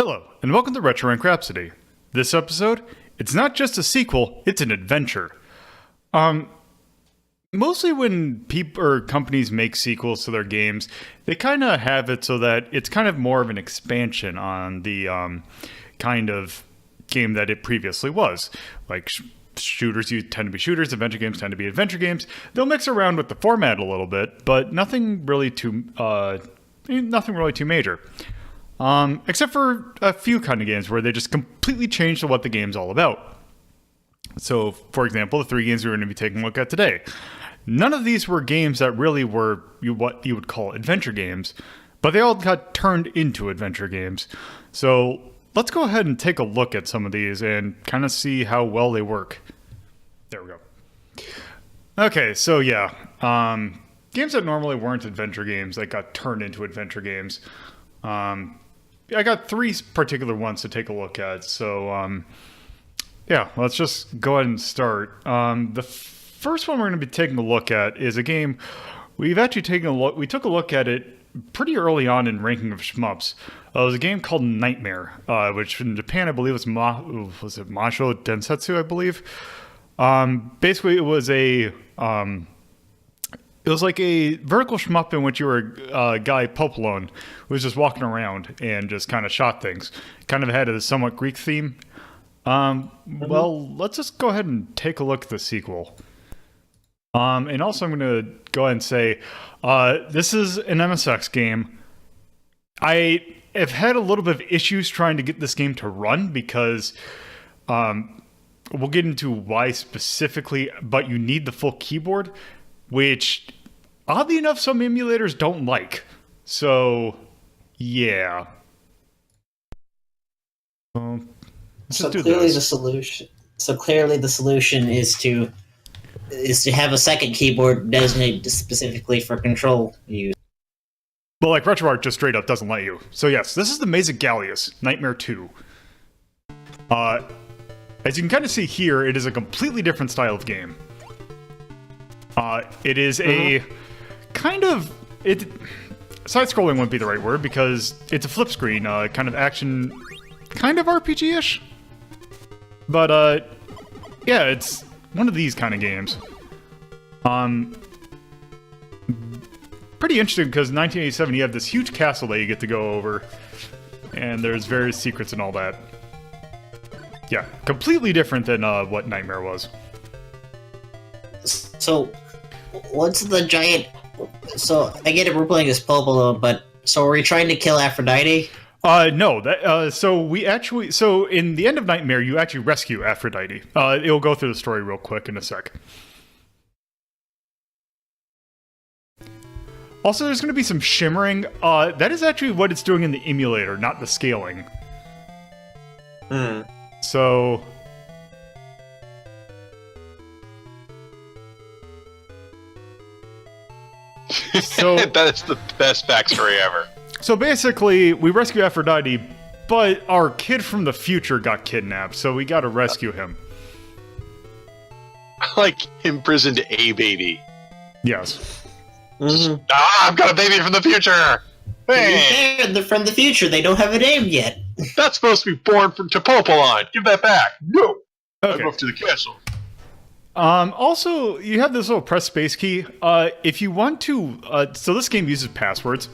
Hello, and welcome to Retro Rank Rhapsody. This episode, it's not just a sequel, it's an adventure. Mostly when people or companies make sequels to their games, they kind of have it so that it's kind of more of an expansion on the kind of game that it previously was. Like shooters tend to be shooters, adventure games tend to be adventure games. They'll mix around with the format a little bit, but nothing really too major. Except for a few kind of games where they just completely change to what the game's all about. So, for example, the three games we're going to be taking a look at today. None of these were games that really were what you would call adventure games, but they all got turned into adventure games. So, let's go ahead and take a look at some of these and kind of see how well they work. There we go. Okay, so yeah. Games that normally weren't adventure games that got turned into adventure games. I got three particular ones to take a look at, so yeah, let's just go ahead and start. The first one we're going to be taking a look at is a game we've actually taken a look. We took a look at it pretty early on in Ranking of Shmups. It was a game called Knightmare, which in Japan I believe was it Masho Densetsu, I believe. Basically, it was a it was like a vertical shmup in which you were a guy Popolone who was just walking around and just kind of shot things. Kind of had a somewhat Greek theme. Well, let's just go ahead and take a look at the sequel. And also I'm going to go ahead and say, this is an MSX game. I have had a little bit of issues trying to get this game to run because we'll get into why specifically, but you need the full keyboard, which oddly enough some emulators don't like. So yeah. So clearly the solution is to have a second keyboard designated specifically for control use. Well, like RetroArch just straight up doesn't let you. So yes, this is the Maze of Galious, Knightmare 2. As you can kind of see here, it is a completely different style of game. It is a kind of side-scrolling wouldn't be the right word because it's a flip screen, kind of action, kind of RPG-ish. But yeah, it's one of these kind of games. Pretty interesting because in 1987 you have this huge castle that you get to go over, and there's various secrets and all that. Yeah, completely different than what Knightmare was. So, what's the giant... So, I get it, we're playing as Popolo, but... So, are we trying to kill Aphrodite? No. So in the end of Knightmare, you actually rescue Aphrodite. It'll go through the story real quick in a sec. Also, there's going to be some shimmering. That is actually what it's doing in the emulator, not the scaling. So... That is the best backstory ever. So basically, we rescue Aphrodite, but our kid from the future got kidnapped, so we gotta rescue him. Like imprisoned a baby. Yes. I've got a baby from the future! Hey! They're from the future, they don't have a name yet. That's supposed to be born from Topopolon. Give that back. No! Okay. I moved to the castle. Also, you have this little press space key. If you want to, so this game uses passwords,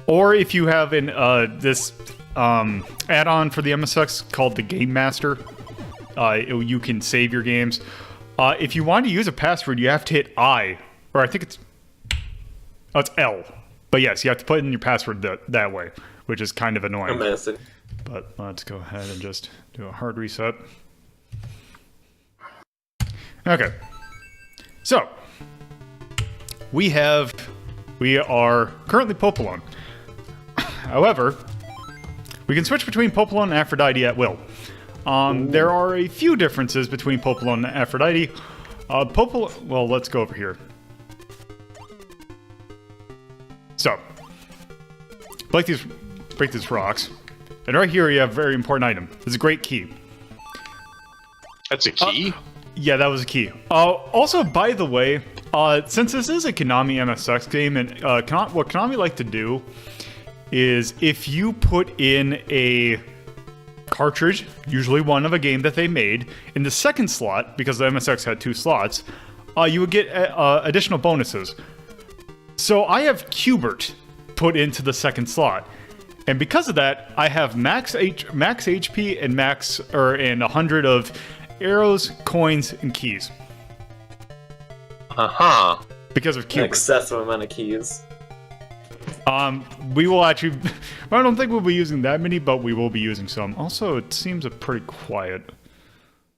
or if you have this add-on for the MSX called the Game Master, you can save your games. If you want to use a password, you have to hit I, or I think it's L. But yes, you have to put in your password that way, which is kind of annoying. Amazing. But let's go ahead and just do a hard reset. Okay, so we are currently Popolone. However, we can switch between Popolone and Aphrodite at will. There are a few differences between Popolone and Aphrodite. Well, let's go over here. So, break these rocks, and right here you have a very important item. It's a great key. That's a key? Yeah, that was a key. Also, by the way, since this is a Konami MSX game, and what Konami like to do is if you put in a cartridge, usually one of a game that they made, in the second slot, because the MSX had 2 slots, you would get additional bonuses. So I have Qbert put into the second slot. And because of that, I have max HP and and 100 of arrows, coins, and keys. Because of Qbert. An excessive amount of keys. We will actually... I don't think we'll be using that many, but we will be using some. Also, it seems pretty quiet.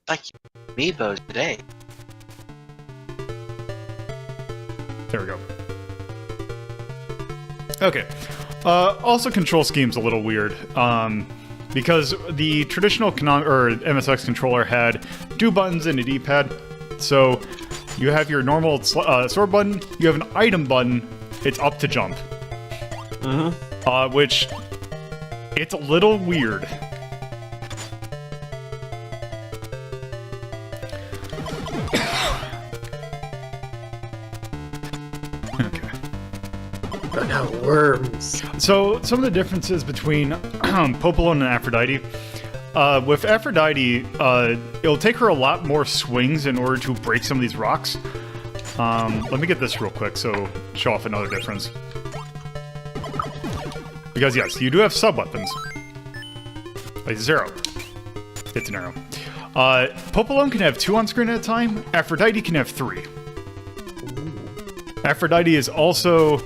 Like Amiibo today. There we go. Okay. Also, control scheme's a little weird. Because the traditional MSX controller had 2 buttons and a D-pad. So, you have your normal sword button, you have an item button, it's up to jump. Which, it's a little weird. Okay. Run out worms. So, some of the differences between Popolone and Aphrodite. With Aphrodite, it'll take her a lot more swings in order to break some of these rocks. Let me get this real quick, so show off another difference. Because yes, you do have sub-weapons. Like this arrow. It's an arrow. Popolone can have 2 on screen at a time. Aphrodite can have 3. Aphrodite is also...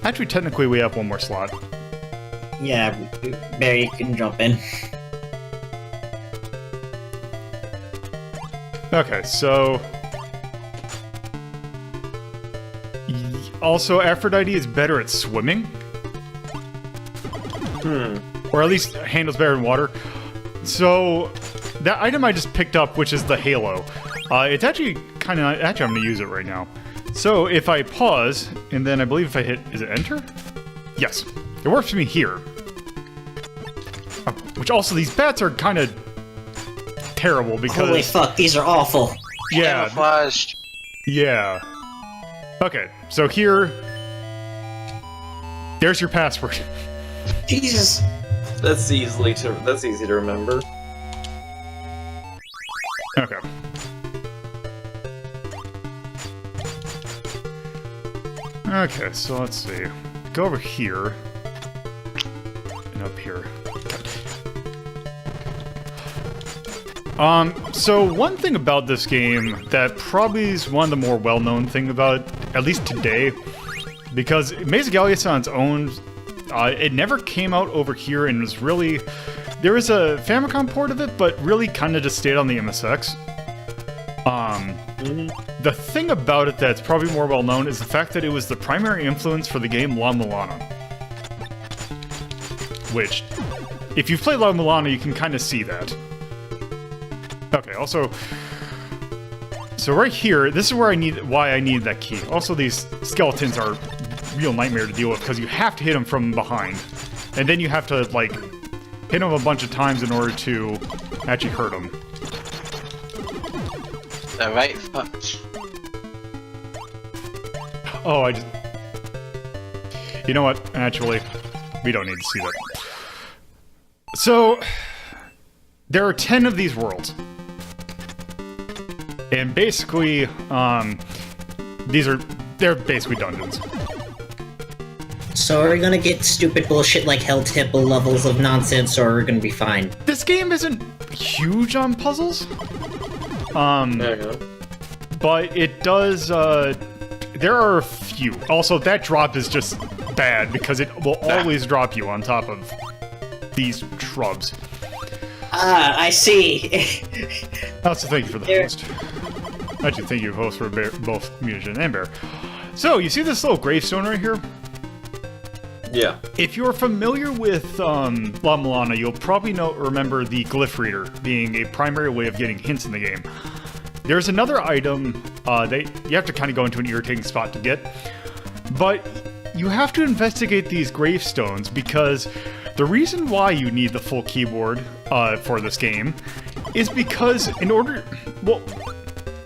actually, technically, we have 1 more slot. Yeah, Barry can jump in. Okay, so... Also, Aphrodite is better at swimming. Or at least handles better in water. So, that item I just picked up, which is the halo, it's actually kind of... Actually, I'm going to use it right now. So, if I pause, and then I believe if I hit... Is it enter? Yes. It works for me here. Which also, these bats are kind of terrible because... Holy fuck, these are awful. Yeah. Camouflaged. Yeah. Okay, so here... There's your password. Jesus. That's easy to remember. Okay. Okay, so let's see. Go over here. And up here. So one thing about this game that probably is one of the more well-known thing about it, at least today, because Maze of Galious on its own, it never came out over here and was really... There was a Famicom port of it, but really kind of just stayed on the MSX. The thing about it that's probably more well-known is the fact that it was the primary influence for the game La Mulana. Which, if you've played La Mulana, you can kind of see that. Okay, also... So right here, this is where why I need that key. Also, these skeletons are real nightmare to deal with, because you have to hit them from behind. And then you have to, like, hit them a bunch of times in order to actually hurt them. The right foot. Oh, I just... You know what? Actually, we don't need to see that. So, there are 10 of these worlds. And basically, they're basically dungeons. So are we gonna get stupid bullshit like Hell Temple levels of nonsense, or are we gonna be fine? This game isn't huge on puzzles. There you go. But it does, there are a few. Also, that drop is just bad, because it will always drop you on top of these shrubs. Ah, I see. Also, thank you for the host. Actually, thank you, host, for both Mutagen and Bear. So, you see this little gravestone right here? Yeah. If you're familiar with La Mulana, you'll probably remember the glyph reader being a primary way of getting hints in the game. There's another item that you have to kind of go into an irritating spot to get, but you have to investigate these gravestones because the reason why you need the full keyboard for this game is because in order... Well,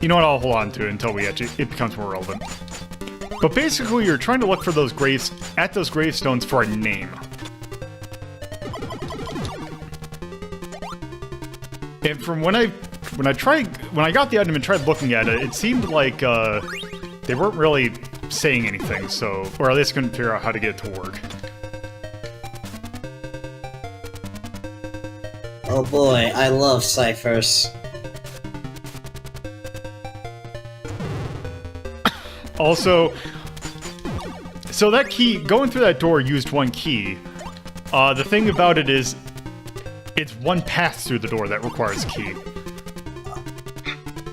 you know what? I'll hold on to it until it becomes more relevant. But basically, you're trying to look for those gravestones for a name. And from when I got the item and tried looking at it, it seemed like they weren't really saying anything. So, or at least couldn't figure out how to get it to work. Oh boy, I love ciphers. Also, so that key, going through that door used one key. The thing about it is, it's one path through the door that requires a key.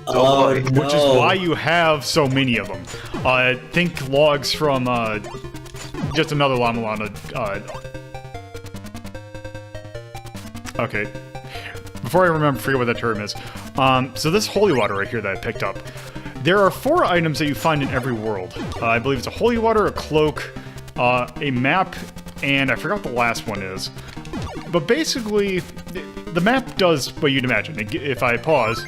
Oh, no. Which is why you have so many of them. Think logs from, just another Llama Lana, okay. Before I forget what that term is. So this holy water right here that I picked up. There are 4 items that you find in every world. I believe it's a holy water, a cloak, a map, and I forgot what the last one is. But basically, the map does what you'd imagine. If I pause...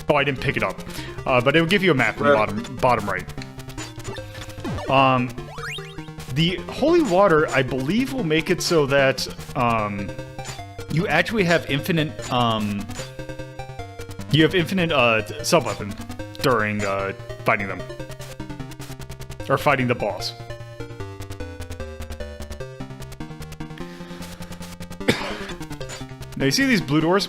Oh, I didn't pick it up. But it will give you a map in the bottom right. The holy water, I believe, will make it so that you actually have infinite... you have infinite sub-weapon during fighting them. Or fighting the boss. Now you see these blue doors?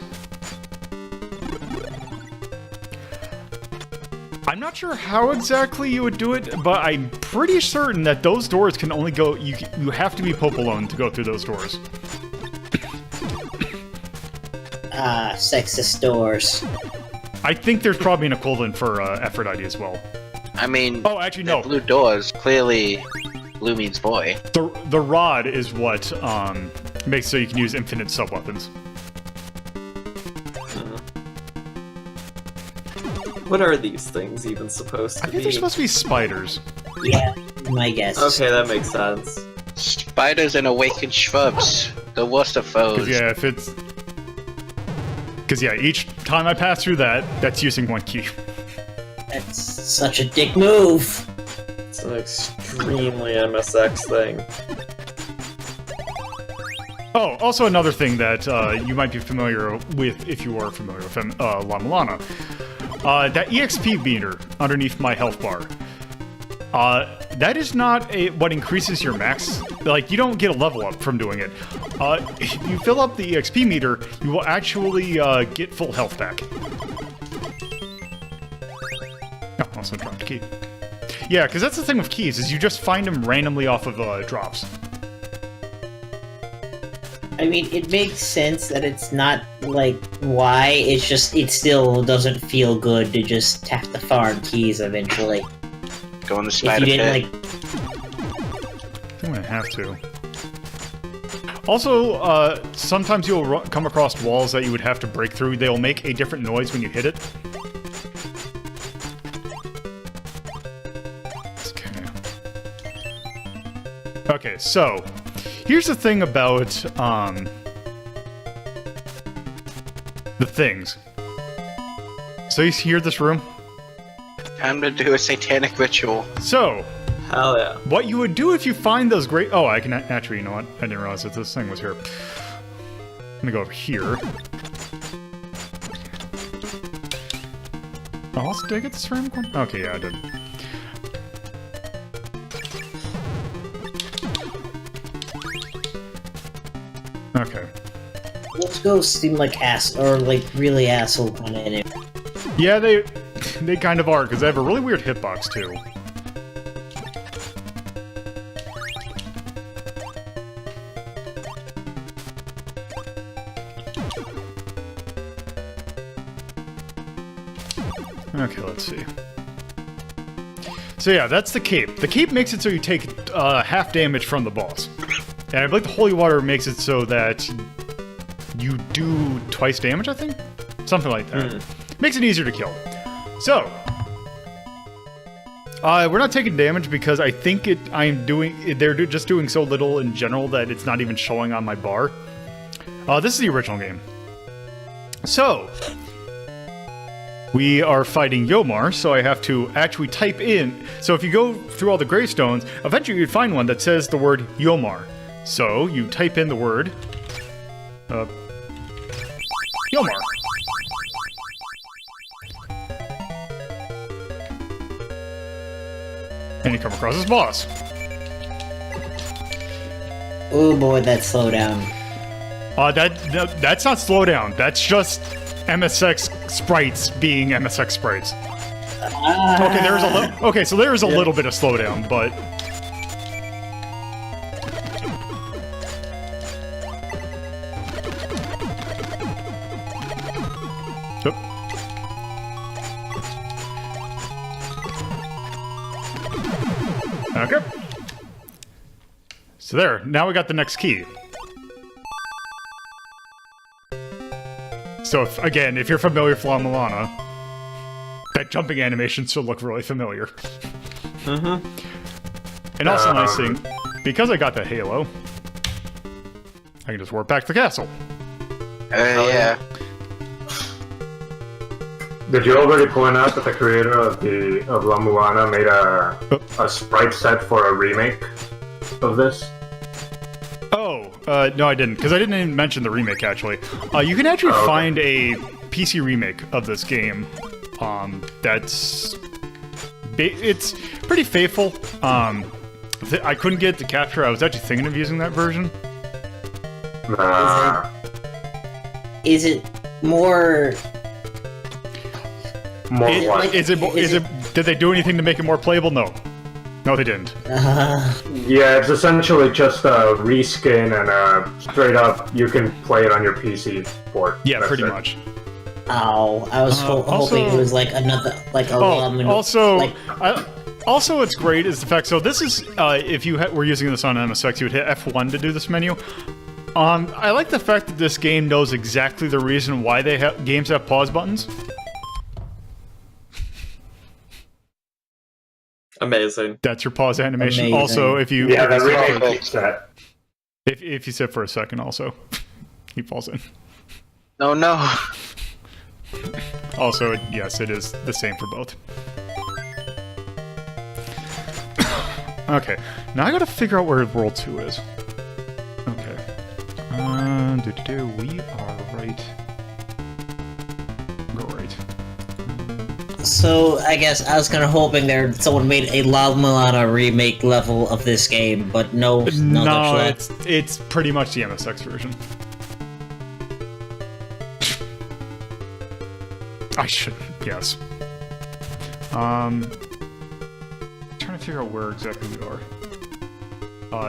I'm not sure how exactly you would do it, but I'm pretty certain that those doors can only go... You have to be Pope alone to go through those doors. Ah, sexist doors. I think there's probably an equivalent for Aphrodite as well. I mean, oh, actually, no. Blue doors, clearly blue means boy. The rod is what makes so you can use infinite sub-weapons. What are these things even supposed to be? I think they're supposed to be spiders. Yeah, my guess. Okay, that makes sense. Spiders and awakened shrubs. The worst of foes. Yeah, if it's... Because, yeah, each time I pass through that, that's using one key. That's such a dick move. It's an extremely MSX thing. Oh, also another thing that you might be familiar with if you are familiar with Llama Lana. That EXP meter underneath my health bar. That is not what increases your max. Like, you don't get a level up from doing it. If you fill up the EXP meter, you will actually get full health back. Oh, also dropped a key. Yeah, because that's the thing with keys, is you just find them randomly off of drops. I mean, it makes sense that it's not, like, why, it's just, it still doesn't feel good to just have to farm keys eventually. Go in the spider if you didn't, pit. I think I'm gonna have to. Also, sometimes you'll come across walls that you would have to break through. They'll make a different noise when you hit it. Okay, so here's the thing about the things. So you hear this room? Time to do a satanic ritual. So, Hell yeah. what you would do if you find those great... Oh, I can actually, you know what? I didn't realize that this thing was here. I'm gonna go over here. Oh, also, did I get the ceramic one? Okay, yeah, I did. Okay. Those ghosts seem like really asshole kind of enemy. Yeah, they kind of are, because they have a really weird hitbox, too. Okay, let's see. So yeah, that's the cape. The cape makes it so you take half damage from the boss. And I believe the holy water makes it so that you do twice damage, I think? Something like that. Makes it easier to kill. So, we're not taking damage because I think they're just doing so little in general that it's not even showing on my bar. This is the original game. So, we are fighting Yomar, so I have to actually type in. So if you go through all the gravestones, eventually you'd find one that says the word Yomar. So you type in the word Yomar. And you come across this boss. Oh boy, that slowdown. That's not slowdown. That's just MSX sprites being MSX sprites. Okay, so there is a little bit of slowdown, but okay. So there. Now we got the next key. So if you're familiar with La Milana, that jumping animation should look really familiar. Mm-hmm. And also nice thing, because I got that halo, I can just warp back to the castle. Yeah. Did you already point out that the creator of La Milana made a sprite set for a remake of this? Oh, no I didn't, because I didn't even mention the remake actually. You can actually find a PC remake of this game. It's pretty faithful. I couldn't get it to capture. I was actually thinking of using that version. Is it more? Did they do anything to make it more playable? No. No, they didn't. Yeah, it's essentially just a reskin and straight up you can play it on your PC port. Yeah, pretty much. Oh, I was hoping it was like another, like a Also, what's great is the fact. So this is if you were using this on MSX, you would hit F1 to do this menu. I like the fact that this game knows exactly the reason why games have pause buttons. Amazing. That's your pause animation. Amazing. Also, if you that really makes that. If you sit for a second, also he falls in. No. Also, yes, it is the same for both. Okay, now I gotta figure out where World 2 is. Okay. We are right. Go right. So I guess I was kind of hoping someone made a La Milana remake level of this game, but no. It's pretty much the MSX version. I shouldn't. Yes. Trying to figure out where exactly we are.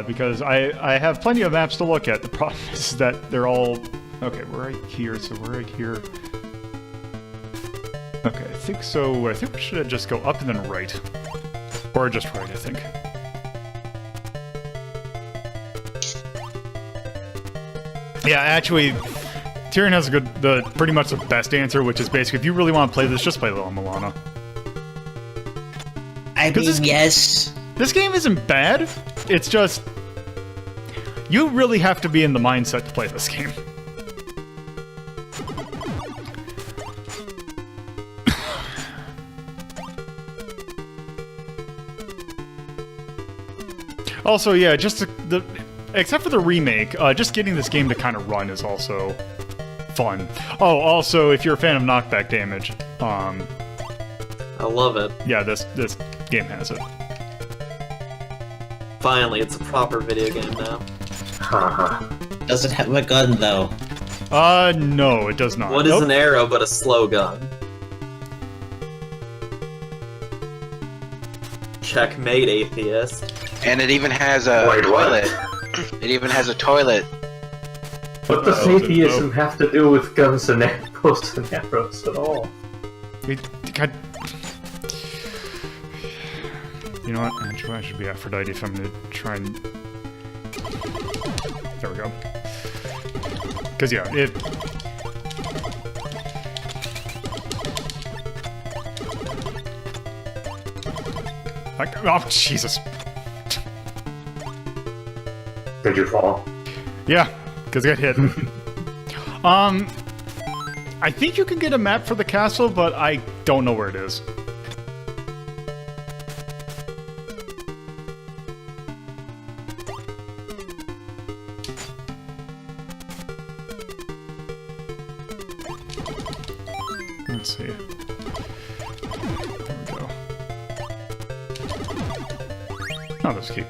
Because I have plenty of maps to look at. The problem is that they're all... Okay, we're right here, so we're right here. Okay, I think so. I think we should just go up and then right. Or just right, I think. Yeah, actually, Tyrion has pretty much the best answer, which is basically, if you really want to play this, just play La Milana. I mean, yes. This game isn't bad. It's just... You really have to be in the mindset to play this game. Also, yeah, just except for the remake, just getting this game to kind of run is also fun. Oh, also, if you're a fan of knockback damage, I love it. Yeah, this game has it. Finally, it's a proper video game now. Does it have a gun though? No, it does not. What is an arrow but a slow gun? Checkmate, atheist. And it even has a toilet. It even has a toilet. What does atheism have to do with guns and bows and arrows at all? You know what? Actually, I should be Aphrodite if I'm gonna try and... There we go. Because, yeah, it... Oh, Jesus. Did you fall? Yeah, because I got hit. I think you can get a map for the castle, but I don't know where it is. Let's see. There we go. Oh, there's a key.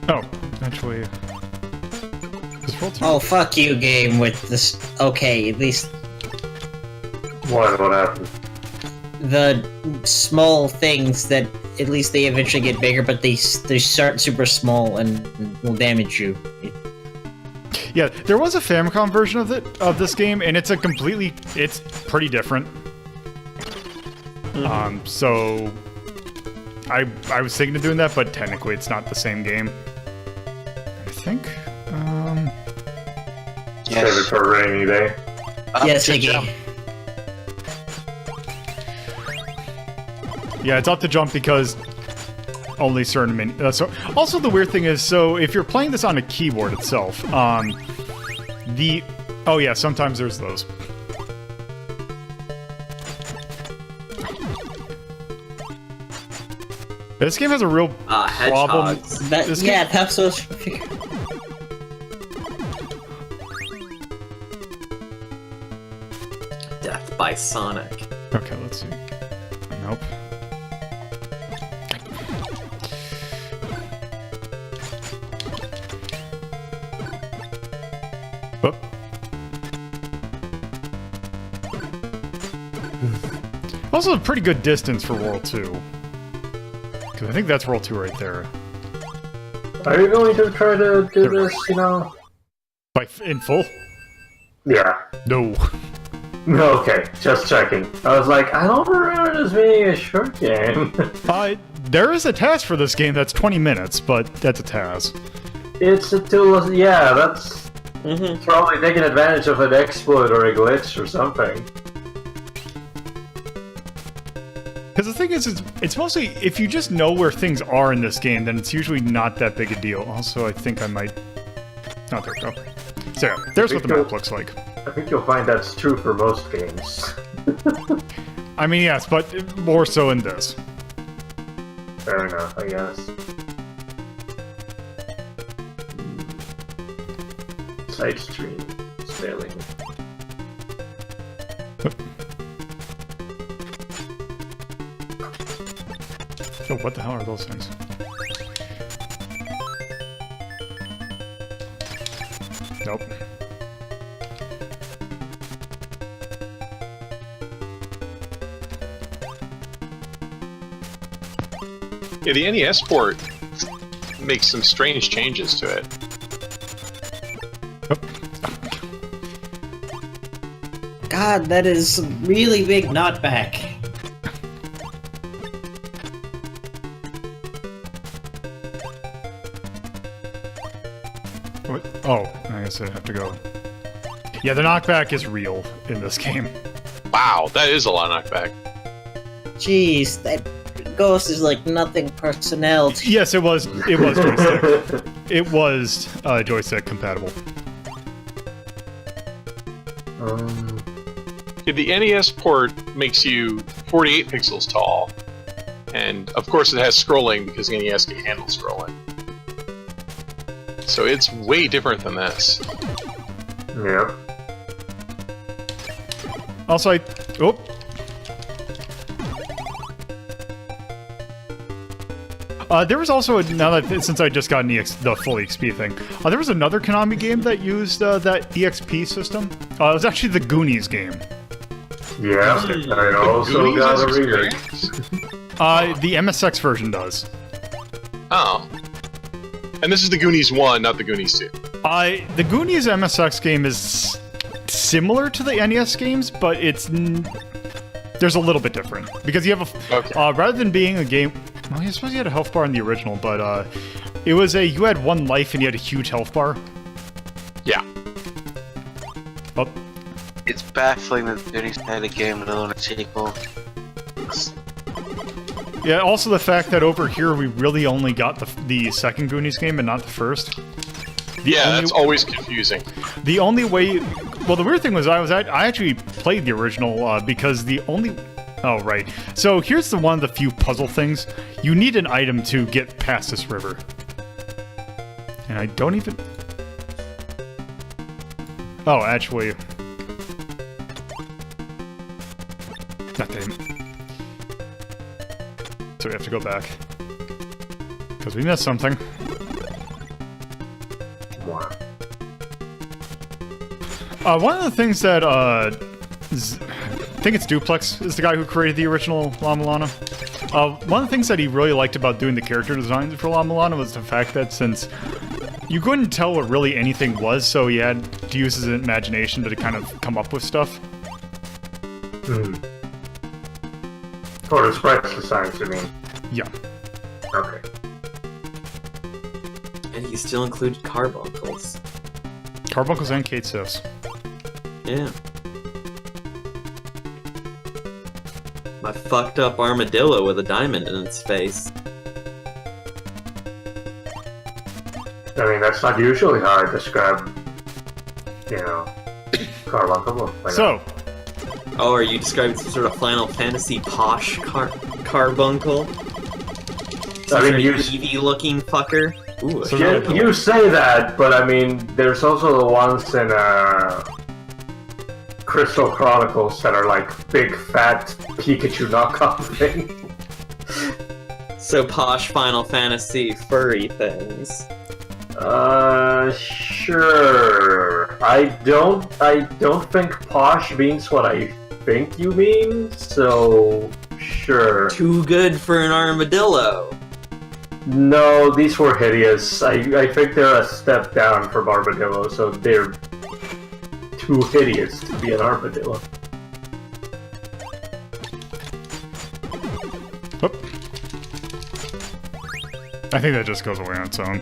Oh, actually... Is roll 2? Oh, fuck you, game, with this... Okay, at least What happened? the small things that... At least they eventually get bigger, but they start super small and will damage you. Yeah, there was a Famicom version of this game, and it's pretty different. So I was thinking of doing that, but technically it's not the same game. I think. Save it for a rainy day. Yes, to Iggy. jump. Yeah, it's up to jump because only certain so also the weird thing is, so if you're playing this on a keyboard itself, oh yeah, sometimes there's those. This game has a real problem. Hedgehogs. This game- Yeah, that's what I was figuring. Death by Sonic. Okay, let's see. Nope. Oh. Also a pretty good distance for World 2. Because I think that's World 2 right there. Are you going to try to do this, you know? In full? Yeah. No. No, okay, just checking. I was like, I don't remember this being a short game. There is a task for this game that's 20 minutes, but that's a task. It's a tool, yeah, that's probably taking advantage of an exploit or a glitch or something. Because the thing is, it's mostly, if you just know where things are in this game, then it's usually not that big a deal. Also, I think I might... Oh, there we go. So yeah, there's what the map looks like. I think you'll find that's true for most games. I mean, yes, but more so in this. Fair enough, I guess. Side stream. Sailing. Oh, what the hell are those things? Nope. Yeah, the NES port makes some strange changes to it. God, that is a really big knockback. What? Oh, I guess I have to go. Yeah, the knockback is real in this game. Wow, that is a lot of knockback. Jeez, that ghost is like nothing personnel. Yes, it was joystick. It was joystick compatible. Yeah, the NES port makes you 48 pixels tall, and of course it has scrolling because the NES can handle scrolling. So it's way different than this. Yep. Also, there was also since I just got the full XP thing, there was another Konami game that used that EXP system. It was actually the Goonies game. Yeah, I also got a remake. The MSX version does. Oh. And this is the Goonies 1, not the Goonies 2. The Goonies MSX game is similar to the NES games, but there's a little bit different because you have rather than being a game. Well, I suppose you had a health bar in the original, but it was you had one life and you had a huge health bar. Yeah. Oh. It's baffling that Goonies had a game with a sequel. Yeah, also the fact that over here we really only got the second Goonies game and not the first. That's always confusing. The only way... Well, the weird thing was I actually played the original because the only... Oh, right. So here's one of the few puzzle things. You need an item to get past this river. And I don't even... Oh, actually... Not damn. So we have to go back. Because we missed something. Wow. One of the things that, I think it's Duplex is the guy who created the original La Mulana. One of the things that he really liked about doing the character designs for La Mulana was the fact that since you couldn't tell what really anything was, so he had to use his imagination to kind of come up with stuff. Hmm. For the sprites designs, you mean? Yeah. Okay. And he still included carbuncles. Carbuncles and Kate Sifs. Yeah. My fucked up armadillo with a diamond in its face. I mean, that's not usually how I describe, carbuncle. So, Oh, are you describing some sort of Final Fantasy posh carbuncle? Some I mean, sort of Eevee-looking fucker? Ooh, So you say that, but I mean, there's also the ones in Crystal Chronicles that are like big fat Pikachu knockoff thing. So posh Final Fantasy furry things. Sure. I don't think posh means what I think you mean, so sure. Too good for an armadillo. No, these were hideous. I think they're a step down from armadillo, so they're too hideous to be an armadillo. whoop. I think that just goes away on its own.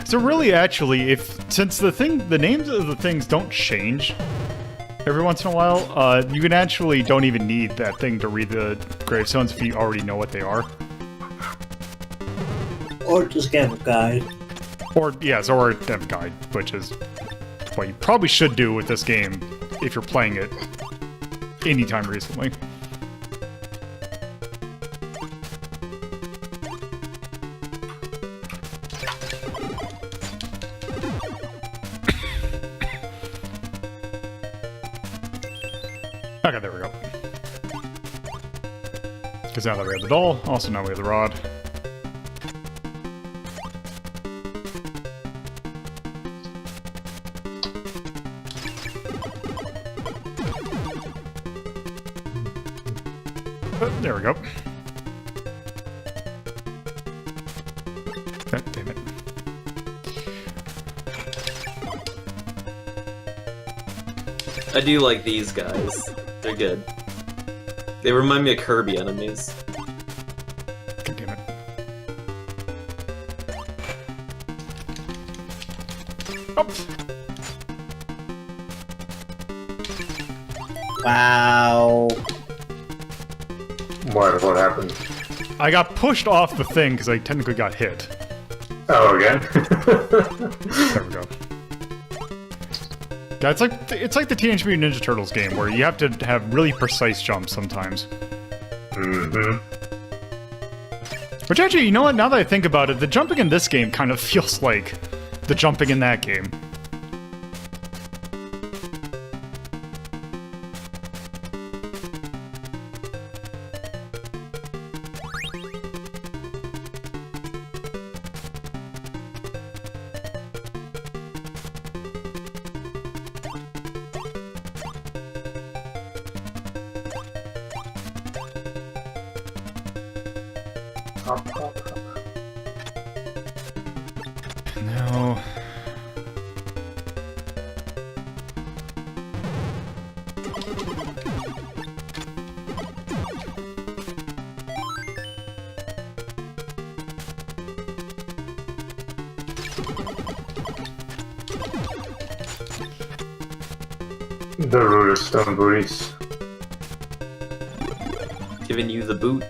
So really, actually, since the names of the things don't change every once in a while, you can actually don't even need that thing to read the gravestones if you already know what they are. Or just get a guide. Or a dev guide, which is what you probably should do with this game if you're playing it anytime recently. Okay, there we go. Because now that we have the doll, also now we have the rod. There we go. God damn it. I do like these guys. They're good. They remind me of Kirby enemies. God damn it. Oh. Wow. What happened? I got pushed off the thing because I technically got hit. Oh, again? There we go. Yeah, it's like the Teenage Mutant Ninja Turtles game where you have to have really precise jumps sometimes. Mm-hmm. Which actually, you know what? Now that I think about it, the jumping in this game kind of feels like the jumping in that game. No. The root of stone booties. Giving you the boot.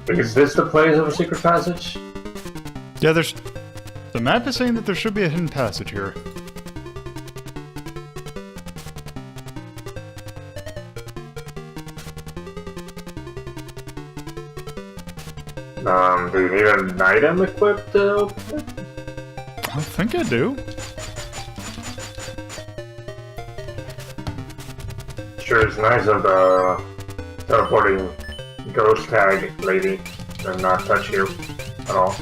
Is this the place of a secret passage? Yeah, there's... The map is saying that there should be a hidden passage here. Do you need an item equipped to open it? I think I do. Sure, it's nice of the teleporting ghost tag lady to not touch you at all.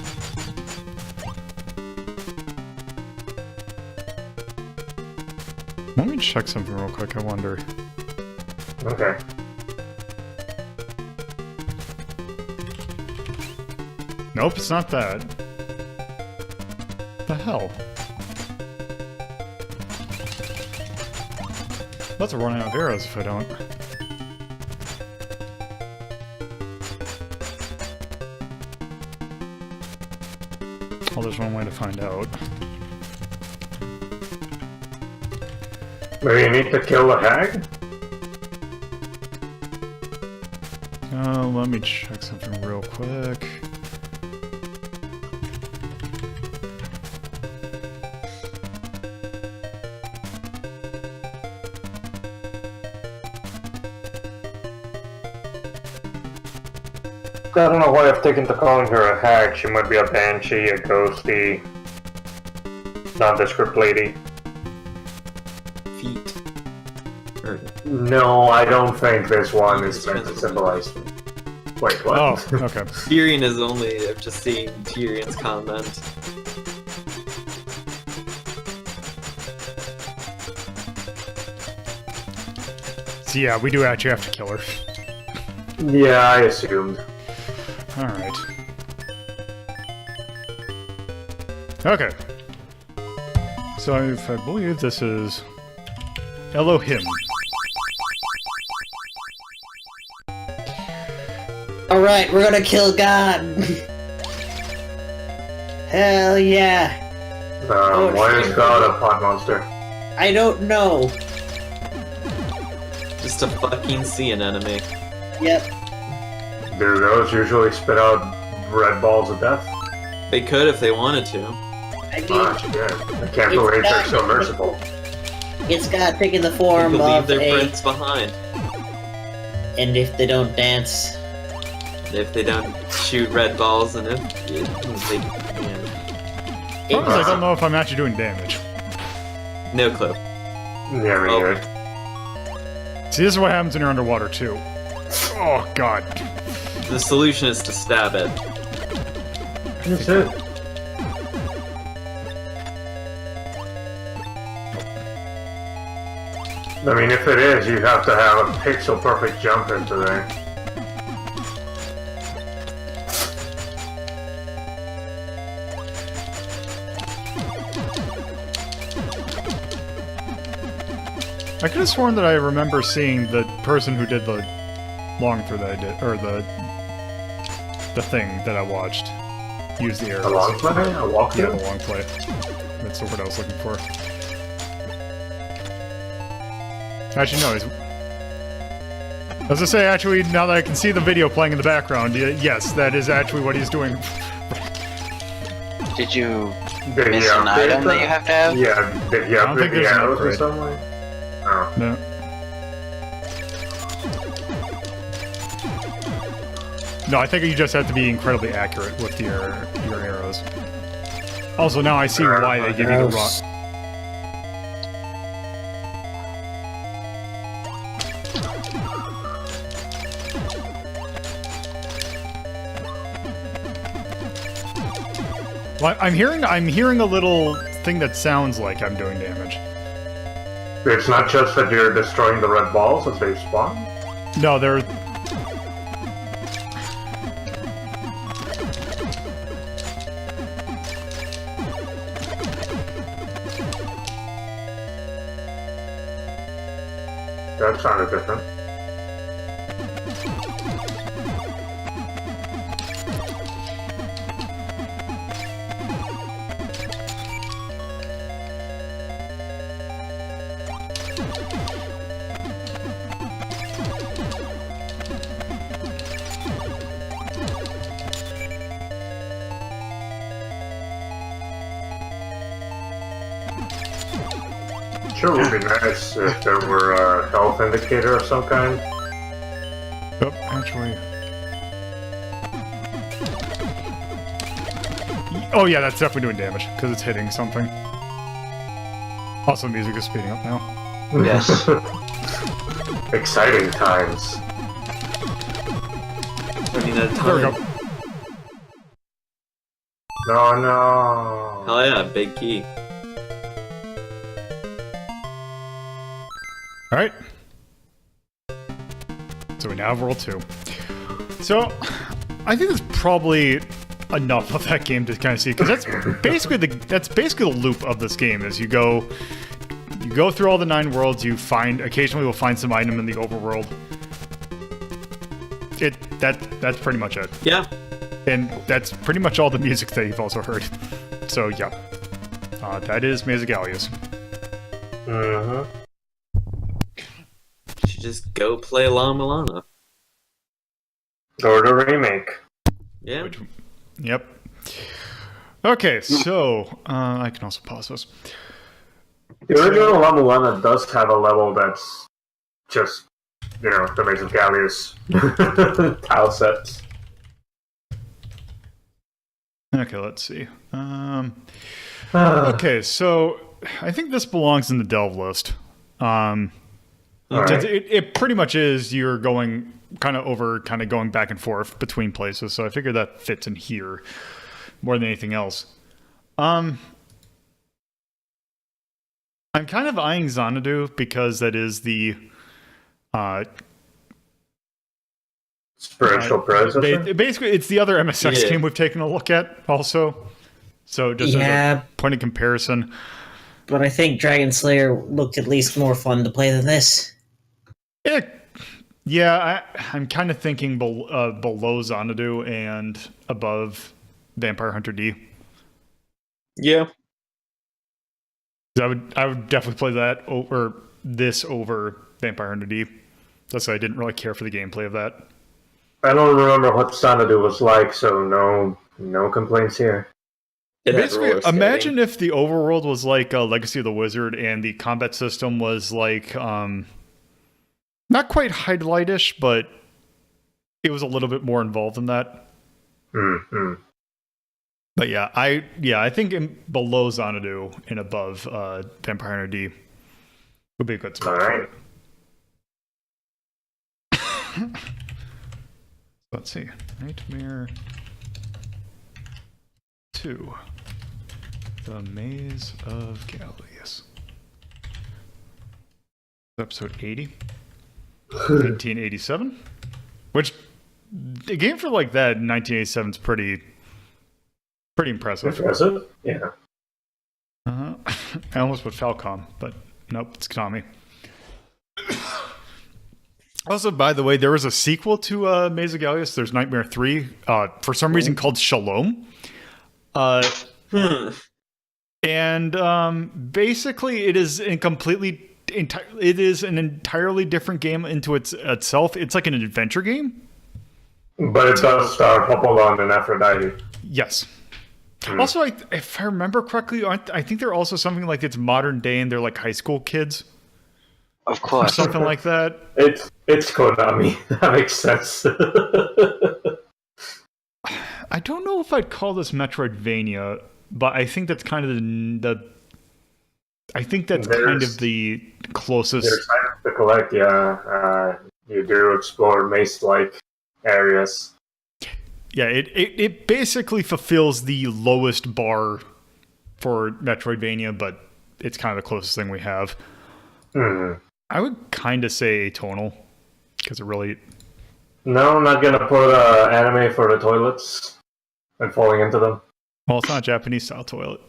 Let me check something real quick, I wonder. Okay. Nope, it's not that. The hell? About to run out of arrows if I don't. Well, there's one way to find out. Maybe you need to kill the hag? Let me check something real quick. I don't know why I've taken to calling her a hag. She might be a banshee, a ghosty, nondescript lady. Feet. Or No, I don't think this one is meant to symbolize. Wait, what? Oh, okay. Tyrion is only. I'm just seeing Tyrion's comment. So yeah, we do actually have to kill her. Yeah, I assumed. Alright. Okay. So if I believe this is Elohim. Alright, we're gonna kill God! Hell yeah! Why is God a pot monster? I don't know. Just to fucking see an enemy. Yep. Do those usually spit out red balls of death? They could if they wanted to. I mean, Ah, shit. I can't believe they're so merciful. it's got taken the They form could leave of their a... prints behind. And if they don't dance... If they don't shoot red balls, and if they, yeah. Problem is I don't know if I'm actually doing damage. No clue. Yeah, me Oh. neither. See, this is what happens when you're underwater, too. Oh, God. The solution is to stab it. That's it. I mean, if it is, you have to have a pixel-perfect jump into there. I could have sworn that I remember seeing the person who did the long through that I did, or the thing that I watched use the arrows. A long play? A walkthrough? Yeah, the long play. That's the word I was looking for. Actually, no, as I say, actually, now that I can see the video playing in the background, yes, that is actually what he's doing. Did you Did miss he an update item that that? you have to have? Yeah, did he I don't update think the there's an arrows or upgrade. something? Oh. No. No, I think you just have to be incredibly accurate with your arrows. Also, now I see why they give you the rock. Well, I'm hearing a little thing that sounds like I'm doing damage. It's not just that you're destroying the red balls as they spawn? No, they're... That sounded different. Sure would be nice if there were a health indicator of some kind. Oh, actually. Oh yeah, that's definitely doing damage, because it's hitting something. Also, music is speeding up now. Yes. Exciting times. Running out of There we time. go. No. Oh yeah, big key. Alright. So we now have World 2. So, I think that's probably enough of that game to kind of see, because that's basically the loop of this game. Is you go through all the 9 worlds, occasionally we'll find some item in the overworld. That's pretty much it. Yeah. And that's pretty much all the music that you've also heard. So yeah, that is Maze of Galious. Mm-hmm. Should just go play La Milana. Or the remake. Yeah. Yep. Okay, so I can also pause this. The original La Mulana does have a level that's just, the Maze of Galious tile sets. Okay, let's see. Okay, so I think this belongs in the delve list. Alright. It pretty much is. You're going going back and forth between places, so I figure that fits in here more than anything else. I'm kind of eyeing Xanadu because that is the Spiritual predecessor? basically it's the other MSX Yeah. game we've taken a look at also. So just as Yeah, a point of comparison. but I think Dragon Slayer looked at least more fun to play than this. I'm kind of thinking below Xanadu and above Vampire Hunter D. Yeah. I would definitely play that over Vampire Hunter D. That's why I didn't really care for the gameplay of that. I don't remember what Xanadu was like, so no complaints here. It had Basically, roller skating. imagine if the overworld was like Legacy of the Wizard and the combat system was like not quite highlightish, but it was a little bit more involved in that. Mm-hmm. But yeah, I think below Xanadu and above Vampire Hunter D would be a good spot Alright. for it. Let's see. Knightmare 2. The Maze of Galious. Episode 80. 1987. Which, a game for like that in 1987 is pretty impressive. Impressive? Yeah. I almost put Falcom, but nope, it's Konami. Also, by the way, there was a sequel to Maze of Galious. There's Knightmare 3, for some reason called Shalom. And basically, it is it is an entirely different game into itself. It's like an adventure game. But it does star Hopalon and Aphrodite. Yes. Also, if I remember correctly, I think they're also something like it's modern day and they're like high school kids. Of Or course. something like that. It's Konami. That makes sense. I don't know if I'd call this Metroidvania, but I think that's kind of the closest. There's items to collect, yeah. You do explore maze-like areas. Yeah, it basically fulfills the lowest bar for Metroidvania, but it's kind of the closest thing we have. Hmm. I would kind of say atonal, because it really... No, I'm not gonna put anime for the toilets and falling into them. Well, it's not a Japanese-style toilet.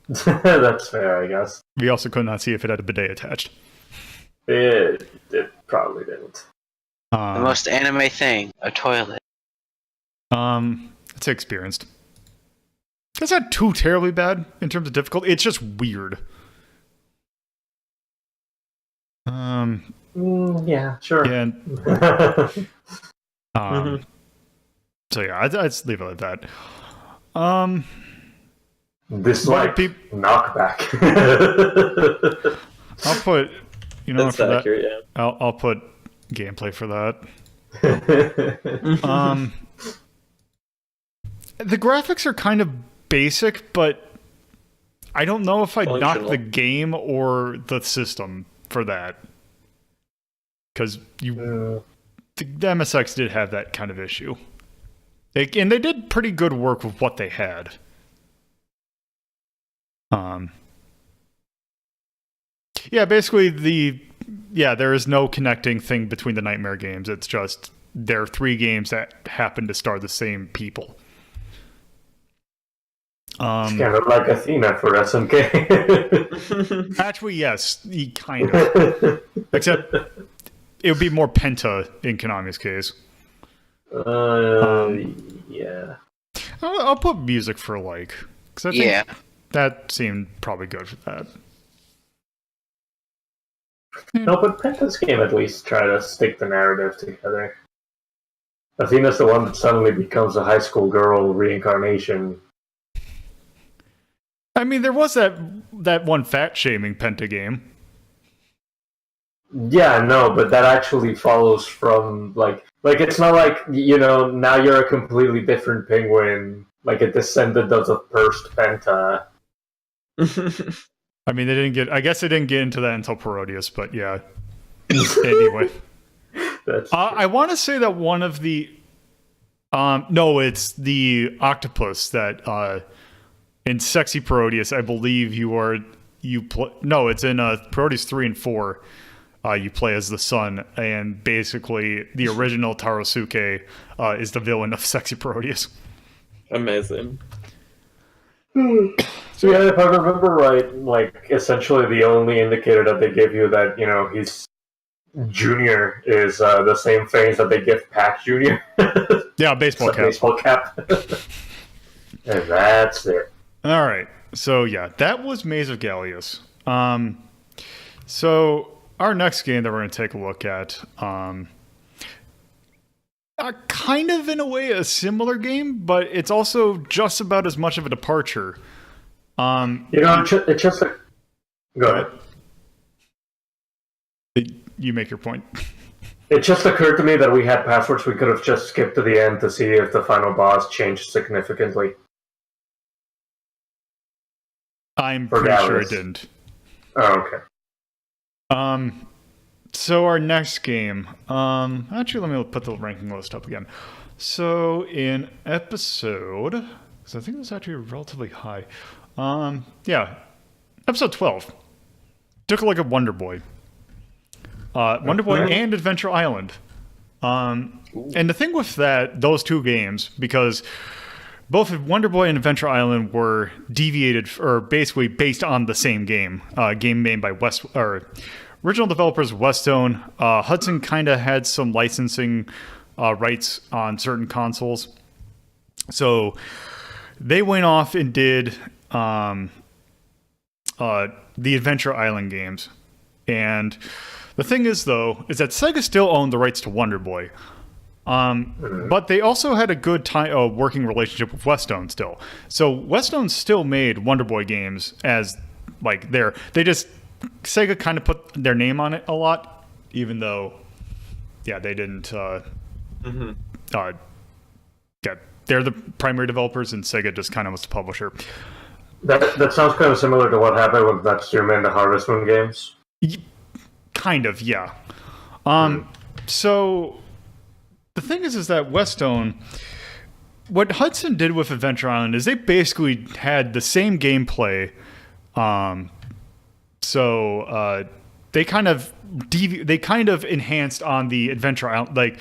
That's fair, I guess. We also could not see if it had a bidet attached. It probably didn't. The most anime thing, a toilet. It's experienced. It's not too terribly bad in terms of difficulty. It's just weird. Yeah, sure. Yeah. So yeah, I'd leave it like that. Dislike knockback. I'll put, That's for accurate, that, I'll put gameplay for that. yeah. The graphics are kind of basic, but I don't know if I'd knock Functional. the game or the system for that. Because the MSX did have that kind of issue. And they did pretty good work with what they had. Yeah, basically there is no connecting thing between the Knightmare games. It's just there are 3 games that happen to star the same people. It's kind of like Athena for SNK. Actually, yes, kind of. Except it would be more Penta in Konami's case. Yeah. I'll put music for like, because I think that seemed probably good for that. No, but Penta's game at least try to stick the narrative together. Athena's the one that suddenly becomes a high school girl reincarnation. I mean, there was that one fat-shaming Penta game. Yeah, no, but that actually follows from, like it's not like, now you're a completely different penguin, like a descendant of the first Penta. I mean, I guess they didn't get into that until Parodius, but yeah. Anyway. I want to say that one of the... no, it's the octopus that... in Sexy Parodius, I believe no, it's in Parodius 3 and 4. You play as the son, and basically the original Tarosuke is the villain of Sexy Parodius. Amazing. So yeah, if I remember right, like essentially the only indicator that they give you that he's Junior is the same phase that they give Pac Junior. Yeah, baseball cap. Baseball cap. And that's it. All right. So yeah, that was Maze of Galious. So our next game that we're going to take a look at, kind of in a way a similar game, but it's also just about as much of a departure. It's just a... Go ahead. You make your point. It just occurred to me that we had passwords we could have just skipped to the end to see if the final boss changed significantly. I'm pretty sure it didn't. Oh, okay. So our next game, actually, let me put the ranking list up again. So in episode, because I think it was actually relatively high. Yeah, episode 12. Took a look at Wonder Boy. Wonder Boy and Adventure Island. And the thing with those 2 games, because both Wonder Boy and Adventure Island were deviated, or basically based on the same game. Game made by original developers Westone. Hudson kind of had some licensing rights on certain consoles. So they went off and did the Adventure Island games. And the thing is, though, is that Sega still owned the rights to Wonder Boy. But they also had a good working relationship with Westone still. So Westone still made Wonder Boy games as like Sega kind of put their name on it a lot, even though, yeah, they didn't. They're the primary developers, and Sega just kind of was the publisher. That sounds kind of similar to what happened with Natsume and the Harvest Moon games. Kind of, yeah. So the thing is that Westone, what Hudson did with Adventure Island is they basically had the same gameplay. So they kind of enhanced on the Adventure Island. Like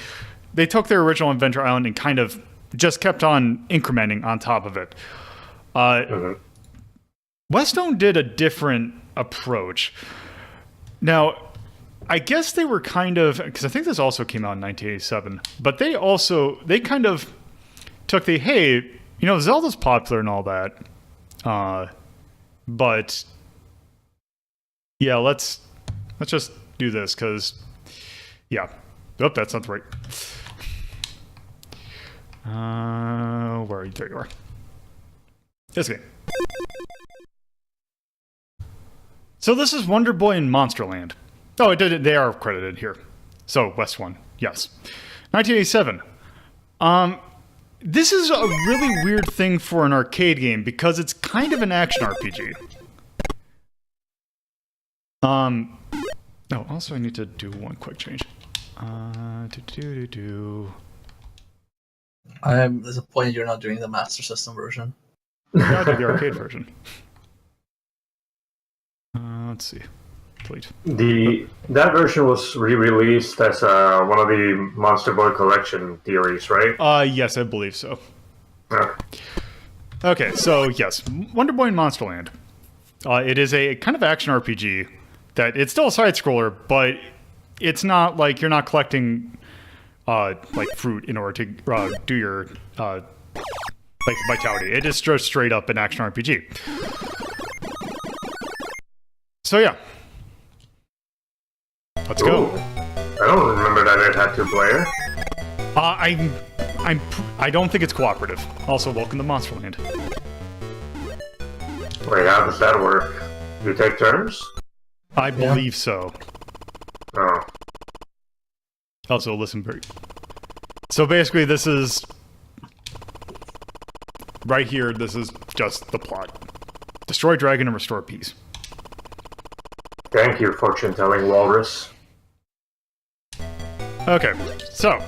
they took their original Adventure Island and kind of just kept on incrementing on top of it. Westone did a different approach. Now, I guess they were kind of, because I think this also came out in 1987, but they kind of took hey, Zelda's popular and all that, but yeah, let's just do this, because, yeah. Oh, that's not right. Where are you? There you are. This game. So this is Wonder Boy and Monsterland. Oh, it did. They are credited here. So West one, yes. 1987. This is a really weird thing for an arcade game because it's kind of an action RPG. Oh, also I need to do one quick change. I'm disappointed you're not doing the Master System version. Yeah, I'll do the arcade version. Let's see. Delete. That version was re-released as one of the Monster Boy Collection theories, right? Yes, I believe so. Okay. Okay, so yes, Wonder Boy and Monsterland. It is a kind of action RPG that it's still a side scroller, but it's not like you're not collecting like fruit in order to do your like vitality. It is just straight up an action RPG. So yeah, let's go. I don't remember that it had 2 player. I don't think it's cooperative. Also, welcome to Monsterland. Wait, how does that work? You take turns? I believe so. Oh. Also, listen very. So basically, this is right here. This is just the plot: destroy dragon and restore peace. Thank you, fortune-telling walrus. Okay, so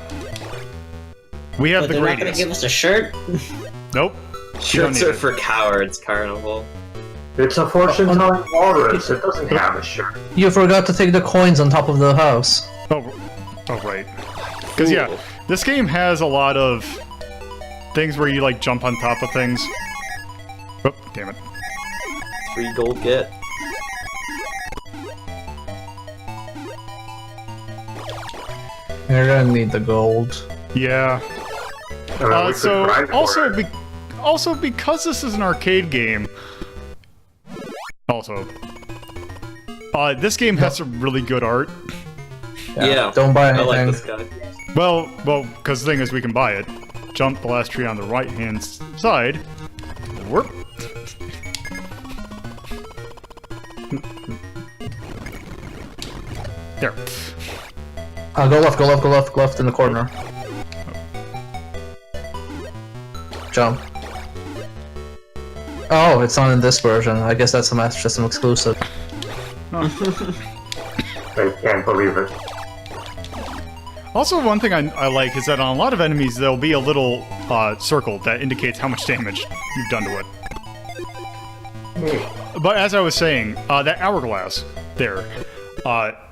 we have But the they're not Gradius. gonna give us a shirt? Nope. Shirts need are it. for cowards, Carnival. It's a fortune-telling walrus. It doesn't have a shirt. You forgot to take the coins on top of the house. Oh right. Because yeah, this game has a lot of things where you like jump on top of things. Oh, damn it. 3 gold get. You're gonna need the gold. Yeah. I mean, we could So grind for also it. also because this is an arcade game. Also, this game has some really good art. Yeah, Don't buy I anything. like this guy. Well, because the thing is, we can buy it. Jump the last tree on the right-hand side. Whoop. There. Go left, go left, go left, go left in the corner. Jump. Oh, it's not in this version. I guess that's a Master System exclusive. I can't believe it. Also, one thing I like is that on a lot of enemies, there'll be a little circle that indicates how much damage you've done to it. But as I was saying, that hourglass there,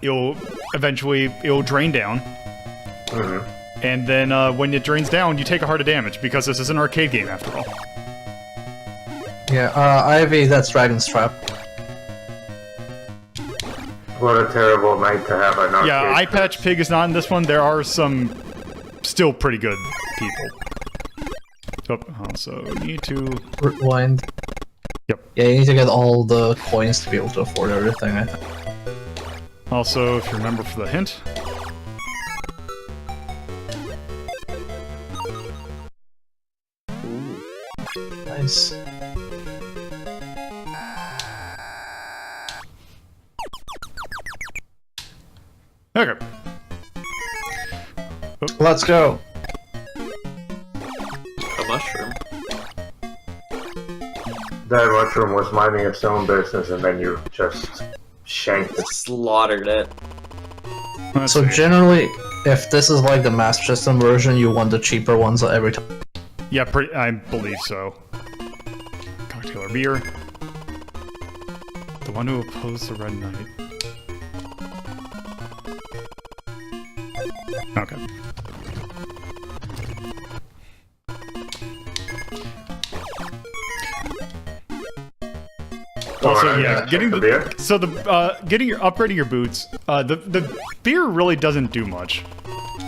it'll drain down. Mhm. And then when it drains down, you take a heart of damage because this is an arcade game after all. Yeah, Ivy, that's Dragon's Trap. What a terrible night to have an arcade. Yeah, Eye Patch Pig is not in this one. There are some still pretty good people. Oh, also need to. Rewind. Yep. Yeah, you need to get all the coins to be able to afford everything, I think. Also, if you remember for the hint. Nice. Okay. Let's go. A mushroom. That mushroom was minding its own business, and then you just shanked it. Slaughtered it. Let's So see. generally, if this is like the Master System version, you want the cheaper ones every time. Yeah, I believe so. Cocktail or beer. The one who opposed the Red Knight. Okay. Also, Alright, yeah, check getting the the beer. so the upgrading your boots. The beer really doesn't do much.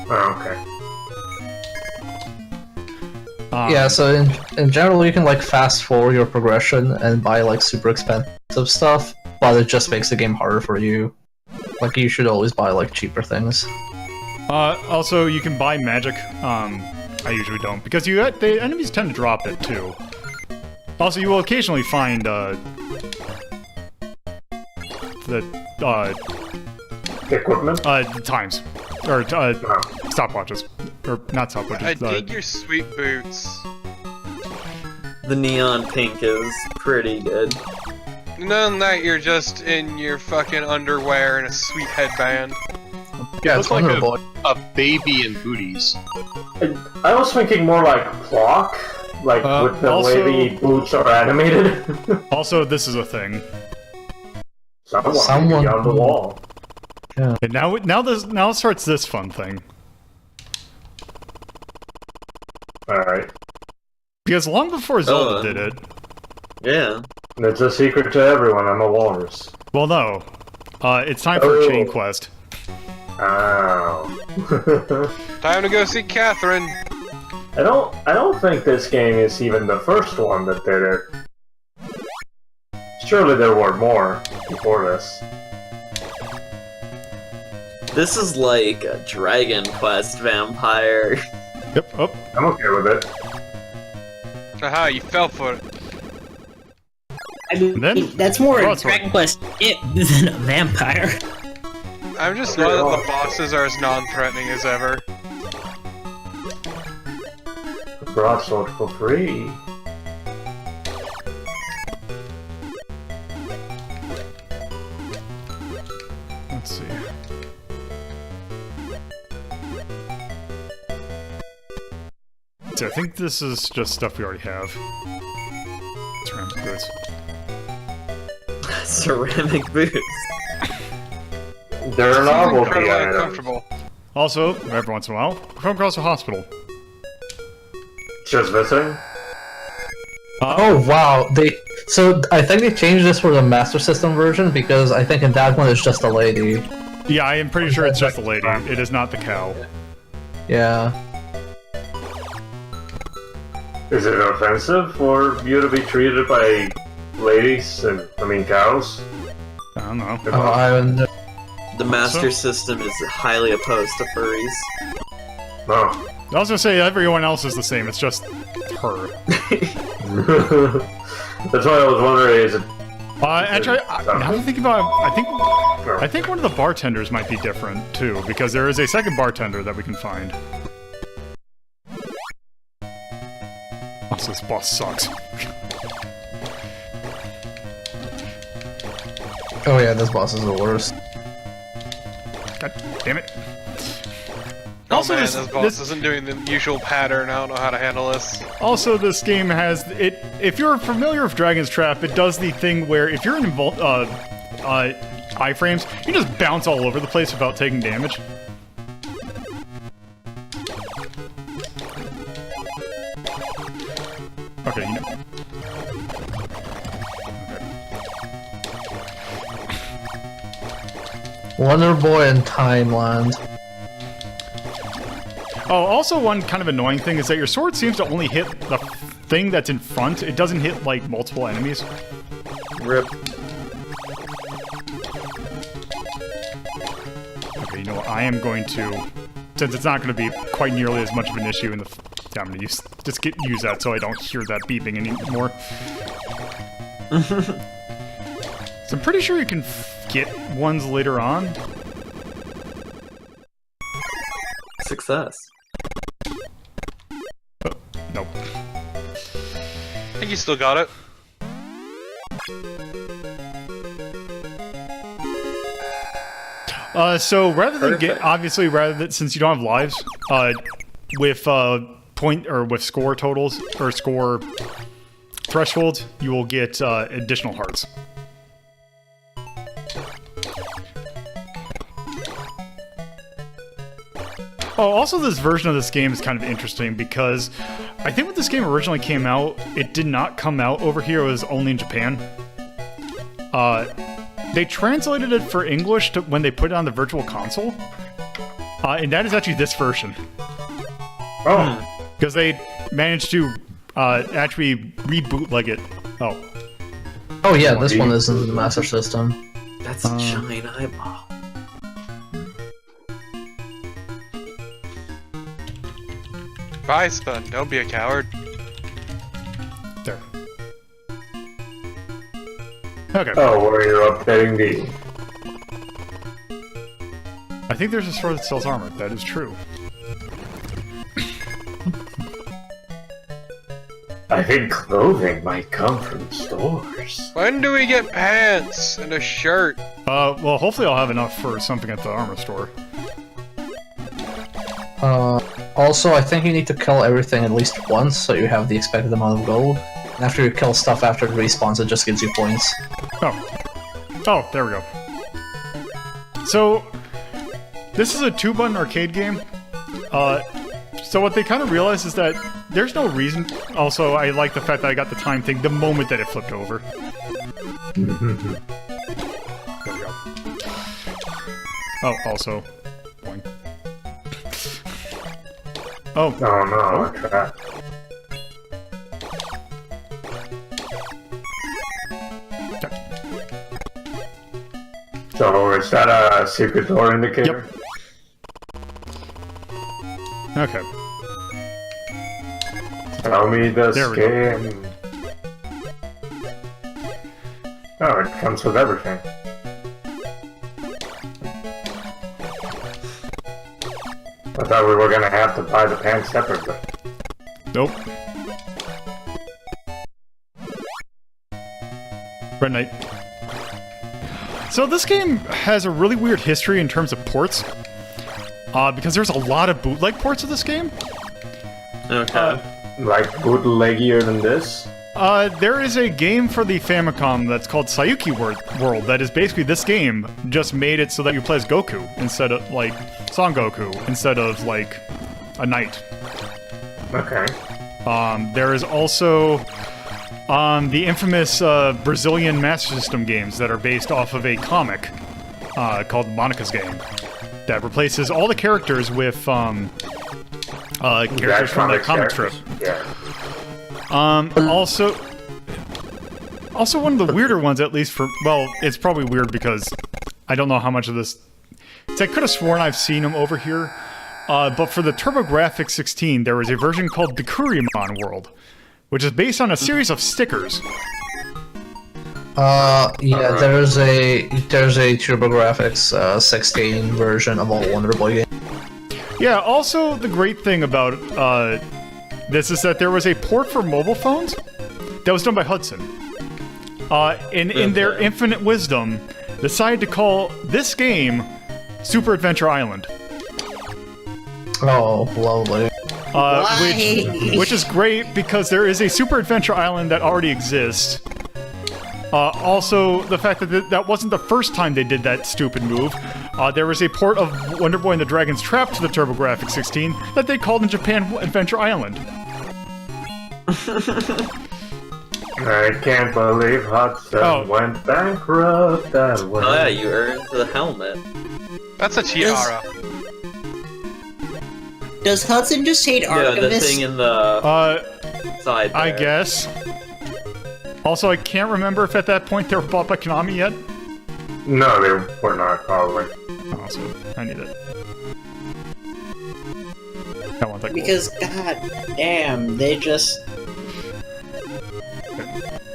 Oh, okay. Yeah, so in general, you can like fast forward your progression and buy like super expensive stuff, but it just makes the game harder for you. Like you should always buy like cheaper things. Also, you can buy magic. I usually don't because the enemies tend to drop it too. Also, you will occasionally find the Equipment? times or stopwatches, or not stopwatches. I dig your sweet boots. The neon pink is pretty good. None of that, you're just in your fucking underwear and a sweet headband. Yeah, Looks it's like Wonder Boy. a baby in booties. I was thinking more like Plock, like with the also- way the boots are animated. Also, this is a thing. Someone be on the wall. And now starts this fun thing. Alright. Because long before Zelda did it, Yeah. It's a secret to everyone, I'm a walrus. well, no, it's time for a chain quest. Ow. Time to go see Catherine. I don't think this game is even the first one that did it. Surely there were more before this. This is like a Dragon Quest vampire. Yep. Oh, I'm okay with it. Aha, you fell for it. I mean, Then- that's more a Broadsword. Dragon Quest than a vampire. I'm just Okay, glad that well. the bosses are as non-threatening as ever. Broadsword for free. let's see. So I think this is just stuff we already have. Ceramic boots. Ceramic boots. They're Seems novelty incredibly items. uncomfortable. Also, every once in a while, we come across a hospital. Just visiting? Oh wow, so I think they changed this for the Master System version because I think in that one it's just a lady. Yeah, I am pretty sure it's just a lady. It is not the cow. Yeah. Is it offensive for you to be treated by ladies and, cows? I don't know. Oh, I haven't. The Master System is highly opposed to furries. No. I was gonna say everyone else is the same. It's just her. That's why I was wondering, is it... Actually, now that I think about it, I think one of the bartenders might be different too, because there is a second bartender that we can find. Also, this boss sucks. Oh yeah, this boss is the worst. God damn it. Oh Also, man, this- this boss this- isn't doing the usual pattern. I don't know how to handle this. Also, this game has it. If you're familiar with Dragon's Trap, it does the thing where if you're in iframes, you just bounce all over the place without taking damage. Okay, you know. Wonder Boy and Timeland. Oh, also one kind of annoying thing is that your sword seems to only hit the thing that's in front. It doesn't hit, like, multiple enemies. Rip. Okay, you know what? I am going to... Since it's not going to be quite nearly as much of an issue in the... Yeah, I'm going to use that so I don't hear that beeping anymore. So I'm pretty sure you can get ones later on. Success. Nope. I think you still got it. So rather than get... Obviously, since you don't have lives, with point or with score totals or score thresholds, you will get additional hearts. Oh, also this version of this game is kind of interesting because I think when this game originally came out, it did not come out over here, it was only in Japan. They translated it for English when they put it on the Virtual Console, and that is actually this version. Oh. Because they managed to actually rebootleg it. Oh. Oh yeah, this one is in the Master System. That's a giant eyeball. Bye, Spun. Don't be a coward. There. Okay. Oh, where you're updating the I think there's a store that sells armor. That is true. I think clothing might come from stores. When do we get pants and a shirt? Well, hopefully I'll have enough for something at the armor store. Also, I think you need to kill everything at least once, so you have the expected amount of gold. And after you kill stuff after it respawns, it just gives you points. Oh, there we go. So, this is a 2-button arcade game. So what they kind of realized is that there's no reason... Also, I like the fact that I got the time thing the moment that it flipped over. There we go. Oh, also... Boing. Oh. Oh no, a trap. So, is that a secret door indicator? Yep. Okay. Tell me this There we go. game. Oh, it comes with everything. I thought we were gonna have to buy the pants separately. Nope. Red Knight. So this game has a really weird history in terms of ports. Because there's a lot of bootleg ports of this game. Okay. Like bootleggier than this? There is a game for the Famicom that's called Sayuki World that is basically this game, just made it so that you play as Goku instead of, like, Son Goku, instead of, like, a knight. Okay. There is also the infamous Brazilian Master System games that are based off of a comic called Monica's Game that replaces all the characters with characters from the comic strip. Yeah. Also one of the weirder ones, at least for, well, it's probably weird because I don't know how much of this, I could have sworn I've seen them over here, but for the TurboGrafx 16, there was a version called Bikurimon World, which is based on a series of stickers. Yeah, there's a TurboGrafx 16 version of all Wonder Boy games. Yeah, also the great thing about this is that there was a port for mobile phones that was done by Hudson. In their infinite wisdom, decided to call this game Super Adventure Island. Oh, lovely. Which is great because there is a Super Adventure Island that already exists. Also, the fact that that wasn't the first time they did that stupid move. There was a port of Wonder Boy and the Dragon's Trap to the TurboGrafx 16 that they called in Japan Adventure Island. I can't believe Hudson went bankrupt that way. Oh yeah, you earned the helmet. That's a tiara. Does Hudson just hate Yeah, Artemis? the thing in the side there. I guess. Also, I can't remember if at that point they were bought by Konami yet. No, they were not, probably. Awesome. I need it. I want that gold. Because, god damn, they just...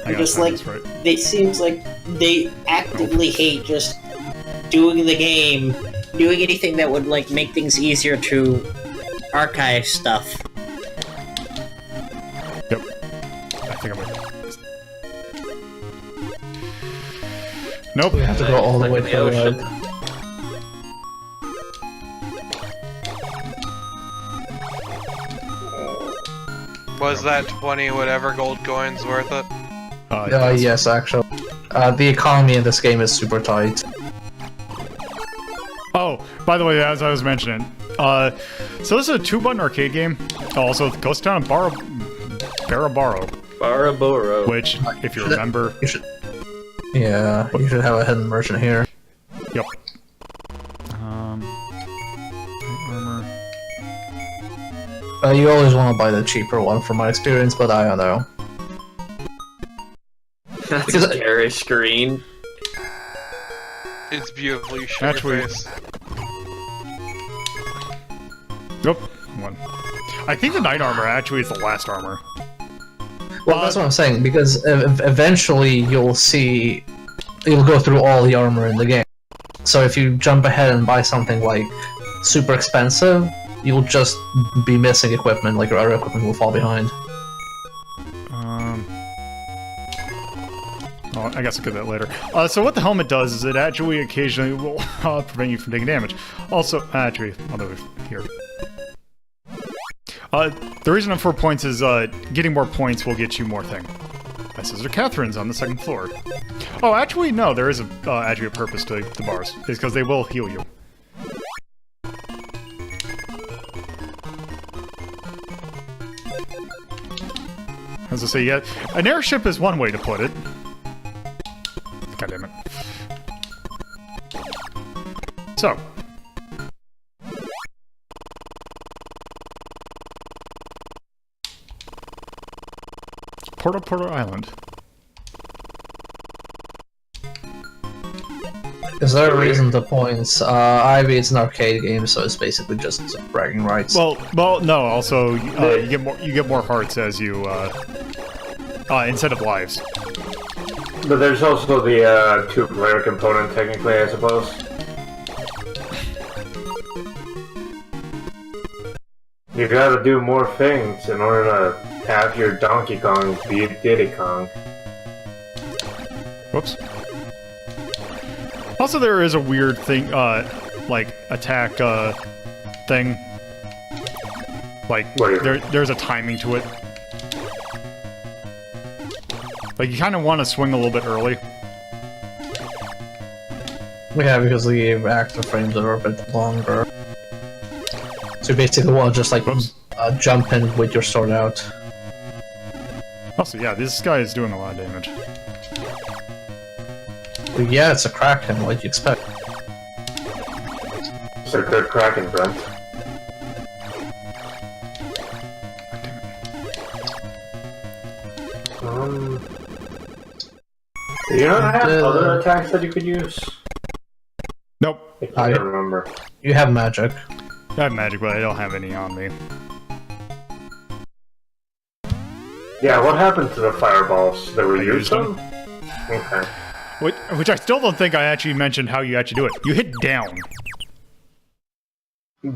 I gotta just time like, this right. they seems like they actively hate just doing the game, doing anything that would, like, make things easier to archive stuff. Yep. I think I'm gonna... Nope. We have to go all the way Like to in the the ocean. right. Was that 20 whatever gold coins worth it? Yes, actually. The economy in this game is super tight. Oh, by the way, as I was mentioning, so this is a 2-button arcade game. Also, Ghost Town and Barabaro, Baraboro. which, if you remember, You should... Yeah, you should have a hidden merchant here. yep. Armor. You always want to buy the cheaper one from my experience, but I don't know. That's Because a garish green. It's beautiful, you show Actually- your face. Nope. One. I think the Knight armor actually is the last armor. Well, that's what I'm saying, because eventually you'll go through all the armor in the game. So if you jump ahead and buy something like super expensive, you'll just be missing equipment, like your other equipment will fall behind. Oh, I guess I'll get that later. So what the helmet does is it actually occasionally will prevent you from taking damage. Also, actually, I'll do it here. The reason I'm 4 points is getting more points will get you more thing. My sister Catherine's on the 2nd floor. Oh, actually, no, there is actually a purpose to the bars. It's because they will heal you. As I say, yeah, an airship is one way to put it. God damn it. So. Porto Island. Is there a reason to points? Ivy, it's an arcade game, so it's basically just bragging rights. Well, no. Also, you get more hearts as you instead of lives. But there's also the two-player component, technically, I suppose. You gotta do more things in order to have your Donkey Kong beat Diddy Kong. Whoops. Also, there is a weird thing, like, attack, thing. Like, there's a timing to it. Like, you kind of want to swing a little bit early. Yeah, because the active frames are a bit longer. So you basically want to just, like, jump in with your sword out. Also, yeah, this guy is doing a lot of damage. But yeah, it's a Kraken, what do you expect? It's a good Kraken, Brent. Do you not have other attacks that you could use? Nope. I can't remember. You have magic. I have magic, but I don't have any on me. Yeah, what happened to the fireballs? Did we use them? Okay. Which I still don't think I actually mentioned how you actually do it. You hit down.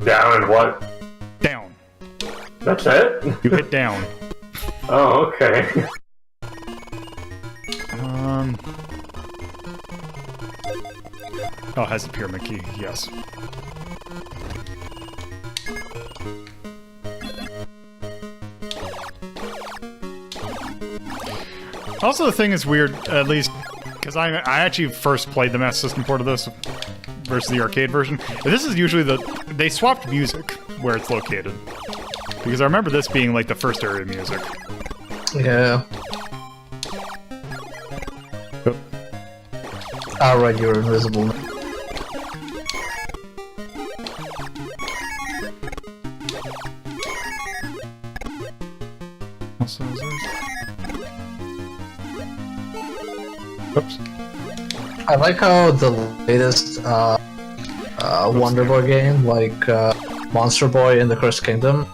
Down and what? Down. That's it? You hit down. Oh, okay. Oh, it has the pyramid key, yes. Also, the thing is weird, at least, because I actually first played the Master System port of this versus the arcade version. This is usually they swapped music where it's located. Because I remember this being like the first area music. Yeah. Yep. Alright, you're invisible. Also, is there... Oops. I like how the latest Wonder Boy game, like Monster Boy in the Cursed Kingdom,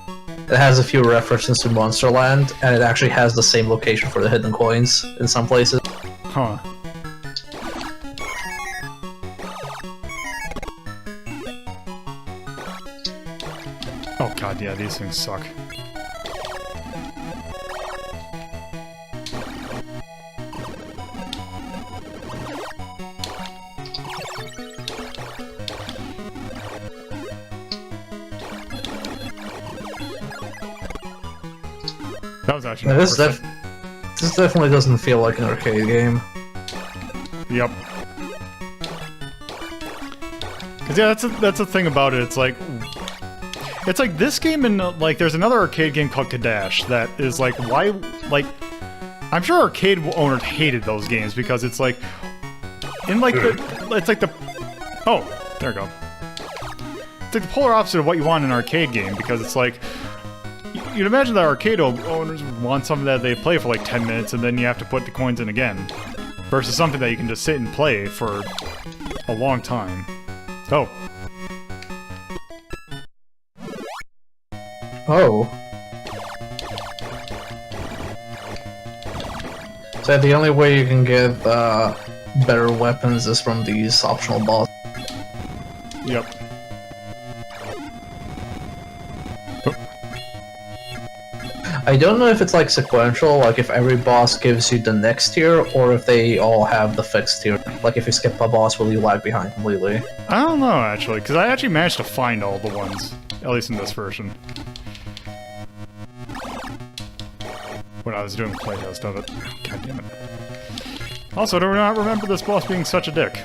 it has a few references to Monsterland, and it actually has the same location for the hidden coins in some places. Huh. Oh god, yeah, these things suck. That was actually This definitely doesn't feel like an arcade game. Yep. Cause yeah, that's the thing about it. It's like this game and like there's another arcade game called Kadash that is like why like I'm sure arcade owners hated those games because it's like in like it's like the oh there we go. It's like the polar opposite of what you want in an arcade game because it's like. You'd imagine that arcade owners would want something that they play for like 10 minutes and then you have to put the coins in again. Versus something that you can just sit and play for a long time. Oh. Oh. So the only way you can get better weapons is from these optional bosses. Yep. I don't know if it's like sequential, like if every boss gives you the next tier, or if they all have the fixed tier. Like if you skip a boss, will you lag behind completely? I don't know, actually, because I actually managed to find all the ones, at least in this version. When I was doing the playtest of it. God damn it. Also, do not remember this boss being such a dick.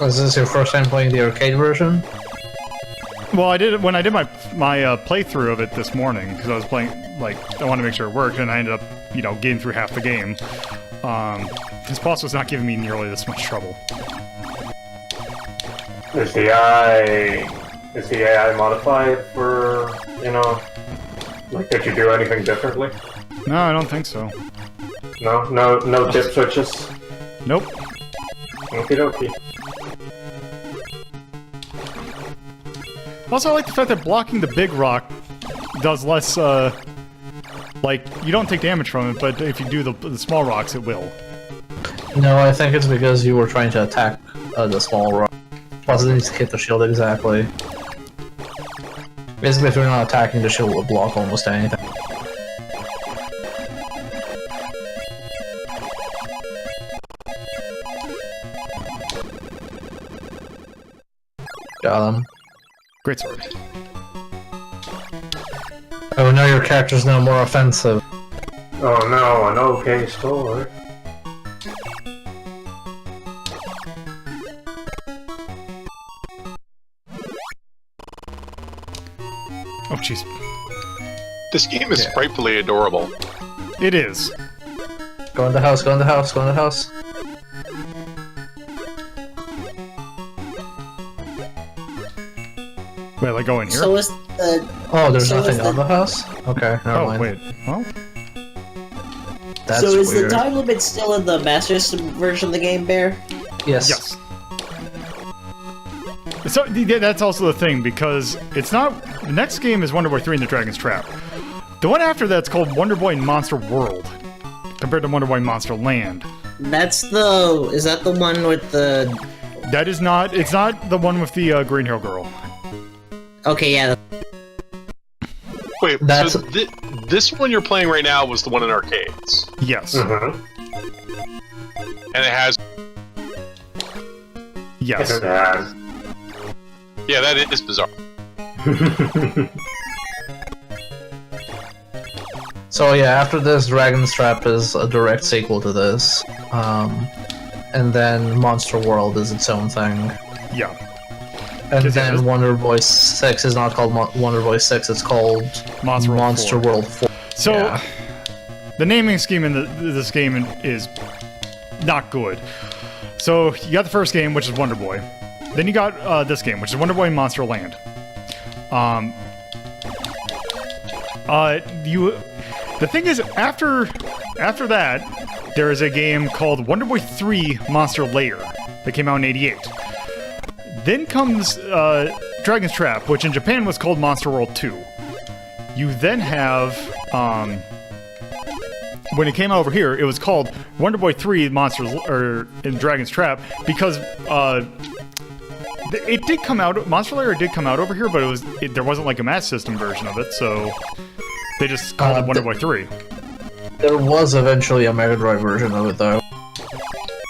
Is this your first time playing the arcade version? Well, I did it when I did my playthrough of it this morning, because I was playing, like, I wanted to make sure it worked, and I ended up, you know, getting through half the game. This boss was not giving me nearly this much trouble. Is the AI modified for, you know, like, did you do anything differently? No, I don't think so. No dip switches? Nope. Okie dokie. Also, I like the fact that blocking the big rock does less, like, you don't take damage from it, but if you do the small rocks, it will. No, I think it's because you were trying to attack the small rock. Plus, it needs to hit the shield exactly. Basically, if you're not attacking, the shield will block almost anything. Got him. Great sword. Oh, now your character's no more offensive. Oh no, an okay sword. Oh, jeez. This game is frightfully adorable. It is. Go in the house, go in the house, go in the house. Wait, like go in here? So is the... Oh, there's So nothing is the- on the house? Okay, never Oh, mind. wait. Well, That's so is weird. the time limit still in the Master System version of the game, Bear? Yes. yes. So, that's also the thing, because it's not... The next game is Wonder Boy 3 and the Dragon's Trap. The one after that's called Wonder Boy Monster World, compared to Wonder Boy Monster Land. That's the... Is that the one with the... That is not... It's not the one with the Green Hill Girl. Okay, yeah. Wait, That's- so this one you're playing right now was the one in arcades, Yes. Mm-hmm. and it has Yes. yeah, that is bizarre. So yeah, after this, Dragon's Trap is a direct sequel to this. And then Monster World is its own thing. Yeah. And 'Cause, yeah, then this- Wonder Boy 6 is not called Wonder Boy 6, it's called Monster World 4. World 4. So, Yeah. the naming scheme in this game is not good. So, you got the first game, which is Wonder Boy. Then you got this game, which is Wonder Boy Monster Land. The thing is, after that, there is a game called Wonder Boy 3 Monster Lair that came out in '88. Then comes Dragon's Trap, which in Japan was called Monster World 2. You then have, when it came out over here, it was called Wonder Boy 3 Monsters or in Dragon's Trap because it did come out. Monster Lair did come out over here, but there wasn't like a Master System version of it, so they just called it Wonder Boy 3. There was eventually a Mega Drive version of it, though.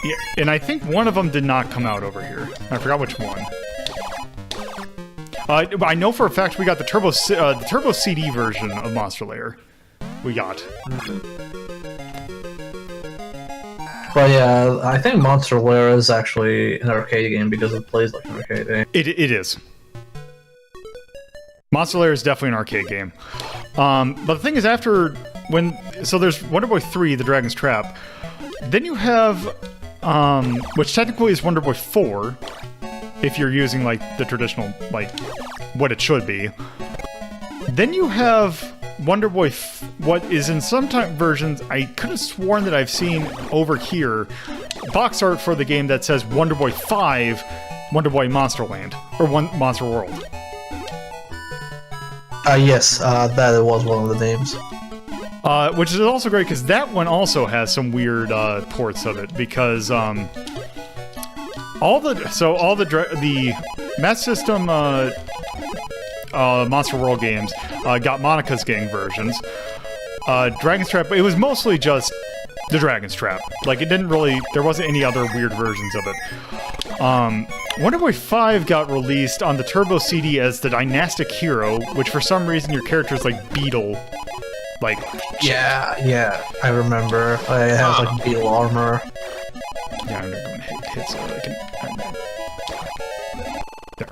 Yeah, and I think one of them did not come out over here. I forgot which one. I know for a fact we got the Turbo CD version of Monster Lair. We got. But yeah, I think Monster Lair is actually an arcade game because it plays like an arcade game. It is. Monster Lair is definitely an arcade game. But the thing is, so there's Wonder Boy 3, The Dragon's Trap. Then you have, which technically is Wonder Boy 4, if you're using like the traditional, like what it should be. Then you have Wonder Boy, what is in some versions, I could have sworn that I've seen over here, box art for the game that says Wonder Boy 5, Wonder Boy Monster Land, or Monster World. Yes, that was one of the names. Which is also great because that one also has some weird ports of it because all all the Master System Monster World games got Monica's gang versions. Dragon's Trap, it was mostly just the Dragon's Trap. Like, it didn't really, there wasn't any other weird versions of it. Wonder Boy 5 got released on the Turbo CD as the Dynastic Hero, which for some reason your character's like Beetle. Like, Yeah, I remember. I have like beetle armor. yeah, I'm gonna hit so that I can. There.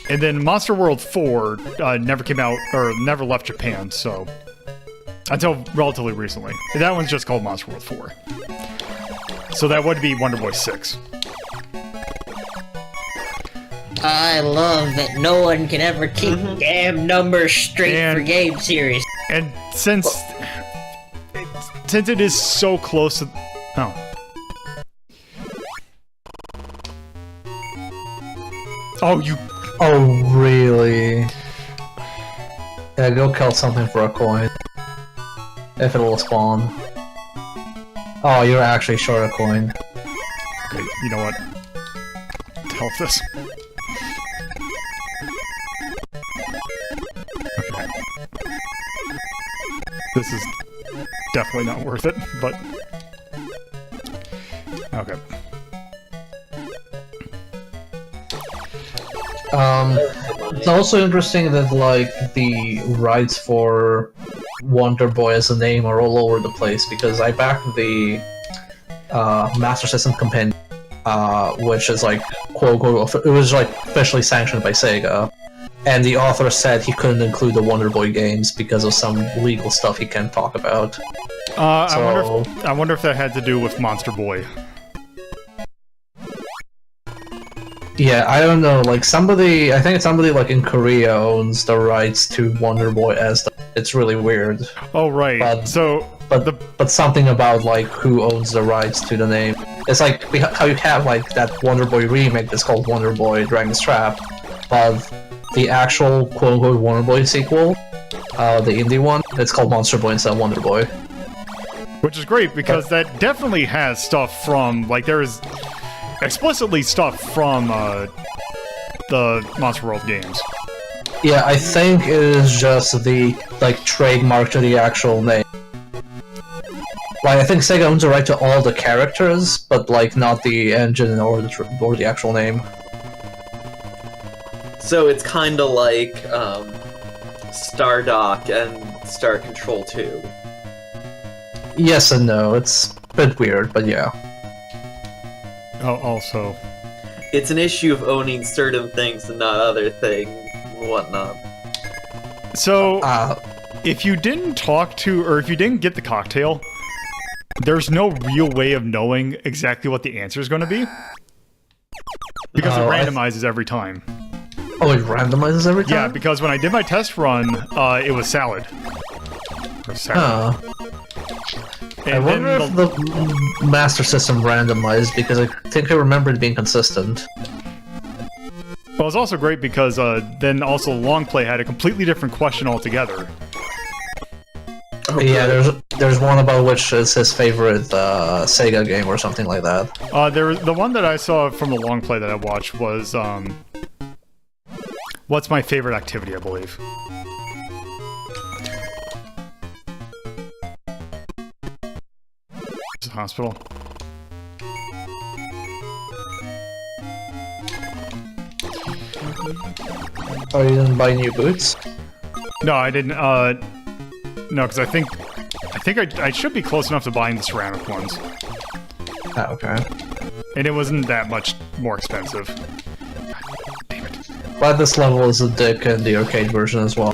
And then Monster World 4 never came out, or never left Japan, so... Until relatively recently. That one's just called Monster World 4. So that would be Wonder Boy 6. I love that no one can ever keep damn numbers straight for game series. And since it is so close to... Oh. Oh, you... Oh, really? Yeah, go kill something for a coin. If it'll spawn. Oh, you're actually short a coin. Okay, you know what? Help this. Okay. This is definitely not worth it, but... Okay. It's also interesting that, like, the rights for Wonder Boy as a name are all over the place, because I backed the Master System Compendium, which is, like, quote-unquote, it was, like, officially sanctioned by Sega, and the author said he couldn't include the Wonder Boy games because of some legal stuff he can't talk about. I wonder if that had to do with Monster Boy. Yeah, I don't know, like, I think somebody, like, in Korea owns the rights to Wonder Boy as it's really weird. Oh, right. But something about, like, who owns the rights to the name. It's like how you have, like, that Wonder Boy remake that's called Wonder Boy Dragon's Trap, but the actual quote-unquote Wonder Boy sequel, the indie one, it's called Monster Boy instead of Wonder Boy. Which is great, because that definitely has stuff from, like, there is explicitly stuff from the Monster World games. Yeah, I think it is just the, like, trademark to the actual name. Like, I think Sega owns the right to all the characters, but, like, not the engine or the actual name. So it's kinda like, Stardock and Star Control 2. Yes and no, it's a bit weird, but yeah. Oh, also... It's an issue of owning certain things and not other things and whatnot. So, if you didn't talk to, or if you didn't get the cocktail, there's no real way of knowing exactly what the answer is going to be. Because it randomizes every time. Oh, it randomizes every time? Yeah, because when I did my test run, it was salad. Or salad. I wonder if the Master System randomized, because I think I remember it being consistent. Well, it's also great because then also Long Play had a completely different question altogether. Yeah, there's one about which is his favorite Sega game or something like that. The one that I saw from the Long Play that I watched was what's my favorite activity, I believe. Hospital. Oh, you didn't buy new boots? No, I didn't. No, because I think I should be close enough to buying the ceramic ones. Oh, okay. And it wasn't that much more expensive. Damn it. But this level is a dick in the arcade version as well.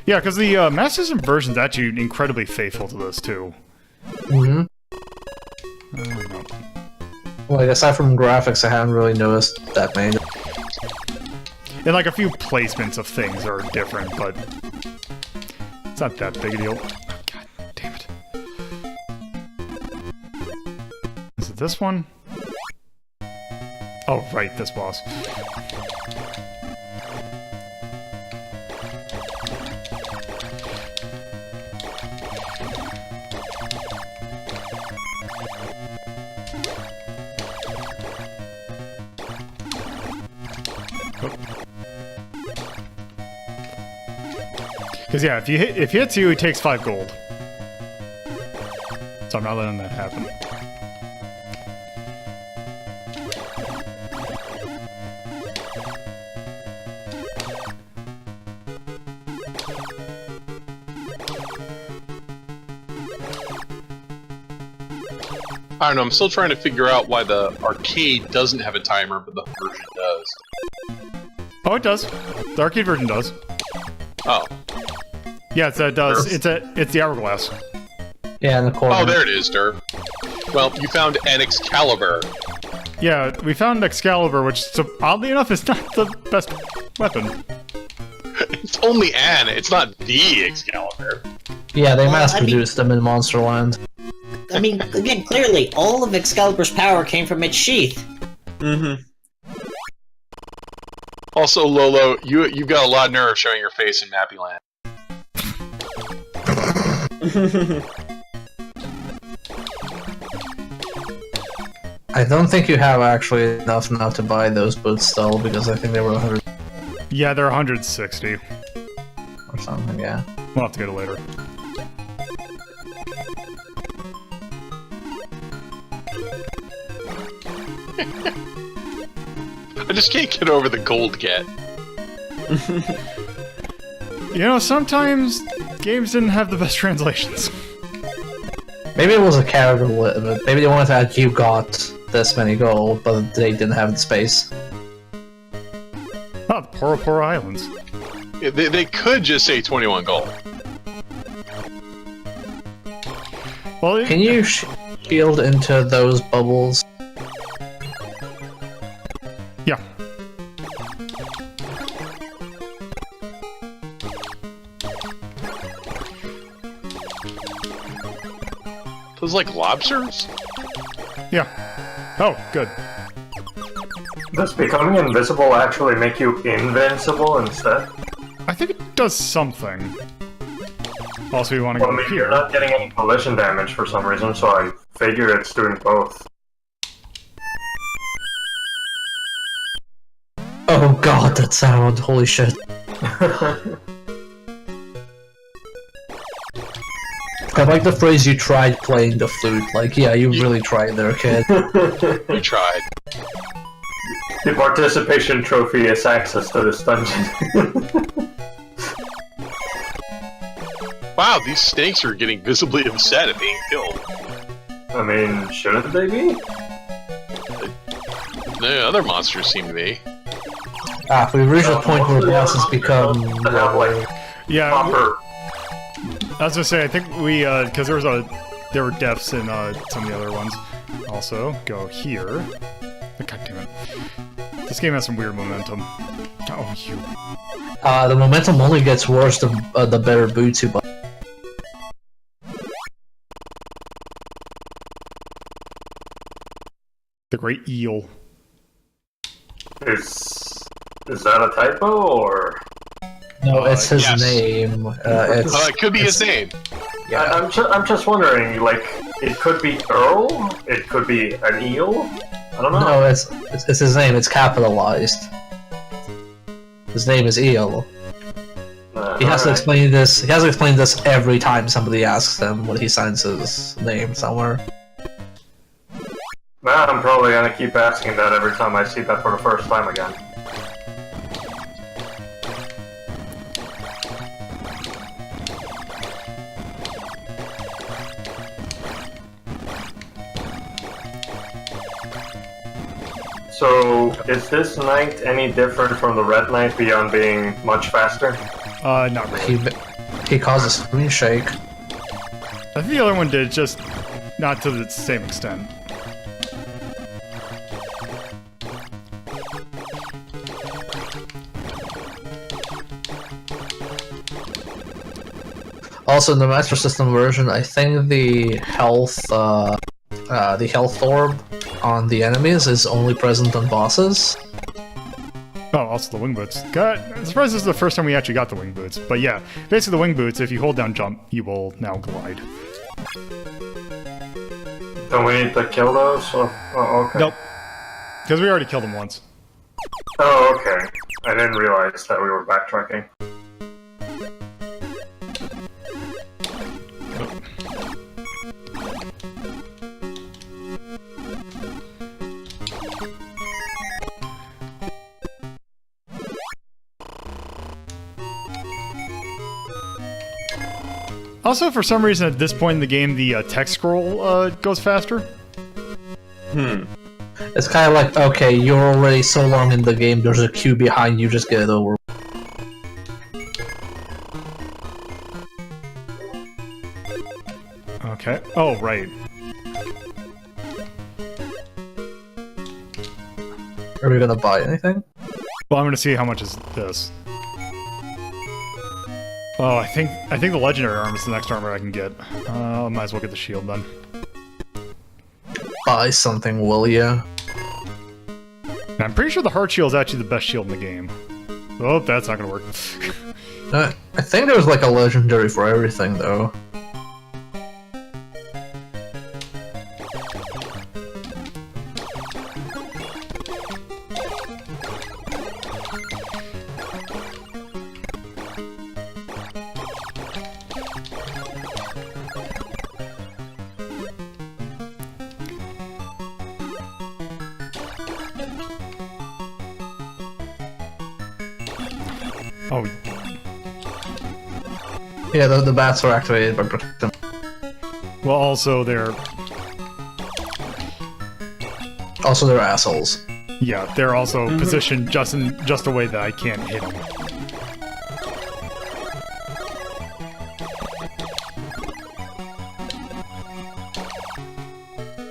Yeah, because the Master System version is actually incredibly faithful to this, too. Mm-hmm. Well, like, aside from graphics, I haven't really noticed that many. And, like, a few placements of things are different, but it's not that big a deal. Oh, God damn it. Is it this one? Oh, right, this boss. Because yeah, if he hits you, he takes 5 gold. So I'm not letting that happen. I don't know, I'm still trying to figure out why the arcade doesn't have a timer, but the version does. Oh, it does. The arcade version does. Oh. Yeah, it does. It's the hourglass. Yeah, in the corner. Oh, there it is, Derp. Well, you found an Excalibur. Yeah, we found Excalibur, which, oddly enough, is not the best weapon. It's only an, it's not the Excalibur. Yeah, they Well, mass-produced them in Monsterland. I mean, again, clearly, all of Excalibur's power came from its sheath. Mm-hmm. Also, Lolo, you've got a lot of nerve showing your face in Mappy Land. I don't think you have actually enough now to buy those boots still, because I think they were 100 Yeah, they're 160. or something, yeah. We'll have to get it later. I just can't get over the gold get. You know, sometimes games didn't have the best translations. Maybe it was a character limit. Maybe they wanted to add you got this many gold, but they didn't have the space. Oh, the Poro Islands. Yeah, they could just say 21 gold. Well, Can you shield into those bubbles? Yeah. Those like lobsters? Yeah. Oh, good. Does becoming invisible actually make you invincible instead? I think it does something. Also, we want to Well, go I mean, here. you're not getting any collision damage for some reason, so I figure it's doing both. Oh god, that sound. Holy shit. I like the phrase you tried playing the flute. Like, yeah, you really tried there, kid. We tried. The participation trophy is access to this dungeon. Wow, these snakes are getting visibly upset at being killed. I mean, shouldn't they be? The other monsters seem to be. Ah, we've reached the point where bosses become... That have, like, Yeah, proper... I was gonna say, I think we, because there were deaths in some of the other ones. Also, go here. God damn it. This game has some weird momentum. Oh, you. The momentum only gets worse the better boots you buy. The Great Eel. Is that a typo, or...? No, it's his yes. name. It could be his name. Yeah. I'm just wondering, like, it could be Earl? It could be an eel? I don't know. No, it's his name. It's capitalized. His name is Eel. He has to explain this. He has to explain this every time somebody asks him when he signs his name somewhere. Nah, I'm probably gonna keep asking that every time I see that for the first time again. So, is this knight any different from the red knight beyond being much faster? Not really. He causes screen shake. I think the other one did, just not to the same extent. Also, in the Master System version, I think the health orb on the enemies is only present on bosses. Oh, also the wing boots. God, I'm surprised this is the first time we actually got the wing boots. But yeah, basically the wing boots, if you hold down jump, you will now glide. Don't we need to kill those? Oh, okay. Nope. Because we already killed them once. Oh, okay. I didn't realize that we were backtracking. Also, for some reason, at this point in the game, the text scroll goes faster. It's kind of like, okay, you're already so long in the game, there's a queue behind you, just get it over. Okay. Oh, right. Are we gonna buy anything? Well, I'm gonna see how much is this. Oh, I think the legendary armor is the next armor I can get. Might as well get the shield then. Buy something, will ya? And I'm pretty sure the heart shield is actually the best shield in the game. Oh, that's not gonna work. I think there's like a legendary for everything, though. Oh, Yeah, the bats are activated by protection. well, also they're assholes. yeah, they're also positioned just a way that I can't hit them.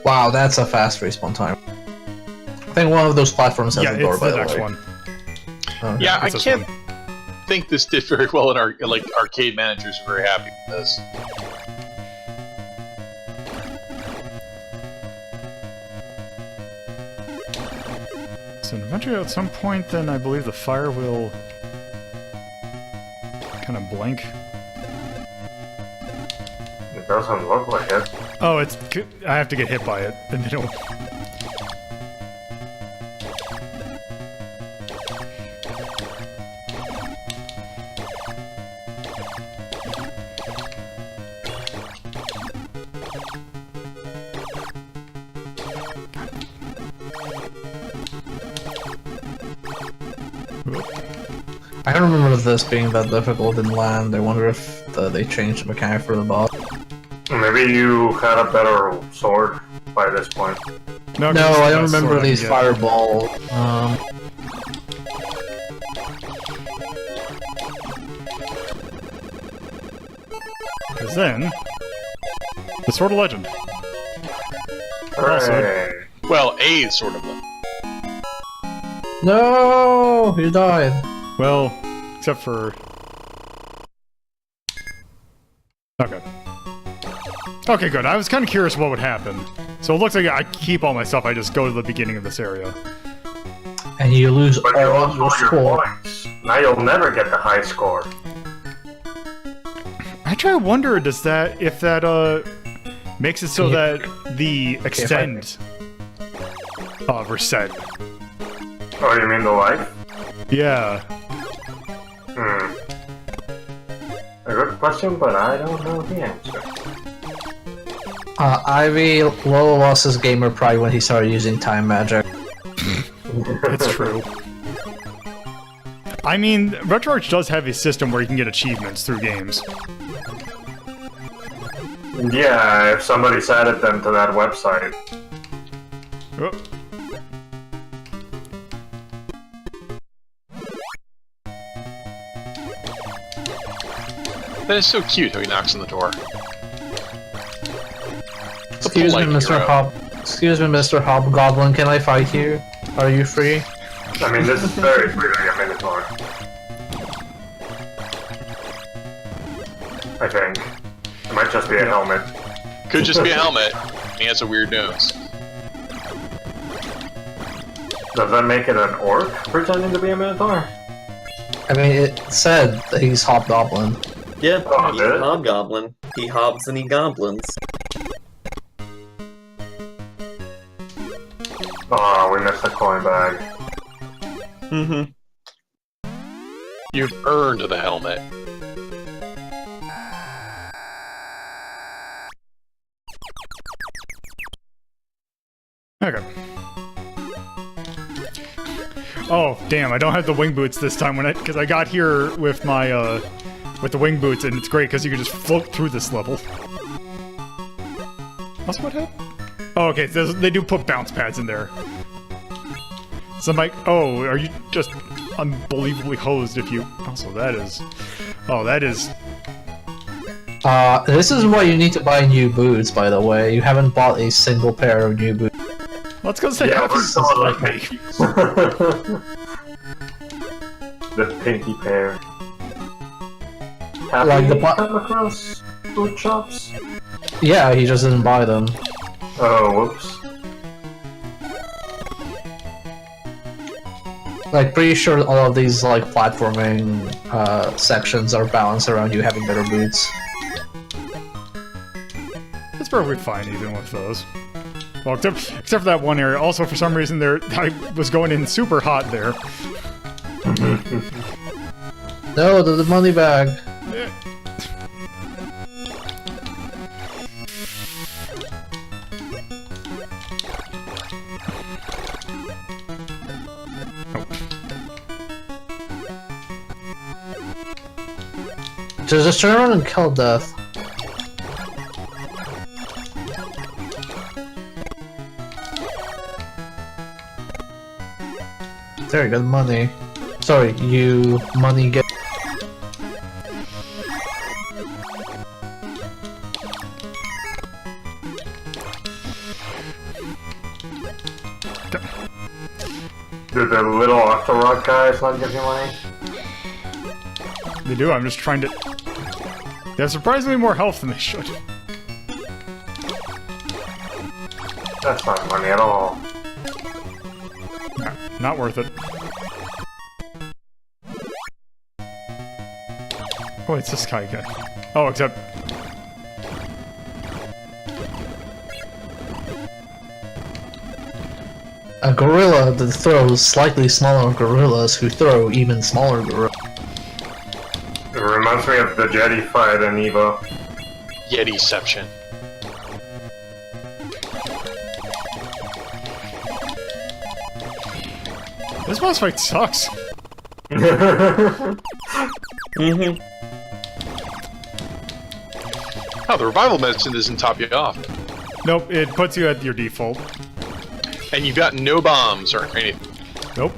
Wow, that's a fast respawn time. I think one of those platforms has Yeah, a door, it's by the the next way. one. Oh. Yeah, I It's this can't one. think this did very well in our arcade managers are very happy with this. So eventually, at some point, then I believe the fire will kind of blink. It doesn't look like it. Oh, I have to get hit by it, and they don't. I don't remember this being that difficult in land. I wonder if they changed the mechanic for the boss. Maybe you had a better sword by this point. No, No, 'cause I don't that's the remember sword I these can get. fireball. Because then, the Sword of Legend. Hooray! Well, A is sort of a... No, you died. Well, except for. Okay. Okay, good. I was kind of curious what would happen. So it looks like I keep all my stuff. I just go to the beginning of this area. And you lose But you all lost your all your score. points. Now you'll never get the high score. I try to wonder, if that makes it so that the extend reset. Oh, you mean the life? Yeah. A good question, but I don't know the answer. Ivy Low lost his gamer pride when he started using time magic. It's true. I mean, RetroArch does have a system where you can get achievements through games. Yeah, if somebody's added them to that website. Oh. That is so cute how he knocks on the door. Excuse me, polite hero. Excuse me, Mr. Hobgoblin, can I fight you? Are you free? I mean, this is very clearly a Minotaur. I think. It might just be a helmet. Could just be a helmet. He has a weird nose. Does that make it an orc pretending to be a Minotaur? I mean, it said that he's Hobgoblin. Yeah, Oh, he's did a it? hobgoblin. He hobs and he goblins. Oh, we missed the coin bag. You've earned the helmet. Okay. Oh, damn, I don't have the wing boots this time because I got here with my with the wing boots, and it's great because you can just float through this level. That's what happened? Oh, okay, so they do put bounce pads in there. So I'm like, oh, are you just unbelievably hosed if you... Also, that is... Oh, that is... This is why you need to buy new boots, by the way. You haven't bought a single pair of new boots. Let's go say Yeah, how we're this is so like like me. The pinky pair. Have Like you the come across boot shops? Yeah, he just didn't buy them. Oh, whoops. Like, pretty sure all of these, like, platforming sections are balanced around you having better boots. It's perfectly fine even with those. Well, except for that one area. Also, for some reason, I was going in super hot there. No, the money bag. Just turn around and kill Death. There you go, money. Sorry, you money get. Do the little Octorok guys not give you money? They do, I'm just trying to... They have surprisingly more health than they should. That's not money at all. Nah, not worth it. Oh, it's this guy again. Oh, except... A gorilla that throws slightly smaller gorillas who throw even smaller gorillas. It reminds me of the Jetty fight in Evo. Yetiception. This boss fight sucks. Mm-hmm. Oh, the revival medicine doesn't top you off. Nope, it puts you at your default. And you've got no bombs or anything. Nope.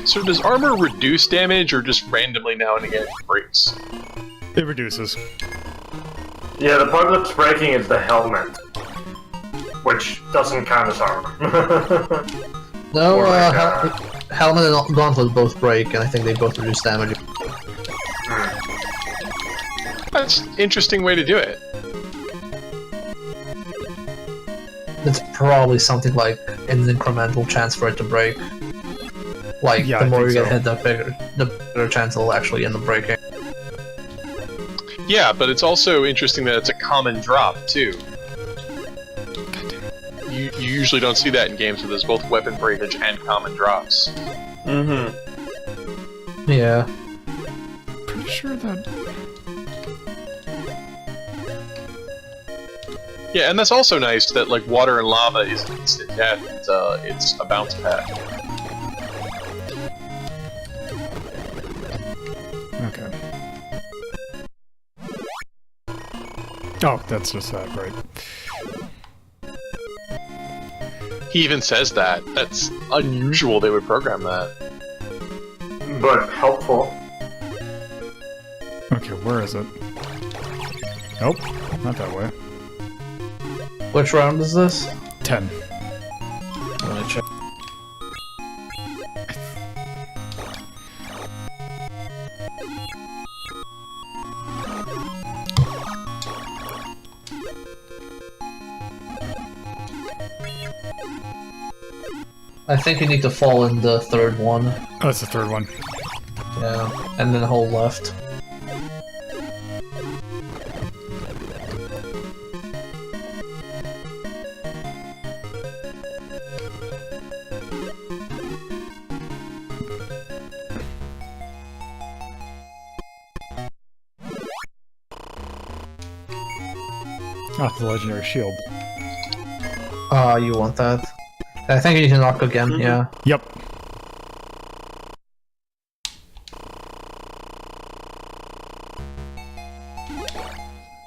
So does armor reduce damage or just randomly now and again breaks? It reduces. Yeah, the part that's breaking is the helmet. Which doesn't count as armor. No, Or like, Helmet and Gauntlet both break, and I think they both reduce damage. That's an interesting way to do it. It's probably something like an incremental chance for it to break. Like, Yeah, the I more you think get so. hit, the bigger chance it'll actually end up breaking. Yeah, but it's also interesting that it's a common drop, too. You usually don't see that in games where there's both weapon breakage and common drops. Mm-hmm. Yeah. Pretty sure that... Yeah, and that's also nice that, like, water and lava is instant death, it's a bounce pad. Okay. Oh, that's just that, right. He even says that. That's unusual they would program that. But helpful. Okay, where is it? Nope, not that way. Which round is this? 10. Let me check. I think you need to fall in the third one. Oh, it's the third one. Yeah, and then hold left. Ah, the legendary shield. You want that. I think you need to knock again, yeah. Yep.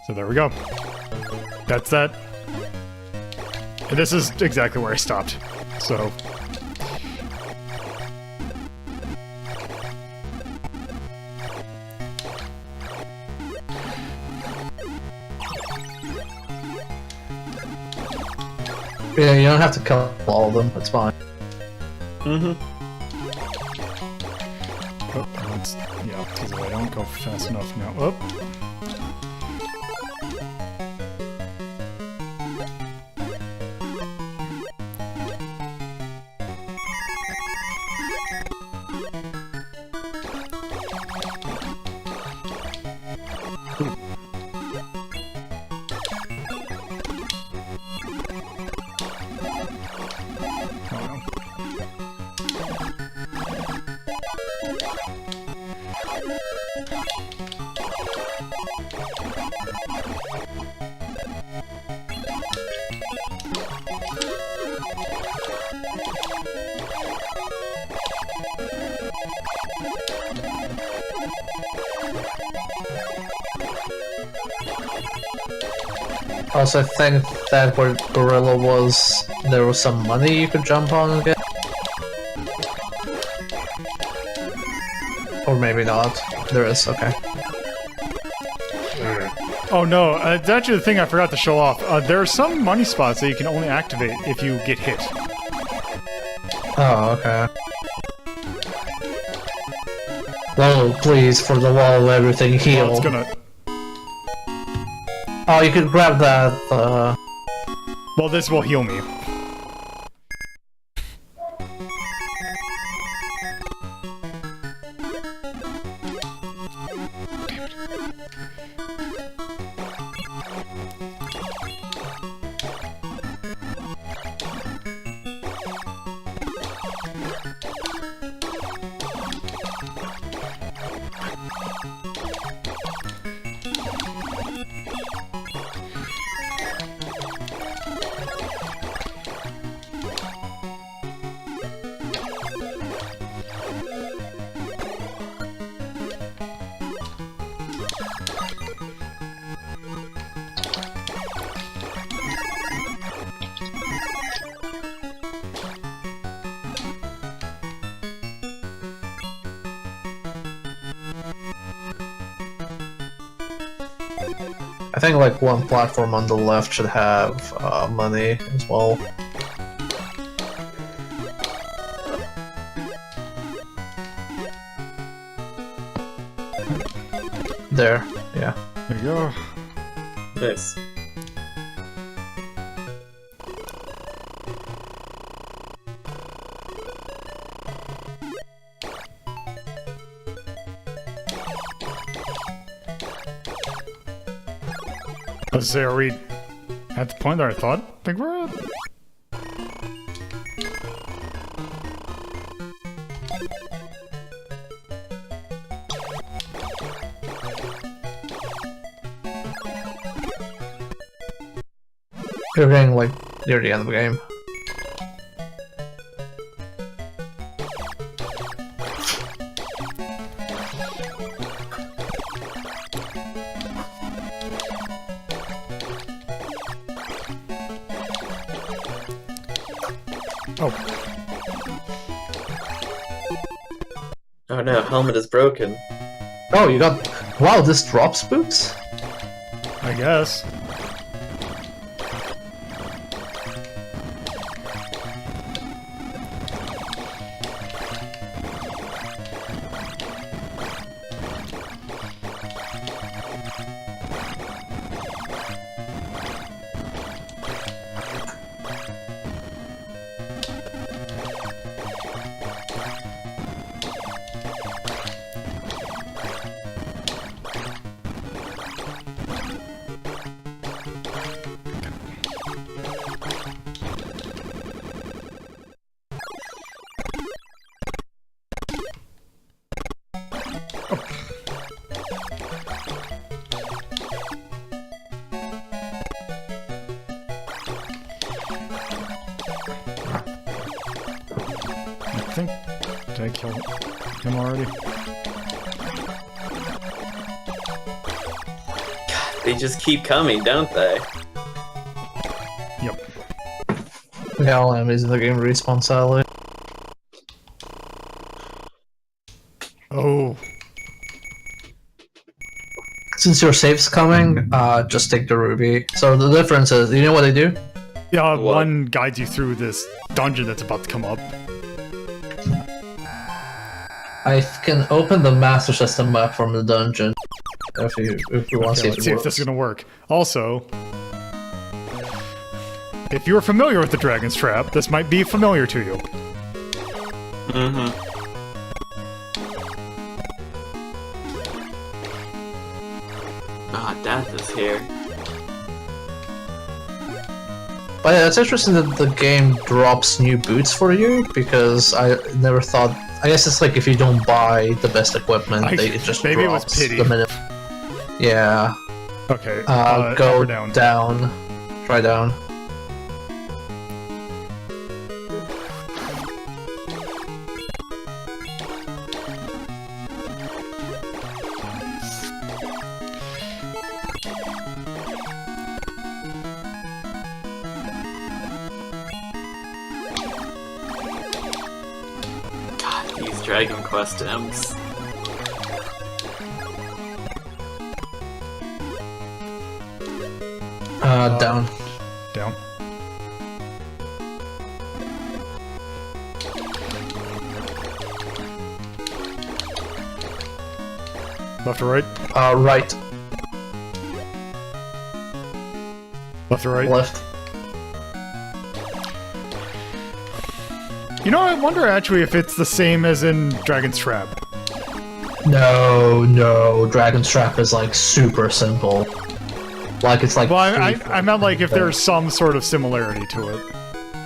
So there we go. That's that. And this is exactly where I stopped. So... Yeah, you don't have to kill all of them, it's fine. Oh, that's, yeah, because I don't go fast enough now. Oh. Also, I think that where Gorilla was, there was some money you could jump on and get. Or maybe not. There is, okay. Oh no, it's actually the thing I forgot to show off. There are some money spots that you can only activate if you get hit. Oh, okay. Oh, please, for the love of everything, heal. Well, it's gonna... Oh, you could grab that, Well, this will heal me. I think like one platform on the left should have money as well. There, yeah. There you go. Nice. Let's say, are we at the point that I think we're at? You're getting like near the end of the game. Oh. Oh no, helmet is broken. Oh, you got... Wow, this drops boots? I guess. I think... Did I kill him already? They just keep coming, don't they? Yep. Yeah, all enemies in the game respawn sadly. Oh. Since your save's coming, just take the ruby. So the difference is, you know what they do? Yeah, What? one guides you through this dungeon that's about to come up. I can open the Master System map from the dungeon if you want to Okay, see let's if see it if works. this is gonna work. Also, if you're familiar with the Dragon's Trap, this might be familiar to you. Mm-hmm. Ah, Death is here. But yeah, it's interesting that the game drops new boots for you, because I never thought... I guess it's like if you don't buy the best equipment, it just maybe it was drops pity. the minute. Yeah. Okay, Go up or down? down. Try down. God, these Dragon Quest M's. Down. Down. Left or right? Right. Left or right? Left. You know, I wonder actually if it's the same as in Dragon's Trap. No. Dragon's Trap is like super simple. Like it's like. Well, I meant like if there's some sort of similarity to it.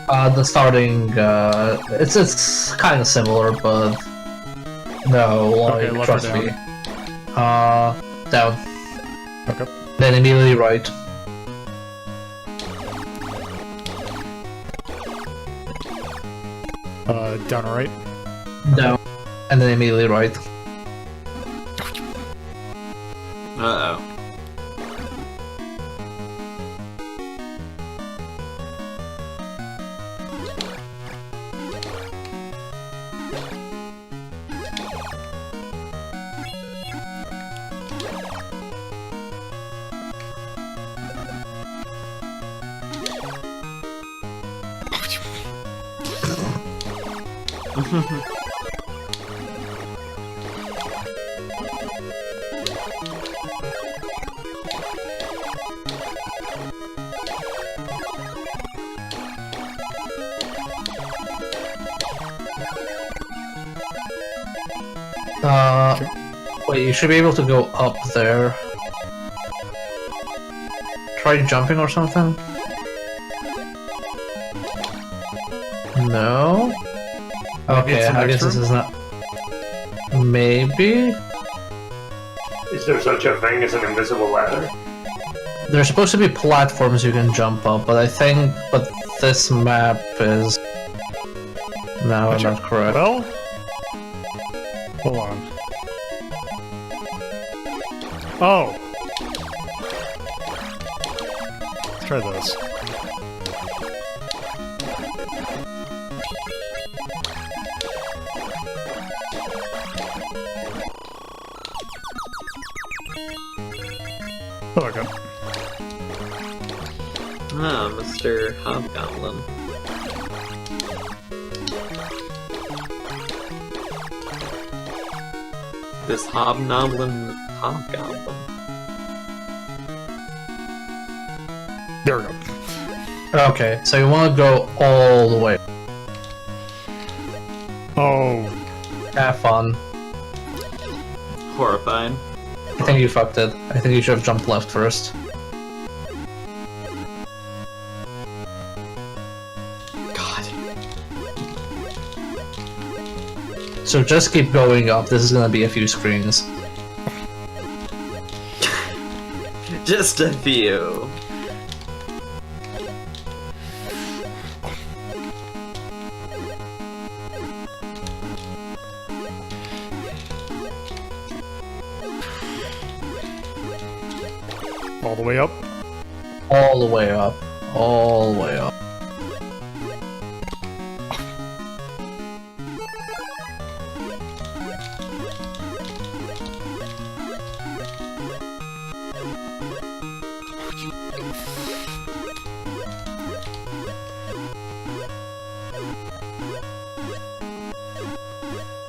The starting. It's kind of similar, but no. Like, Okay, left or trust down? me. Down. Okay. Then immediately right. Down or right? Down. And then immediately right. Uh-oh. Wait, you should be able to go up there. Try jumping or something? No? Maybe it's Okay, the I next guess this room? is not... Maybe? Is there such a thing as an invisible ladder? There's supposed to be platforms you can jump up, but I think... But this map is... No, not correct. Well, hold on. Oh. Let's try this. Oh, okay. Ah, Mr. Hobgoblin. This hobnoblin hobgoblin. There we go. Okay, so you want to go all the way. Oh. Have fun. Horrifying. I think you fucked it. I think you should have jumped left first. God. So just keep going up. This is gonna be a few screens. Just a few. All the way up. All the way up. All the way up.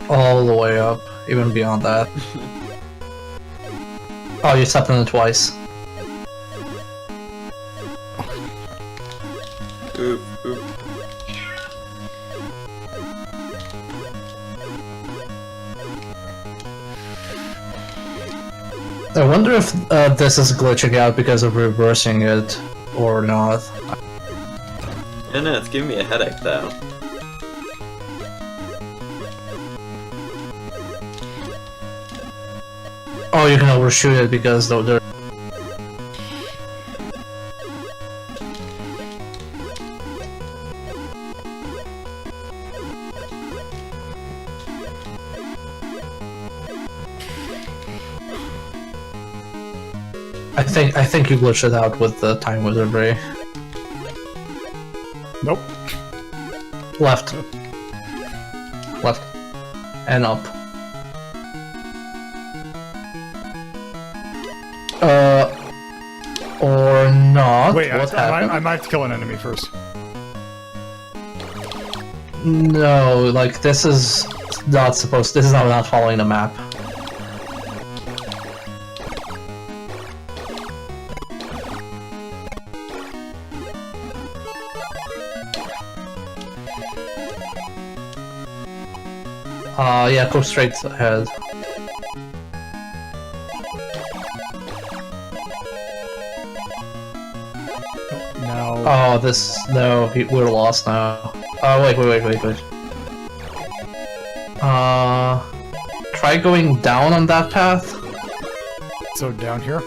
All the way up, even beyond that. Oh, you stepped on it twice. Oop, oop. I wonder if this is glitching out because of reversing it or not. Yeah, no, it's giving me a headache though. Oh, you can overshoot it because they're... I think you glitched it out with the time wizardry. Nope. Left. Left. And up. Or not. Wait, What happened? I might have to kill an enemy first. No, like this is not supposed. This is not following the map. Yeah, go straight ahead. No. Oh, this... no, we're lost now. Oh, wait. Try going down on that path? So down here?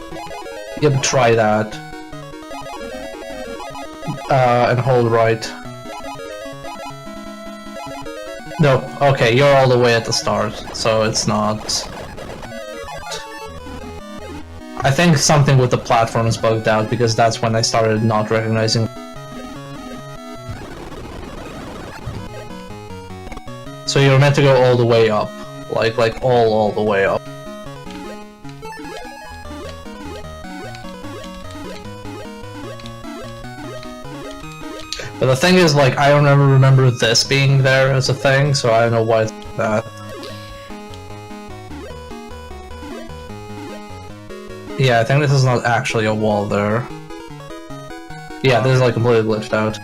Yep, try that. And hold right. No, okay, you're all the way at the start, so it's not... I think something with the platforms bugged out because that's when I started not recognizing. So you're meant to go all the way up, like all the way up. But the thing is, like, I don't ever remember this being there as a thing, so I don't know why it's that. Yeah, I think this is not actually a wall there. Yeah, this is like completely glitched out.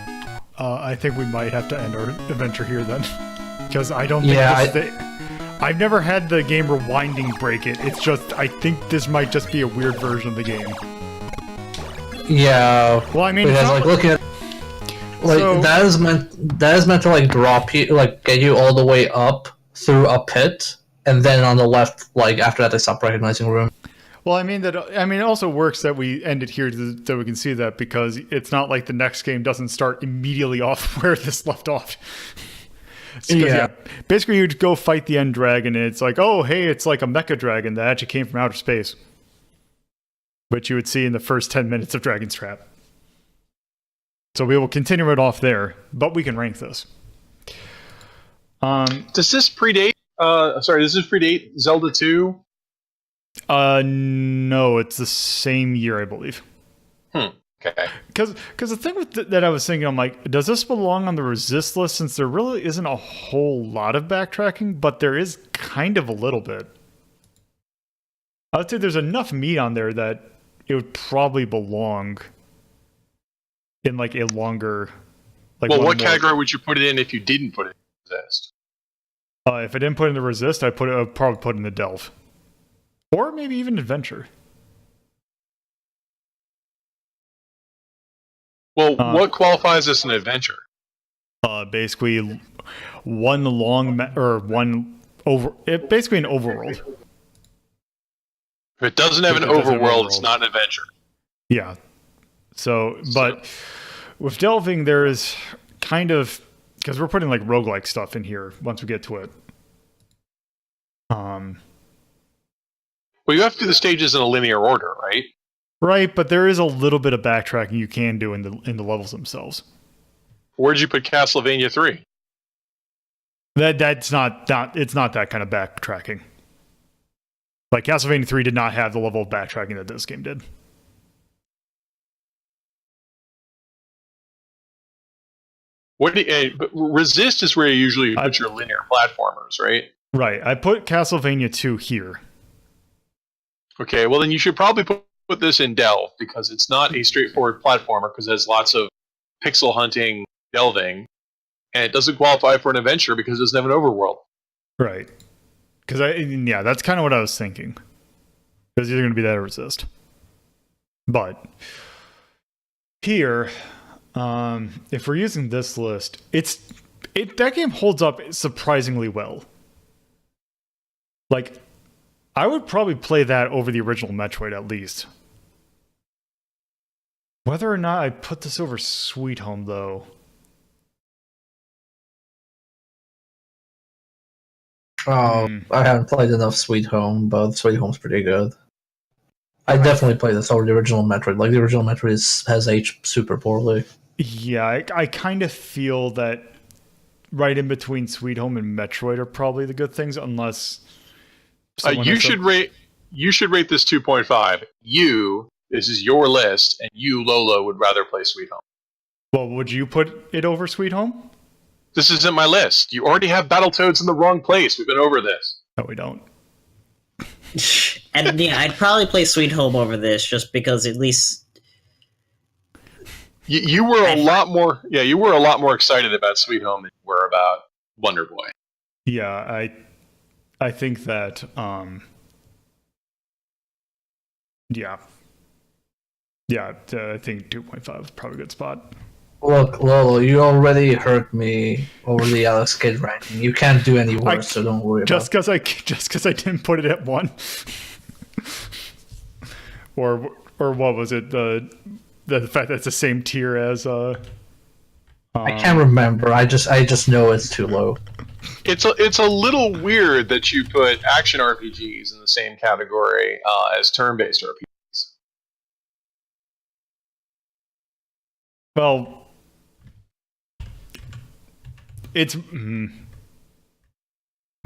I think we might have to end our adventure here then. Because I don't think I've never had the game rewinding break it. It's just, I think this might just be a weird version of the game. Yeah. Well, I mean, because, like, looking at... Like, So- that is meant to, like, drop you, like, get you all the way up through a pit, and then on the left, like, after that they stop recognizing room. Well, I mean, it also works that we end it here so we can see that, because it's not like the next game doesn't start immediately off where this left off. Yeah. Basically, you'd go fight the end dragon, and it's like, oh, hey, it's like a mecha dragon that actually came from outer space. Which you would see in the first 10 minutes of Dragon's Trap. So we will continue it off there, but we can rank this. Does this predate? Does this predate Zelda 2? No, it's the same year, I believe. Okay. Because the thing with that I was thinking, I'm like, does this belong on the resist list? Since there really isn't a whole lot of backtracking, but there is kind of a little bit. I would say there's enough meat on there that it would probably belong in like a longer. Like, Well, what category would you put it in if you didn't put it in resist? If I didn't put it in the resist, I'd probably put it in the delve, or maybe even adventure. Well, what qualifies as an adventure? Basically, one basically an overworld. If it doesn't have an If it doesn't have an overworld, it's overworld. not an adventure. Yeah. So, but with delving, there is kind of, because we're putting like roguelike stuff in here once we get to it. Well, you have to do the stages in a linear order, right? Right, but there is a little bit of backtracking you can do in the levels themselves. Where'd you put Castlevania 3? It's not that kind of backtracking. Like Castlevania 3 did not have the level of backtracking that this game did. But Resist is where you usually put your linear platformers, right? Right. I put Castlevania 2 here. Okay, well then you should probably put this in Delve, because it's not a straightforward platformer, because it has lots of pixel hunting, delving, and it doesn't qualify for an adventure because it doesn't have an overworld. Right. Because that's kind of what I was thinking. Because either going to be that or Resist. But here, if we're using this list, that game holds up surprisingly well. Like, I would probably play that over the original Metroid at least. Whether or not I put this over Sweet Home, though. I haven't played enough Sweet Home, but Sweet Home's pretty good. I definitely played this over the original Metroid. Like, the original Metroid has aged super poorly. Yeah, I kind of feel that right in between Sweet Home and Metroid are probably the good things, unless You should rate this 2.5. This is your list, and you, Lolo, would rather play Sweet Home. Well, would you put it over Sweet Home? This isn't my list. You already have Battletoads in the wrong place. We've been over this. No, we don't. And yeah, I'd probably play Sweet Home over this, just because at least You were a lot more. Yeah, you were a lot more excited about Sweet Home than you were about Wonder Boy. Yeah, I think that I think 2.5 is probably a good spot. Look, Lolo, you already hurt me over the Alex Kidd ranking. You can't do any worse, so don't worry Just about it. because I didn't put it at 1. or what was it, the fact that it's the same tier as I can't remember. I just know it's too low. It's a little weird that you put action RPGs in the same category as turn-based RPGs. Well, it's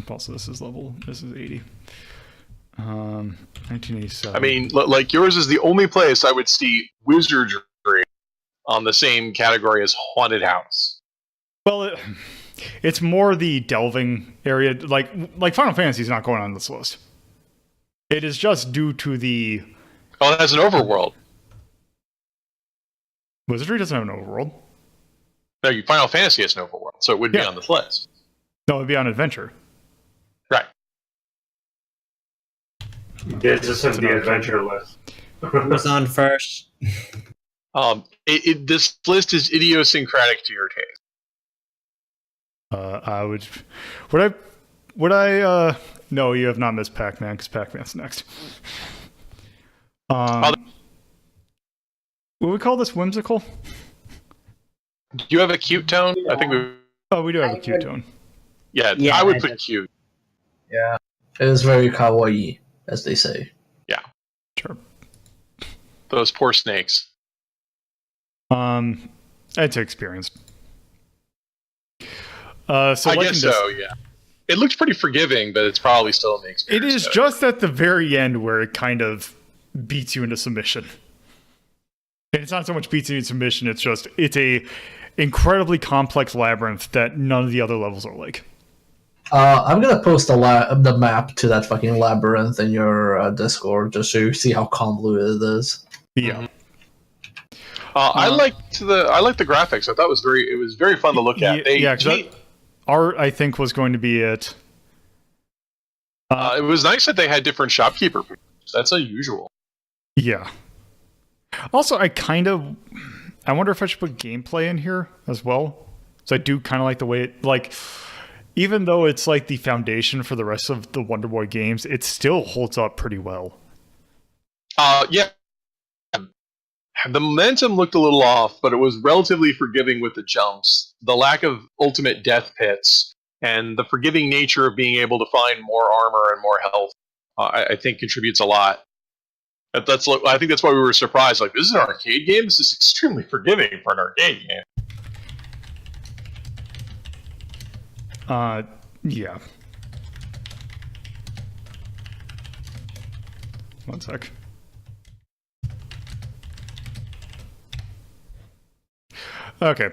also this is 80. 1987. I mean, like yours is the only place I would see wizardry on the same category as haunted house. Well, it's more the delving area. Like Final Fantasy is not going on this list. It is just due to the. Oh, it has an overworld. Wizardry doesn't have an overworld. No, Final Fantasy has an overworld, so it would be on this list. No, it would be on Adventure. Right. This isn't the adventure list. who's on first? This list is idiosyncratic to your taste. No, you have not missed Pac-Man, because Pac-Man's next. Would we call this whimsical? Do you have a cute tone? I think we. Oh, we do have a cute tone. Yeah, Yeah, I would I put did. cute. Yeah. It is very kawaii, as they say. Yeah, Sure. those poor snakes. It's experienced. So I Legend guess so. Yeah, it looks pretty forgiving, but it's probably still in the It experience. is just at the very end where it kind of beats you into submission. And it's not so much beats you into submission, it's a incredibly complex labyrinth that none of the other levels are like. I'm gonna post the map to that fucking labyrinth in your Discord, just so you see how convoluted it is. Yeah. I liked the graphics. I thought it was very fun to look at. Art, I think, was going to be it. It was nice that they had different shopkeeper. That's unusual. Yeah. Also, I wonder if I should put gameplay in here as well. So I do kind of like the way it, like, even though it's like the foundation for the rest of the Wonder Boy games, it still holds up pretty well. Yeah. The momentum looked a little off, but it was relatively forgiving with the jumps. The lack of ultimate death pits and the forgiving nature of being able to find more armor and more health, I think contributes a lot. I think that's why we were surprised. Like, this is an arcade game? This is extremely forgiving for an arcade game. Yeah. One sec. Okay.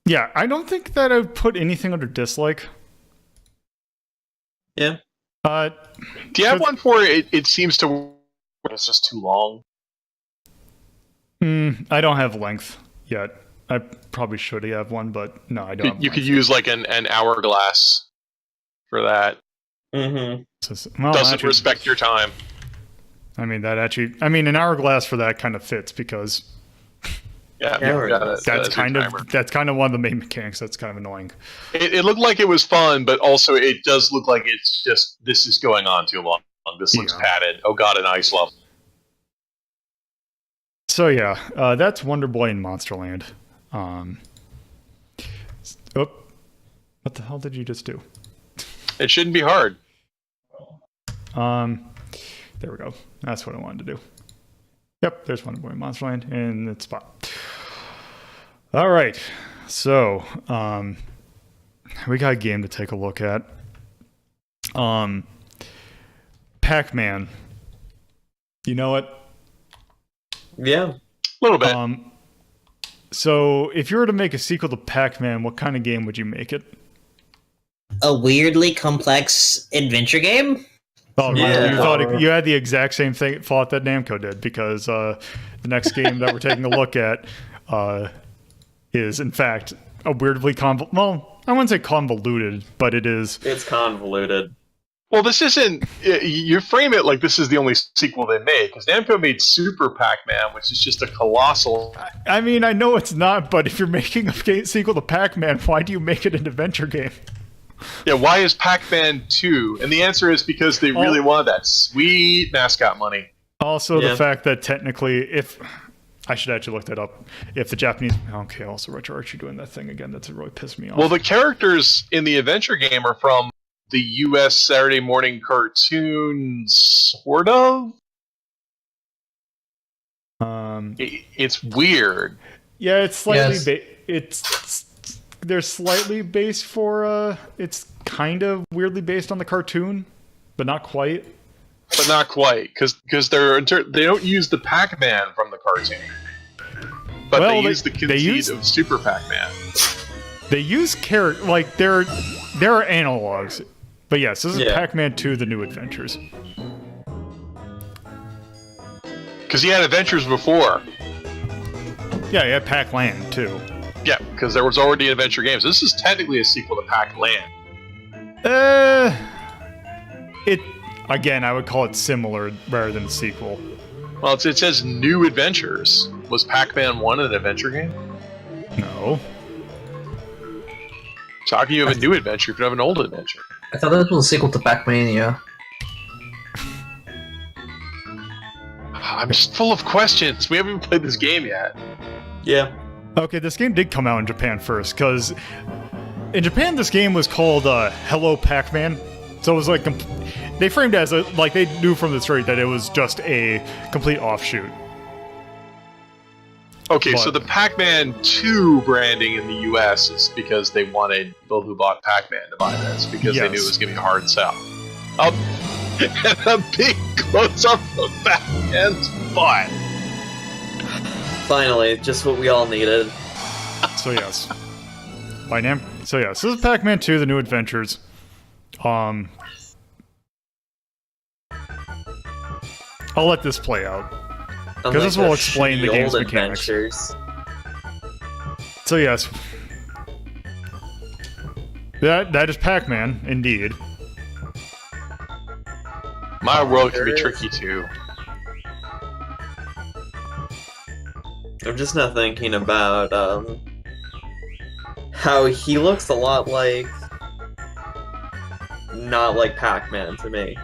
Yeah, I don't think that I would put anything under dislike. Yeah. Do you have one for it? It seems to... It's just too long. I don't have length yet. I probably should have one, but no, I don't. You could use like an hourglass for that. Mm-hmm. Doesn't respect your time. I mean, an hourglass for that kind of fits because that's kind of one of the main mechanics that's kind of annoying. It looked like it was fun, but also it does look like it's just, this is going on too long. This looks padded. Oh god, an ice level. So yeah, that's Wonder Boy in Monsterland. What the hell did you just do? It shouldn't be hard. There we go. That's what I wanted to do. Yep, there's Wonder Boy in Monsterland in its spot. All right, so we got a game to take a look at. Pac-Man. You know it? Yeah. A little bit. So if you were to make a sequel to Pac-Man, what kind of game would you make it? A weirdly complex adventure game? Oh, Yeah. you had the exact same thought that Namco did, because the next game that we're taking a look at is, in fact, a weirdly well, I wouldn't say convoluted, but it is. It's convoluted. Well, this isn't... You frame it like this is the only sequel they made, because Namco made Super Pac-Man, which is just a colossal... I mean, I know it's not, but if you're making a sequel to Pac-Man, why do you make it an adventure game? Yeah, why is Pac-Man 2? And the answer is because they really wanted that sweet mascot money. Also, the fact that technically, if... I should actually look that up. If the Japanese... Okay, also Retro Archie doing that thing again. That's really pissed me off. Well, the characters in the adventure game are from the U.S. Saturday morning cartoon, sort of? It's weird. Yeah, it's slightly... They're slightly based for... it's kind of weirdly based on the cartoon, but not quite. But not quite, because they don't use the Pac-Man from the cartoon. But they use the conceit of Super Pac-Man. They use like there are analogs. But yes, this is Pac-Man 2: The New Adventures. Because he had adventures before. Yeah, he had Pac-Land too. Yeah, because there was already adventure games. This is technically a sequel to Pac-Land. Again, I would call it similar rather than a sequel. Well, it says New Adventures. Was Pac-Man 1 an adventure game? No. So how can you have a new adventure if you have an old adventure? I thought that was a sequel to Pac-Mania. I'm just full of questions. We haven't even played this game yet. Yeah. Okay, this game did come out in Japan first, because in Japan this game was called Hello Pac-Man. So it was like, they framed it as like they knew from the story that it was just a complete offshoot. Okay, so the Pac-Man 2 branding in the US is because they wanted people who bought Pac-Man to buy this, because they knew it was going to be a hard sell. And a big close-up of Pac-Man's butt. Finally, just what we all needed. So yes. So yes, this is Pac-Man 2: The New Adventures. I'll let this play out, because this will explain the game's mechanics. So yes, that is Pac-Man, indeed. My world can be tricky too. I'm just not thinking about how he looks a lot like not like Pac-Man to me.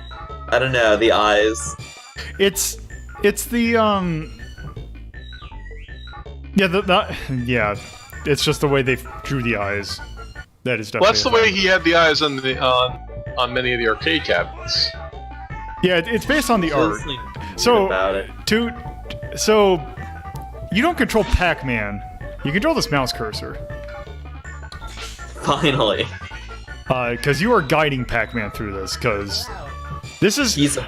I don't know, the eyes. It's the yeah, it's just the way they drew the eyes. That is definitely. Well, that's the way he had the eyes on the on many of the arcade cabinets. Yeah, it's based on the art. Something So about it. so you don't control Pac-Man. You control this mouse cursor. Finally. Because you are guiding Pac-Man through this. Because this is He's a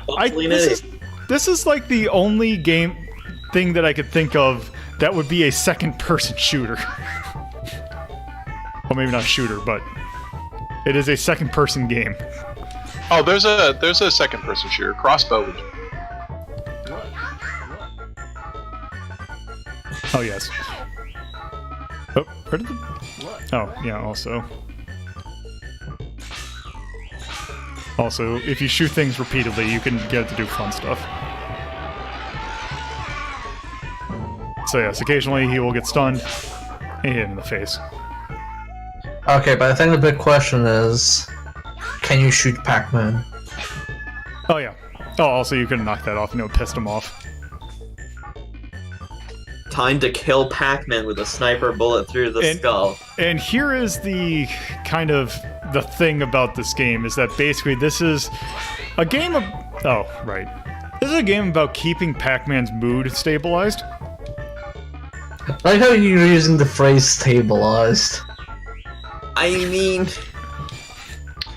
this is like the only game thing that I could think of that would be a second-person shooter. Well, maybe not shooter, but it is a second-person game. Oh, there's a second-person shooter, Crossbow. Oh yes. Oh, where did the? Oh yeah. Also, if you shoot things repeatedly, you can get it to do fun stuff. So yes, occasionally he will get stunned and hit in the face. Okay, but I think the big question is, can you shoot Pac-Man? Oh yeah. Oh, also you can knock that off and it would piss him off. Time to kill Pac-Man with a sniper bullet through the skull. And here is the kind of the thing about this game is that basically this is a game of... Oh, right. This is a game about keeping Pac-Man's mood stabilized. I like how you're using the phrase stabilized. I mean...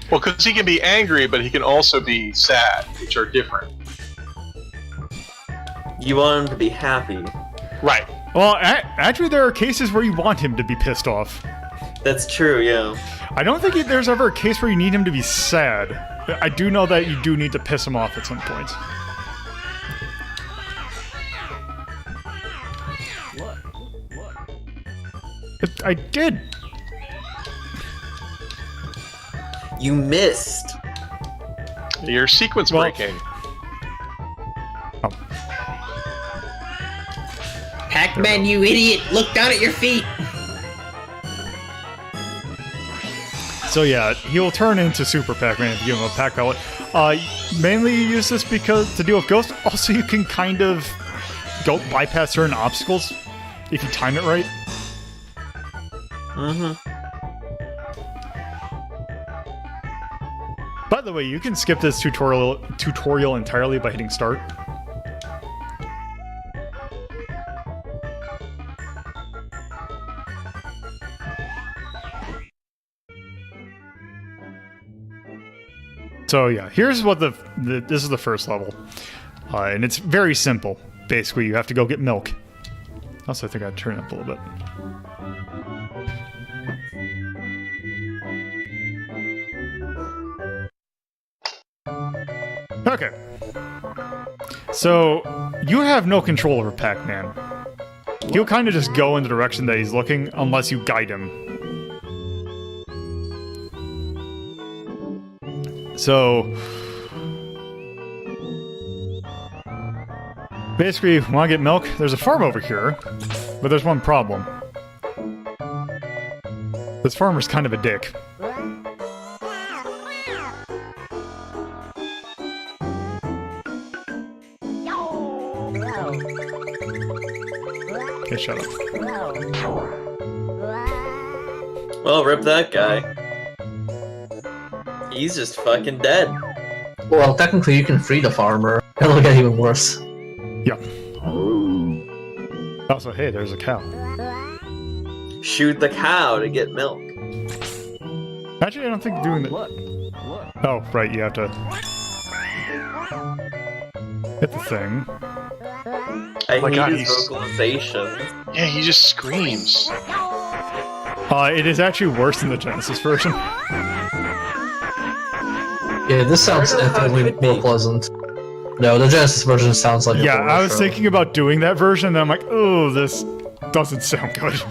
Well, because he can be angry, but he can also be sad, which are different. You want him to be happy. Right. Well, actually there are cases where you want him to be pissed off. That's true, yeah. I don't think there's ever a case where you need him to be sad. I do know that you do need to piss him off at some point. I did. You missed. You're sequence breaking. Pac-Man, you idiot! Look down at your feet! So yeah, he will turn into Super Pac-Man if you give him a Pac pellet. Mainly you use this because to deal with ghosts. Also, you can kind of go bypass certain obstacles if you time it right. Mm-hmm. By the way, you can skip this tutorial entirely by hitting start. So yeah, here's what this is the first level, and it's very simple. Basically, you have to go get milk. Also, I think I'd turn it up a little bit. Okay. So you have no control over Pac-Man. He'll kind of just go in the direction that he's looking unless you guide him. So, basically, want to get milk? There's a farm over here, but there's one problem. This farmer's kind of a dick. Okay, shut up. Well, rip that guy. He's just fucking dead. Well, technically you can free the farmer. It'll get even worse. Yeah. Also, hey, there's a cow. Shoot the cow to get milk. Actually, I don't think doing that. Oh, right, you have to hit the thing. I hate God, his vocalization. Yeah, he just screams. It is actually worse than the Genesis version. Yeah, this sounds infinitely more pleasant. No, the Genesis version sounds like a Yeah, horror I was show. thinking about doing that version, and I'm like, oh, this doesn't sound good.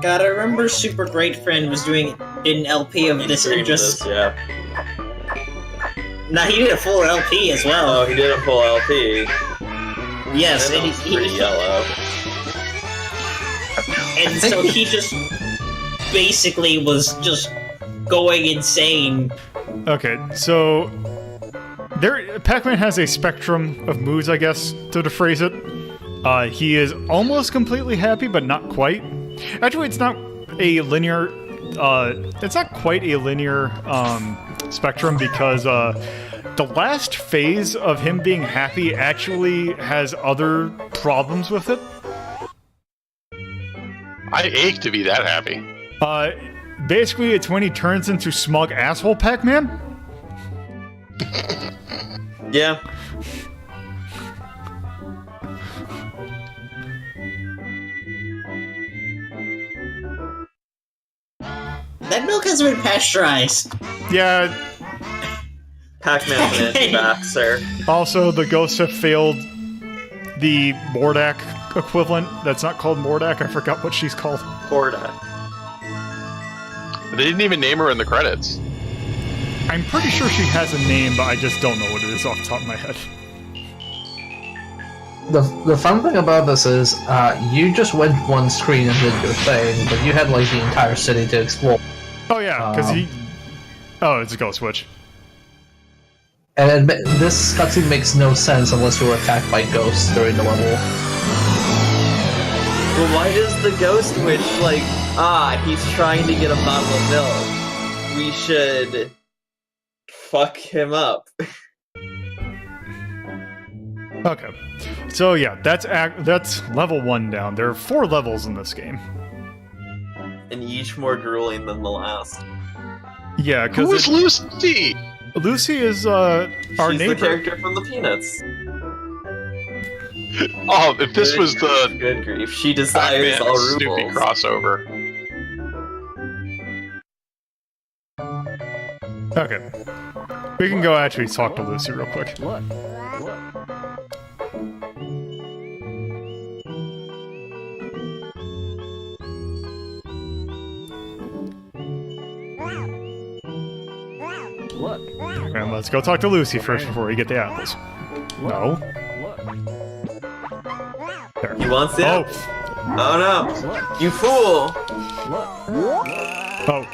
God, I remember Super Great Friend was doing an LP of this and just... Yeah. Nah, he did a full LP as well. Oh, he did a full LP. Yes, And and it was pretty yellow. And so he just basically was just going insane. Okay, so Pac-Man has a spectrum of moods, I guess, to phrase it. He is almost completely happy, but not quite. Actually, it's not a linear. It's not quite a linear spectrum because the last phase of him being happy actually has other problems with it. I ache to be that happy. Basically, it's when he turns into smug asshole Pac-Man. Yeah. That milk has been pasteurized. Yeah. Pac-Man's an anti-vaxxer. Also, the ghosts have failed the Mordak equivalent. That's not called Mordak. I forgot what she's called. Horda. They didn't even name her in the credits. I'm pretty sure she has a name, but I just don't know what it is off the top of my head. The fun thing about this is, you just went one screen and did your thing, but you had like the entire city to explore. Oh yeah, because Oh, it's a ghost switch. And this cutscene makes no sense unless you were attacked by ghosts during the level. Well, why does the ghost witch, like, he's trying to get a bottle of milk. We should fuck him up. Okay, so yeah, that's level 1 down. There are 4 levels in this game. And each more grueling than the last. Yeah, Who is because Lucy? Lucy is our She's neighbor. the character from the Peanuts. Oh, if this was the Good grief. She desires Pac-Man all Snoopy rubles. crossover. Okay, we can go actually talk to Lucy real quick. And let's go talk to Lucy first before we get the apples. No. There. He wants it? Oh. Oh no! You fool! Oh.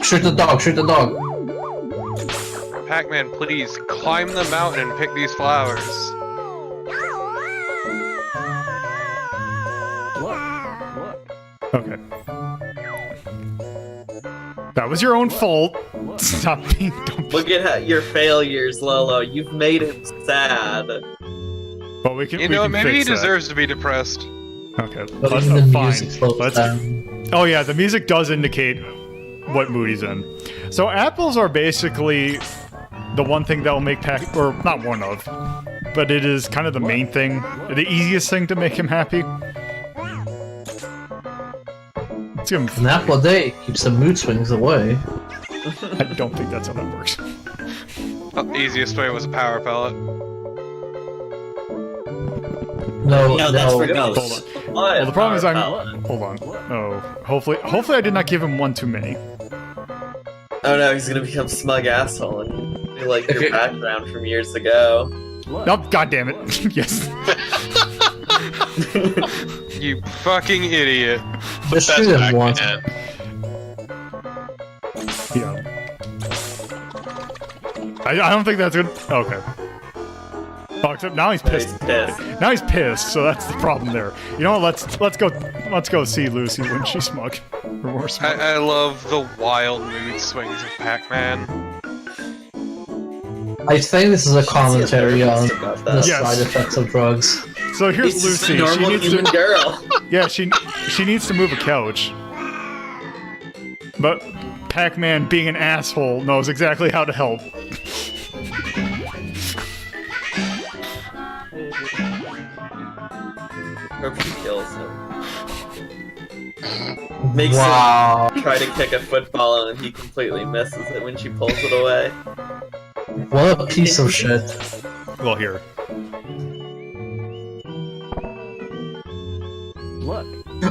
Shoot the dog, shoot the dog. Pac-Man, please climb the mountain and pick these flowers. Okay. That was your own fault. Stop being dumb. Look at your failures, Lolo. You've made him sad. But we can. You we know, can maybe he fix that. deserves to be depressed. Okay. But Let's, even the fine. music slows Let's. down. Oh yeah, the music does indicate what mood he's in. So apples are basically the one thing that will make Pac, or not one of, but it is kind of the main thing, the easiest thing to make him happy. Let's give him. An apple a day keeps the mood swings away. I don't think that's how that works. The easiest way was a power pellet. No, No, that's for ghosts. Hold on. Well, the problem is hold on. Oh, hopefully I did not give him one too many. Oh no, he's gonna become smug asshole and be like your background from years ago. Oh, God damn it! Yes. You fucking idiot. Just That's shoot him once. Pac-Man. Yeah. I don't think that's good. Okay. Oh, except now he's pissed. He's pissed. Now he's pissed, so that's the problem there. You know what? Let's go see Lucy when she's smug. Or more smug. I love the wild mood swings of Pac-Man. I think this is a commentary on About the that. Yes. side effects of drugs. So here's He's just a Lucy. She normal needs human to. girl. Yeah, she needs to move a couch. But Pac-Man, being an asshole, knows exactly how to help. Hope she kills him. Makes Wow. him try to kick a football and he completely misses it when she pulls it away. What a piece of shit. Well, here.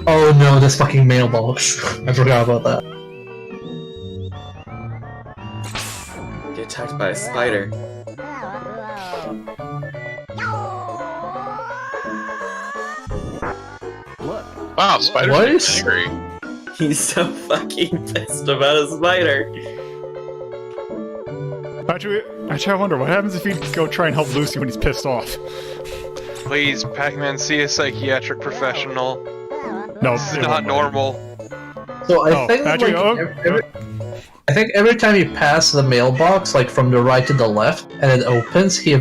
Oh no, this fucking mailbox. I forgot about that. Get attacked by a spider. Wow, Spider's What? getting angry. He's so fucking pissed about a spider. Actually, I wonder what happens if you go try and help Lucy when he's pissed off. Please, Pac-Man, see a psychiatric professional. No, This is it not won't work. normal. So I Oh, think actually, I think every time you pass the mailbox, like from the right to the left, and it opens, he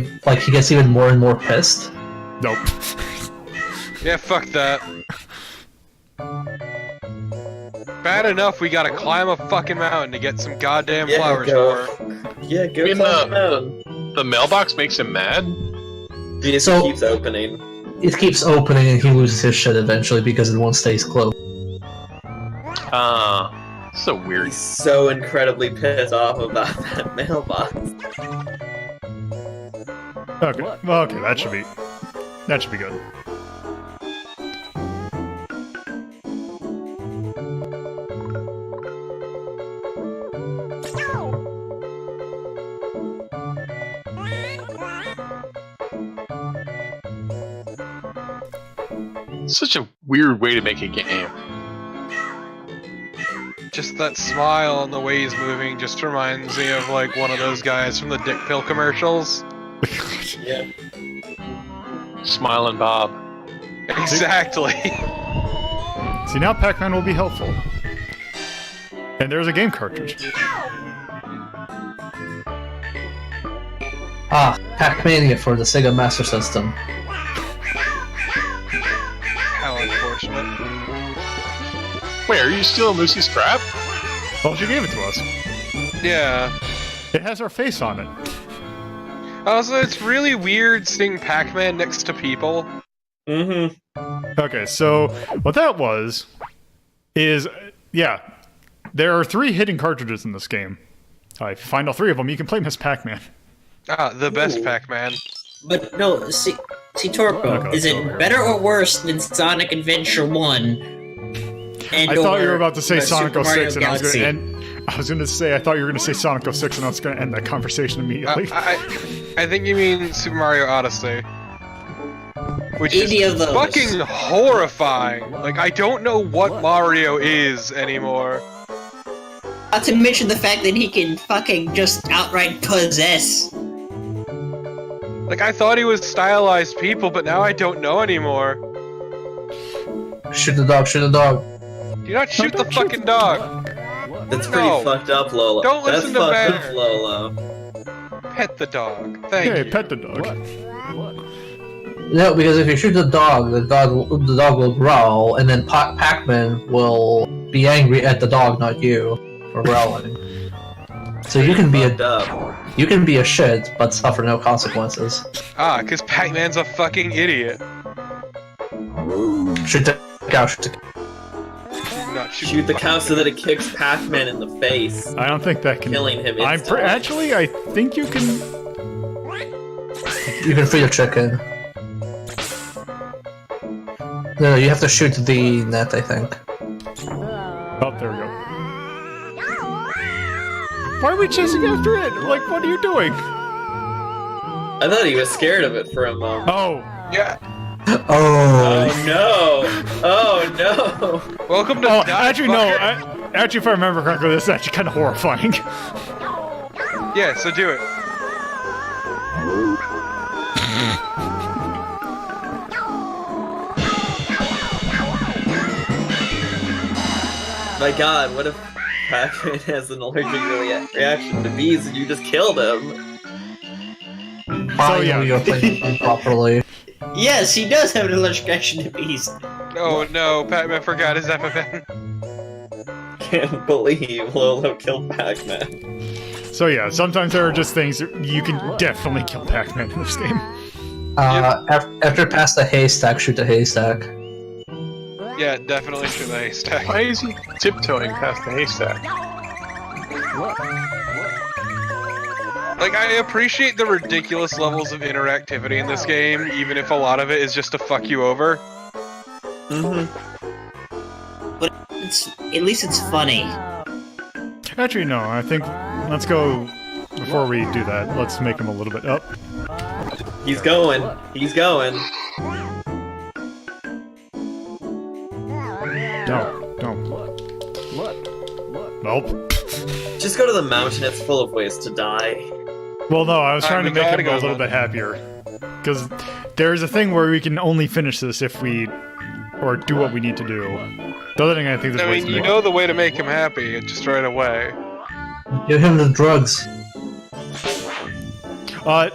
gets even more and more pissed. Nope. Yeah, fuck that. Bad enough we gotta climb a fucking mountain to get some goddamn flowers for her. Yeah, go I mean, climb down. The mailbox makes him mad? It So- keeps opening. It keeps opening, and he loses his shit eventually because it won't stay closed. So weird. He's so incredibly pissed off about that mailbox. Okay. Well, okay, that should be good. Such a weird way to make a game. Just that smile and the way he's moving just reminds me of like one of those guys from the dick pill commercials. Yeah. Smiling Bob. Exactly. See, now Pac-Man will be helpful. And there's a game cartridge. Ah, Pac-Mania for the Sega Master System. How unfortunate. Wait, are you stealing Lucy's crap? Well, she gave it to us. Yeah. It has our face on it. Also, it's really weird seeing Pac-Man next to people. Mm-hmm. Okay, so what that was is, yeah, there are 3 hidden cartridges in this game. If you find all 3 of them, you can play Miss Pac-Man. Ah, the best Ooh. Pac-Man. But no, see Torpo, Okay, is let's go it over better or worse than Sonic Adventure 1? And I thought you were or about to say the Sonic Super Mario 06, and I was Galaxy? going to say, I thought you were going to say Sonic 06, and I was going to end that conversation immediately. I think you mean Super Mario Odyssey. Which Any is of those. fucking horrifying. Like, I don't know what Mario is anymore. Not to mention the fact that he can fucking just outright possess. Like, I thought he was stylized people, but now I don't know anymore. Shoot the dog, shoot the dog. Do not shoot the fucking dog. That's pretty No. fucked up, Lola. Don't That's listen to fucked Bear. up, Lola. Pet the dog. Thank Hey, you. pet the dog. No, because if you shoot the dog will growl, and then Pac-Man will be angry at the dog, not you, for growling. So you can be Fucked up. a shit, but suffer no consequences. Ah, because Pac-Man's a fucking idiot. Shoot the cow, shoot the Not shoot Shoot the cow so that it kicks Pac-Man in the face, I don't think that can... killing him I'm instantly. actually, I think you can... You can free the chicken. No, you have to shoot the net, I think. Oh, there we go. Why are we chasing after it? Like, what are you doing? I thought he was scared of it for a moment. Oh, Yeah. Oh, Oh no! Oh no! Welcome to oh, Die actually, no. Fucker. Actually, if I remember correctly, this is actually kind of horrifying. Yeah, so do it. My god, what if Pac-Man has an allergic reaction to bees and you just killed him? finally yeah. you're playing properly. Yes, he does have an allergic reaction to bees. Oh no, Pac-Man forgot his EpiPen. Can't believe Lolo killed Pac-Man. So yeah, sometimes there are just things you can definitely kill Pac-Man in this game. After past the haystack, shoot the haystack. Yeah, definitely shoot the haystack. Why is he tiptoeing past the haystack? Like, I appreciate the ridiculous levels of interactivity in this game, even if a lot of it is just to fuck you over. Mm-hmm. But at least it's funny. Actually, no. I think let's go before we do that. Let's make him a little bit up. He's going. He's going. No. Nope. Just go to the mountain, it's full of ways to die. Well, no, I was trying to we make gotta him go a little then. bit happier. Because there's a thing where we can only finish this if we... or do what we need to do. The other thing I think there's I ways mean, to you make... know the way to make him happy, just right away. Give him the drugs. I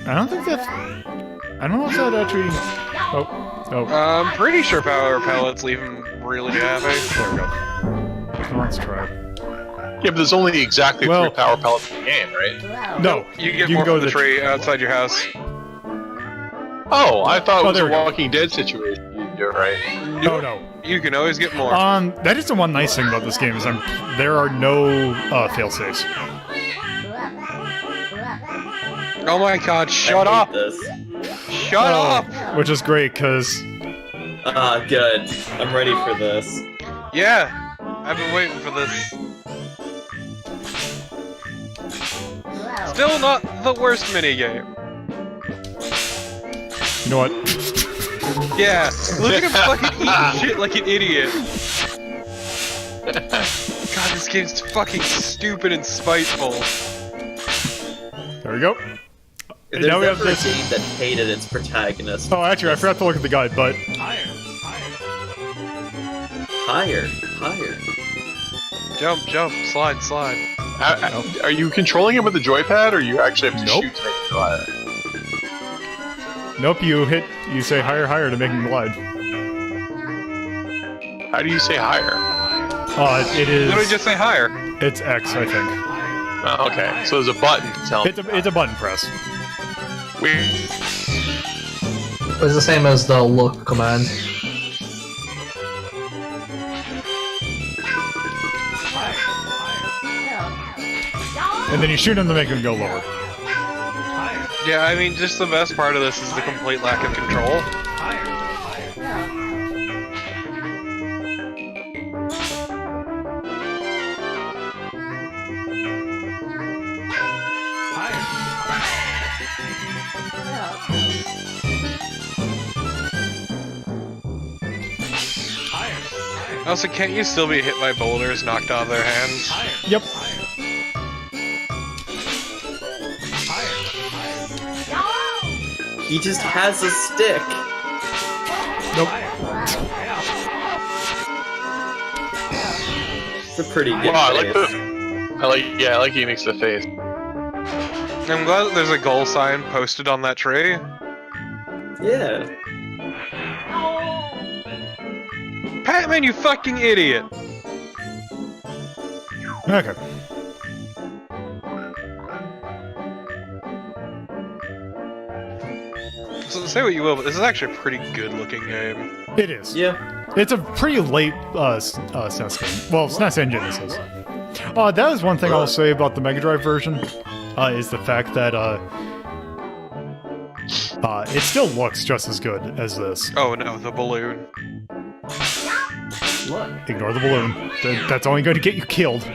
don't think that... I don't know if that actually... Oh. I'm pretty sure power pellets leave him really happy. There we go. Let's try. Yeah, but there's only exactly Well- 3 power pellets in the game, right? No, You get can more go from to the tree outside your house. Oh, I thought it Oh, was there a we go. Walking Dead situation. You do it right. No. You can always get more. That is the one nice thing about this game is there are no fail-safes. Oh my god, shut I up! hate this. Shut up! Which is great, because... Ah, good. I'm ready for this. Yeah, I've been waiting for this. Still not the worst minigame. You know what? Yeah, look at him fucking eat shit like an idiot. God, this game's fucking stupid and spiteful. There we go. If Now there's we have ever a this- game that hated its protagonist. Oh, actually, I forgot to look at the guide, but... Higher. Jump, slide. Are you controlling him with the joypad, or you actually have to Nope. shoot to make it go higher? Nope, you say higher to make him glide. How do you say higher? It is... Literally just say higher. It's X, I think. Oh, okay, so there's a button to tell him. It's a button press. Weird. It's the same as the look command. And then you shoot him to make him go lower. Yeah, I mean, just the best part of this is the complete lack of control. Also, can't you still be hit by boulders knocked out of their hands? Yep. He just has a stick. Nope. It's a pretty good Wow, I face. like he makes the face. I'm glad that there's a goal sign posted on that tree. Yeah. Pac-Man, you fucking idiot! Okay. So say what you will, but this is actually a pretty good-looking game. It is. Yeah. It's a pretty late SNES game. Well, SNES Engine this is. That is one thing I'll say about the Mega Drive version, is the fact that it still looks just as good as this. Oh no, the balloon. Ignore the balloon. That's only going to get you killed.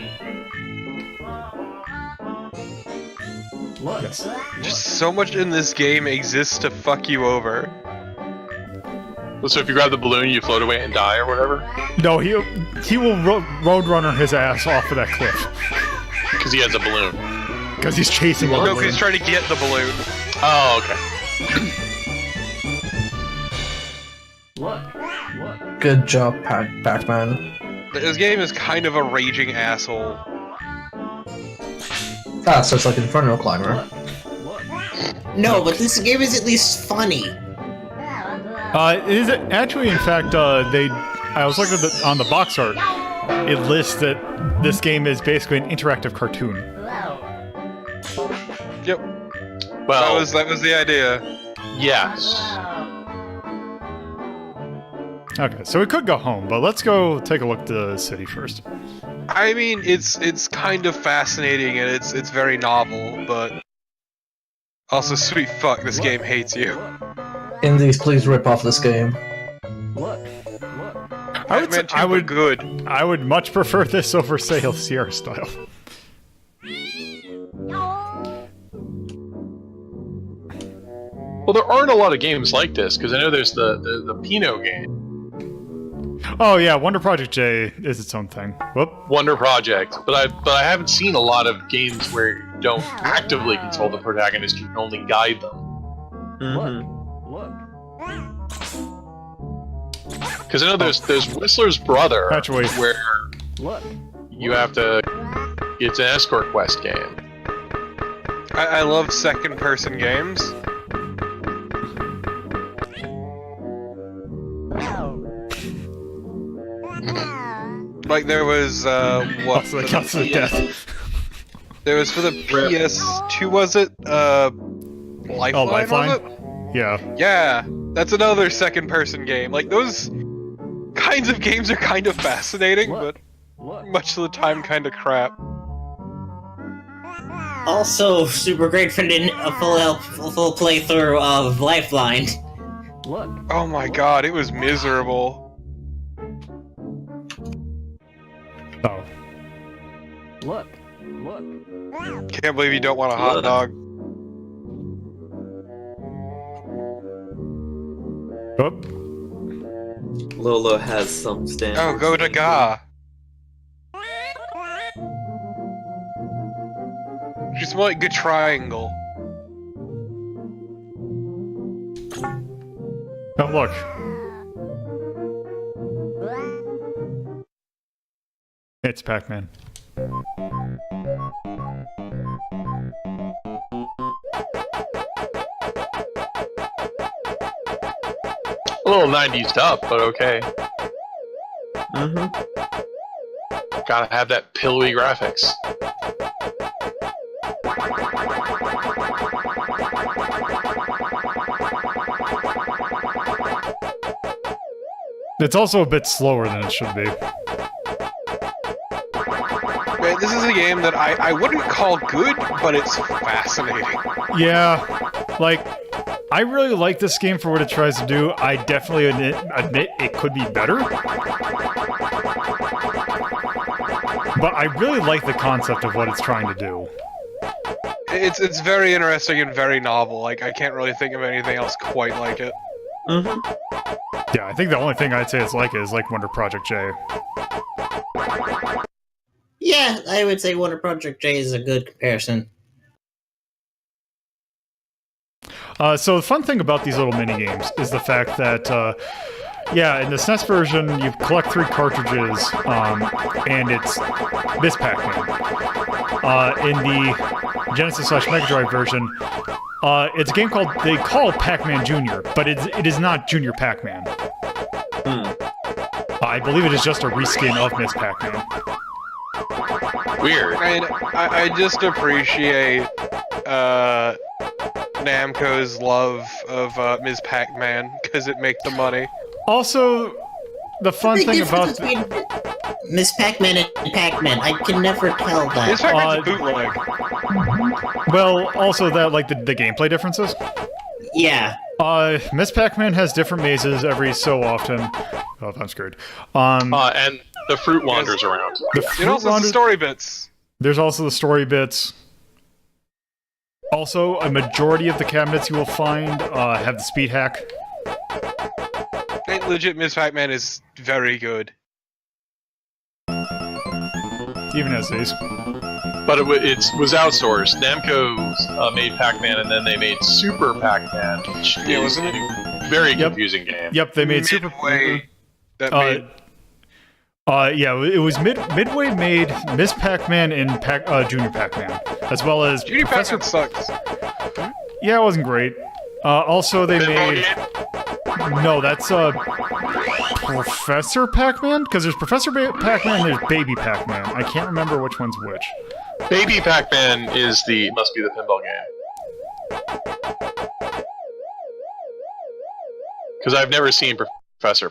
Yes. Just so much in this game exists to fuck you over. So if you grab the balloon, you float away and die or whatever? No, he will roadrunner his ass off of that cliff Because he has a balloon. because he's chasing the No, balloon. because he's trying to get the balloon. Oh, okay. Good job, Pac-Man. This game is kind of a raging asshole. Ah, so it's like Inferno Climber. No, but this game is at least funny. Is it actually? In fact, I was looking at on the box art. It lists that this game is basically an interactive cartoon. Yep, Well, that was the idea. yes. Okay, so we could go home, but let's go take a look at the city first. I mean, it's kind of fascinating and it's very novel, but also, sweet fuck, this game hates you. Indies, please rip off this game. I would good. I would much prefer this over, say, Sierra style. Well, there aren't a lot of games like this, because I know there's the Pinot game. Oh yeah, Wonder Project J is its own thing. Whoop. Wonder Project, but I haven't seen a lot of games where you don't actively control the protagonist; you can only guide them. Because I know there's Whistler's Brother, Patch away. where you have to. It's an escort quest game. I love second-person games. Like there was what? Also, that counts as death. There was for the PS2, was it? Lifeline. Oh, Lifeline? Was it? Yeah. Yeah, that's another second-person game. Like those kinds of games are kind of fascinating, but much of the time, kind of crap. Also, super great for a full playthrough of Lifeline. Oh my god, it was miserable. Oh. Can't believe you don't want a hot dog. Whoop. Lolo has some standards. Oh, go to Ga. Just more like good triangle. Oh look. It's Pac-Man. A little 90s stuff, but okay. Gotta have that pillowy graphics. It's also a bit slower than it should be. Man, this is a game that I wouldn't call good, but it's fascinating. Yeah, like, I really like this game for what it tries to do. I definitely admit it could be better. But I really like the concept of what it's trying to do. It's very interesting and very novel. Like, I can't really think of anything else quite like it. Yeah, I think the only thing I'd say it's like is like Wonder Project J. Yeah, I would say Wonder Project J is a good comparison. So the fun thing about these little mini games is the fact that, yeah, in the SNES version, you collect 3 cartridges, and it's this Pac-Man. In the Genesis/Mega Drive version, it's a game they call it Pac-Man Jr., but it is not Junior Pac-Man. I believe it is just a reskin of Miss Pac-Man. Weird. I just appreciate Namco's love of Ms. Pac-Man because it makes the money. Also, the fun Big thing difference about between Miss Pac-Man and Pac-Man. I can never tell that. Ms. Pac-Man's a bootleg. well, also that like the gameplay differences. Yeah. Miss Pac-Man has different mazes every so often. Oh, I'm screwed. And the fruit wanders around. And also the story bits. There's also the story bits. Also, a majority of the cabinets you will find have the speed hack. Legit, Ms. Pac-Man is very good. Even as these. But it was outsourced. Namco made Pac-Man, and then they made Super Pac-Man, which is wasn't it? a very confusing game. Yep, they made Midway that made... yeah, it was Midway made Miss Pac-Man and Junior Pac-Man, as well as Junior Professor. Pac-Man sucks. Yeah, it wasn't great. Also, they made. No, that's Professor Pac-Man, because there's Professor Pac-Man and there's Baby Pac-Man. I can't remember which one's which. Baby Pac-Man must be the pinball game. Because I've never seen Professor.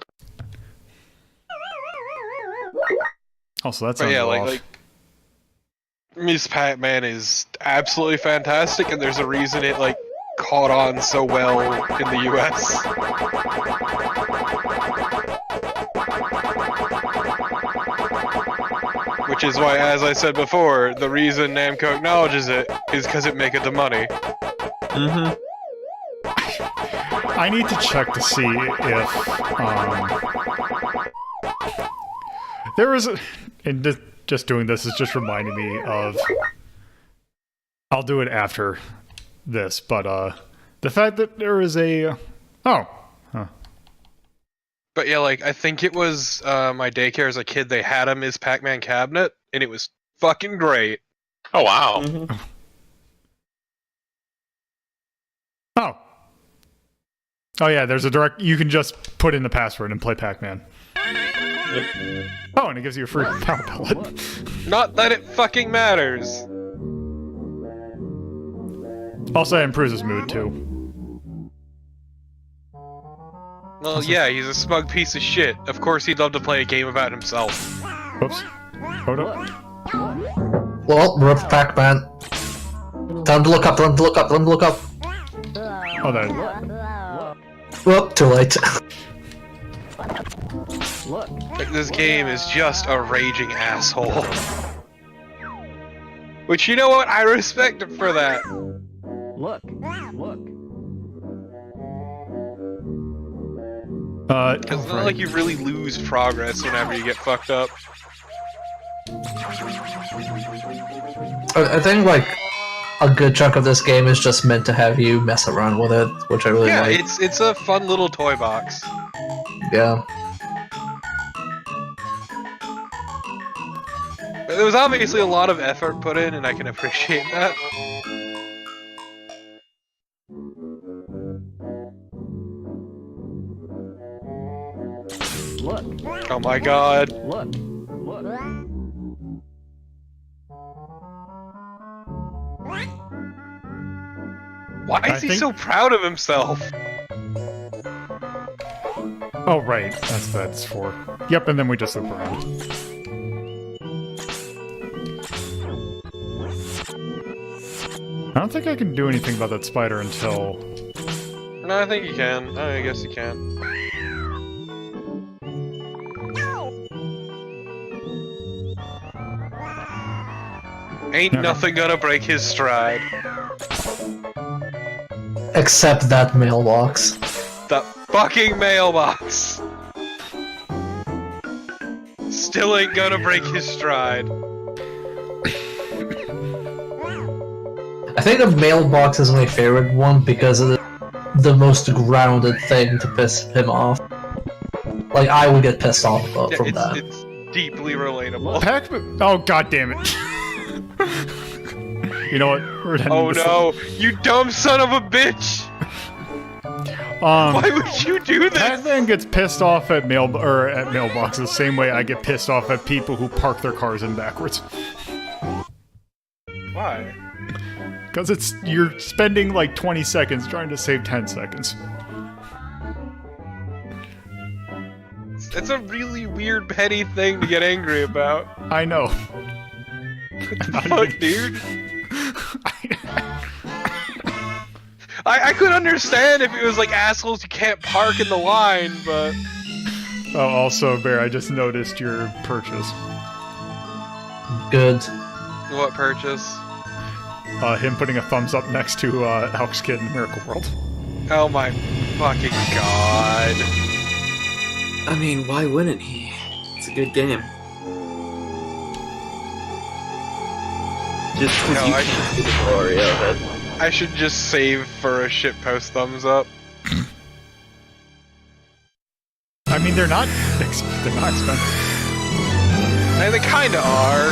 Also, that's yeah, like Miss Pac-Man is absolutely fantastic, and there's a reason it like caught on so well in the US. Which is why, as I said before, the reason Namco acknowledges it is because it makes it the money. I need to check to see if There was, and just doing this is just reminding me of. I'll do it after this, but the fact that there is a. Oh. Huh. But yeah, like, I think it was my daycare as a kid, they had him as Pac-Man cabinet, and it was fucking great. Oh wow. Mhm. Oh. Oh yeah, there's a direct. You can just put in the password and play Pac-Man. Oh, and it gives you a free power pellet. Not that it fucking matters. Also, it improves his mood too. Well, yeah, he's a smug piece of shit. Of course he'd love to play a game about himself. Whoops. Hold up. Well, rip Pac-Man. Tell him to look up, tell him to look up, tell him to look up. Oh, that. Whoop, too late. Like, this game is just a raging asshole. Which, you know what? I respect him for that. Because it's not like you really lose progress whenever you get fucked up. I think, like, a good chunk of this game is just meant to have you mess around with it, which I really Yeah, like. it's a fun little toy box. Yeah. But there was obviously a lot of effort put in, and I can appreciate that. Oh my god. Why is he so proud of himself? Oh, right. That's for. Yep, and then we just loop around. I don't think I can do anything about that spider until. No, I think you can. I guess you can. Ain't nothing gonna break his stride. Except that mailbox. The fucking mailbox! Still ain't gonna break his stride. I think the mailbox is my favorite one because it's the most grounded thing to piss him off. Like, I would get pissed off from that. It's deeply relatable. Pac-Man. Oh, god damn it. You know what? We're ending Oh this. no, you dumb son of a bitch! Why would you do this? Pac-Man gets pissed off at mailboxes the same way I get pissed off at people who park their cars in backwards. Why? Because you're spending like 20 seconds trying to save 10 seconds. It's a really weird, petty thing to get angry about. I know. What the fuck, dude? I could understand if it was like assholes you can't park in the line, but... Oh, also, Bear, I just noticed your purchase. Good. What purchase? Him putting a thumbs up next to Alex Kidd in Miracle World. Oh my fucking god. I mean, why wouldn't he? It's a good game. Just because you can see the glory of it. I should just save for a shitpost thumbs up. I mean, they're not expensive. And they kinda are.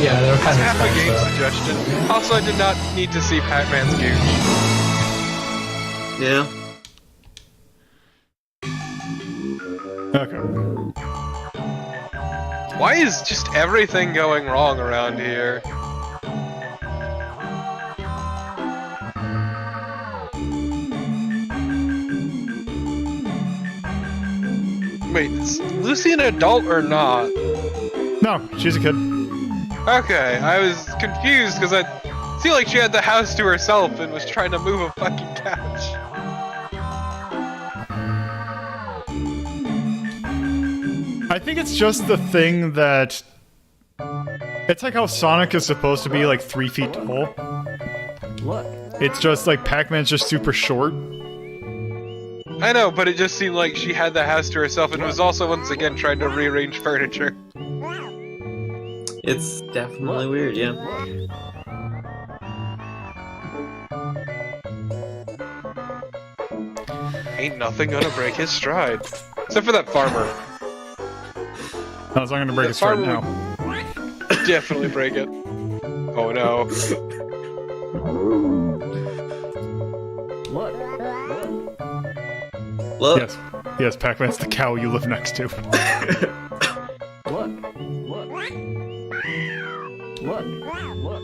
Yeah, they're It's kind of half a game expensive. suggestion. Also, I did not need to see Pac-Man's gooch. Yeah. Okay. Why is just everything going wrong around here? Wait, is Lucy an adult or not? No, she's a kid. Okay, I was confused because I feel like she had the house to herself and was trying to move a fucking couch. I think it's just the thing that... It's like how Sonic is supposed to be like 3 feet tall. It's just like Pac-Man's just super short. I know, but it just seemed like she had the house to herself and was also once again trying to rearrange furniture. It's definitely weird, yeah. Ain't nothing gonna break his stride. Except for that farmer. I was not going to break The it right farmer now. Definitely break it. Oh no. Look. Yes. Yes, Pac-Man's the cow you live next to.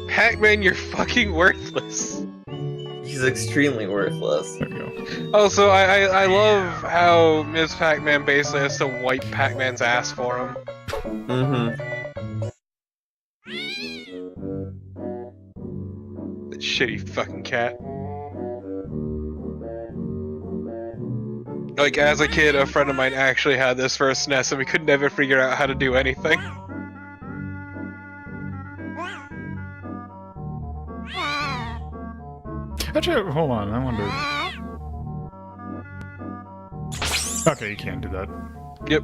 Pac-Man, you're fucking worthless. He's extremely worthless. There you go. Also, I love how Ms. Pac-Man basically has to wipe Pac-Man's ass for him. Mm-hmm. That shitty fucking cat. Like, as a kid, a friend of mine actually had this for a SNES, and we could never figure out how to do anything. Actually, hold on, I wonder. Okay, you can't do that. Yep.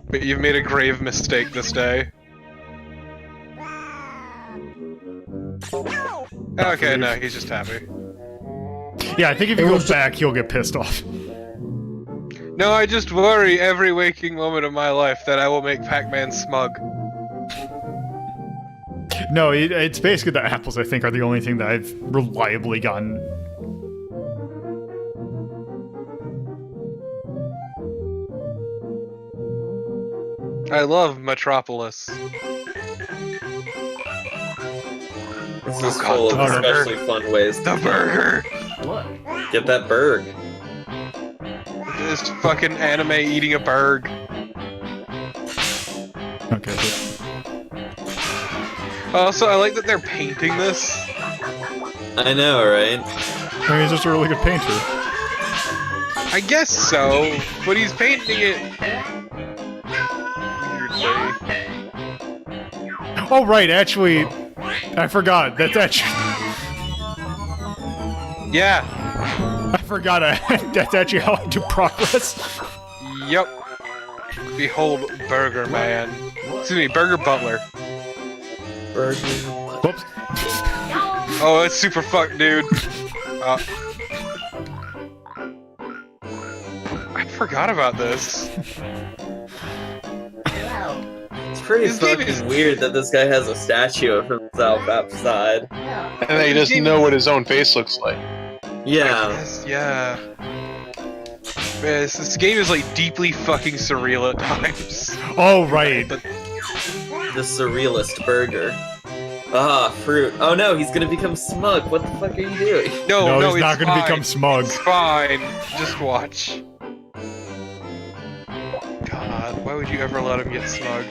But you've made a grave mistake this day. Okay, no, he's just happy. Yeah, I think if he goes back, he'll get pissed off. No, I just worry every waking moment of my life that I will make Pac-Man smug. No, it's basically the apples, I think, are the only thing that I've reliably gotten. I love Metropolis. This is God, full of the burger. especially fun ways The burger! get that burg. This fucking anime eating a burg. Okay. Also, I like that they're painting this. I know, right? I mean, he's just a really good painter. I guess so, but he's painting it weirdly. Oh, right, actually, I forgot. That's actually... Yeah, I forgot. That's actually how I do progress. yep. Behold Burger Man. Excuse me, Burger Butler. Burger. Whoops. Oh, it's super fucked, dude. I forgot about this. It's pretty This game fucking is- weird that this guy has a statue of himself outside. And then he doesn't know what his own face looks like. Yeah. Yes, yeah. Man, this game is like deeply fucking surreal at times. Oh, right. But The surrealist burger. Ah, fruit. Oh no, he's gonna become smug. What the fuck are you doing? no, No, he's not it's going to fine. become smug. It's fine. Just watch. God, why would you ever let him get smug?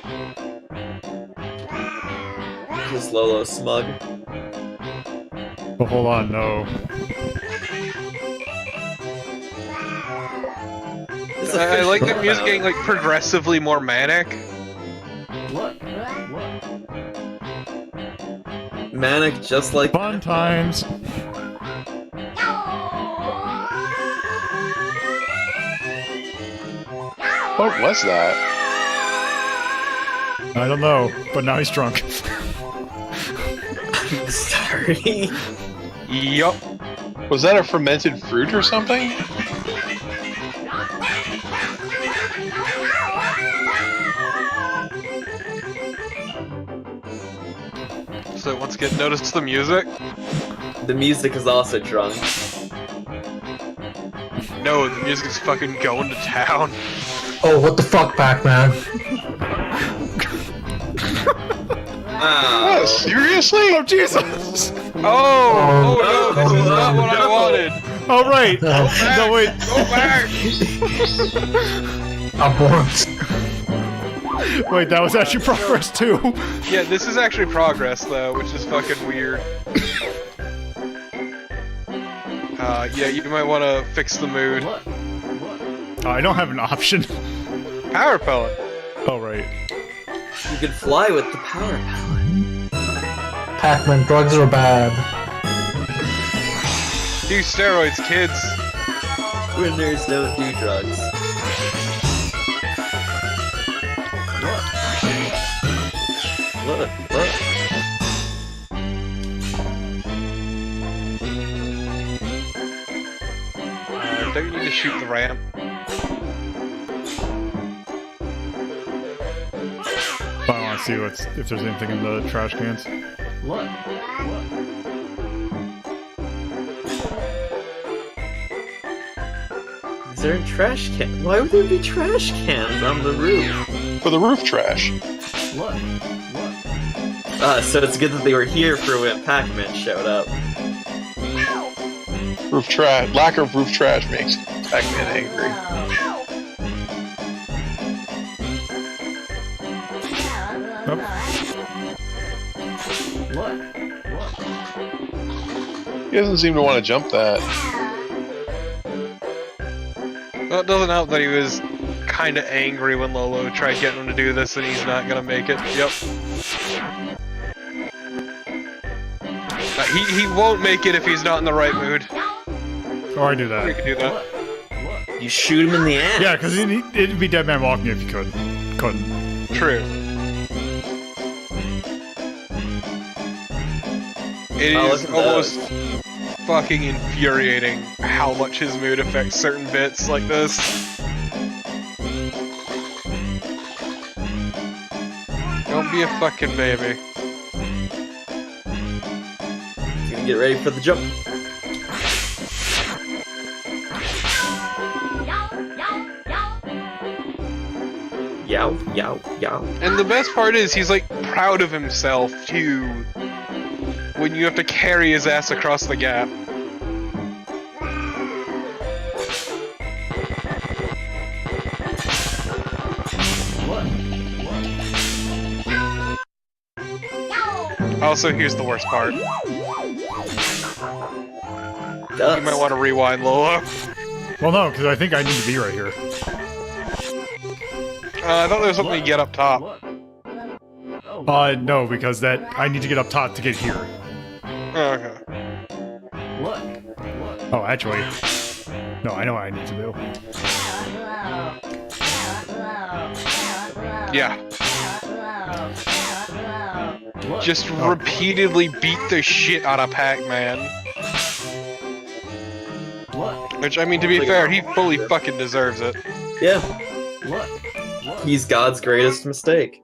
Just Lolo smug. Oh, hold on, no. This is a I fish like the roll music out. getting like progressively more manic. Manic, just like Fun times. What was that? I don't know, but now he's drunk. Sorry. Yup. Was that a fermented fruit or something? So once again, notice the music? The music is also drunk. No, the music is fucking going to town. Oh, what the fuck, Pac-Man? Oh, Seriously? Oh, Jesus! Oh no, this is not what I wanted. Oh, right. No, wait. Go back. Abort. Wait, that was actually progress, too. Yeah, this is actually progress though, which is fucking weird. Yeah, you might want to fix the mood. I don't have an option. Power pellet. Oh, right. you can fly with the power pellet. Pac-Man, drugs are bad. Do steroids, kids. Winners don't do drugs. Look, look. Don't you need to shoot the ramp? I want to see if there's anything in the trash cans. Look. Is there a trash can? Why would there be trash cans on the roof? For the roof trash. Look. So it's good that they were here for when Pac-Man showed up. Roof trash. Lack of roof trash makes Pac-Man angry. He doesn't seem to want to jump that. Well, it doesn't help that he was kind of angry when Lolo tried getting him to do this and he's not gonna make it. Yep. He won't make it if he's not in the right mood. Or I do that. We could do that. You shoot him in the ass. Yeah, because it'd be Dead Man Walking if you couldn't. True. It Oh, is look at almost those. fucking infuriating how much his mood affects certain bits like this. Don't be a fucking baby. He's gonna get ready for the jump. Yow, yow, yow. And the best part is he's like proud of himself too when you have to carry his ass across the gap. Also, here's the worst part. You might want to rewind, Lolo. Well, no, because I think I need to be right here. I thought there was something to get up top. No, because I need to get up top to get here. Oh, okay. Oh, actually, no, I know what I need to do. Yeah. Just repeatedly beat the shit out of Pac-Man. Which, I mean, to be fair, he fully fucking deserves it. Yeah. He's God's greatest mistake.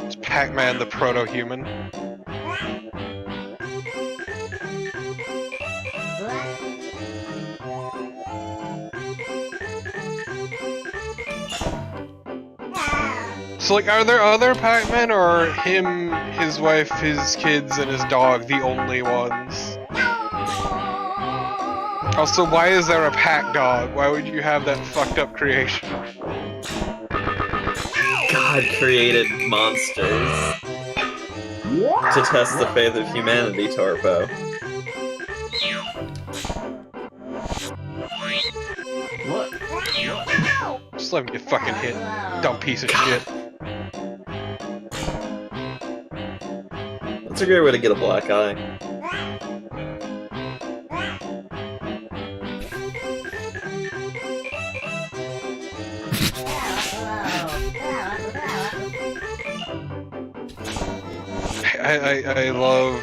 It's Pac-Man the proto-human. So, like, are there other Pac-Man, or are him, his wife, his kids, and his dog the only ones? Also, why is there a Pac dog? Why would you have that fucked up creation? God created monsters to test the faith of humanity, Torpo. Just let him get fucking hit. Dumb piece of shit. That's a great way to get a black eye. I love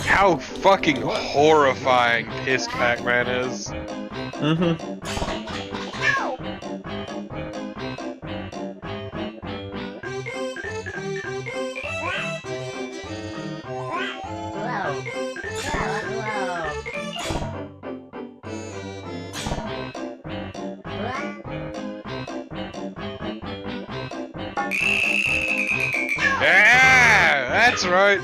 how fucking horrifying pissed Pac-Man is. Mm-hmm. Yeah, that's right.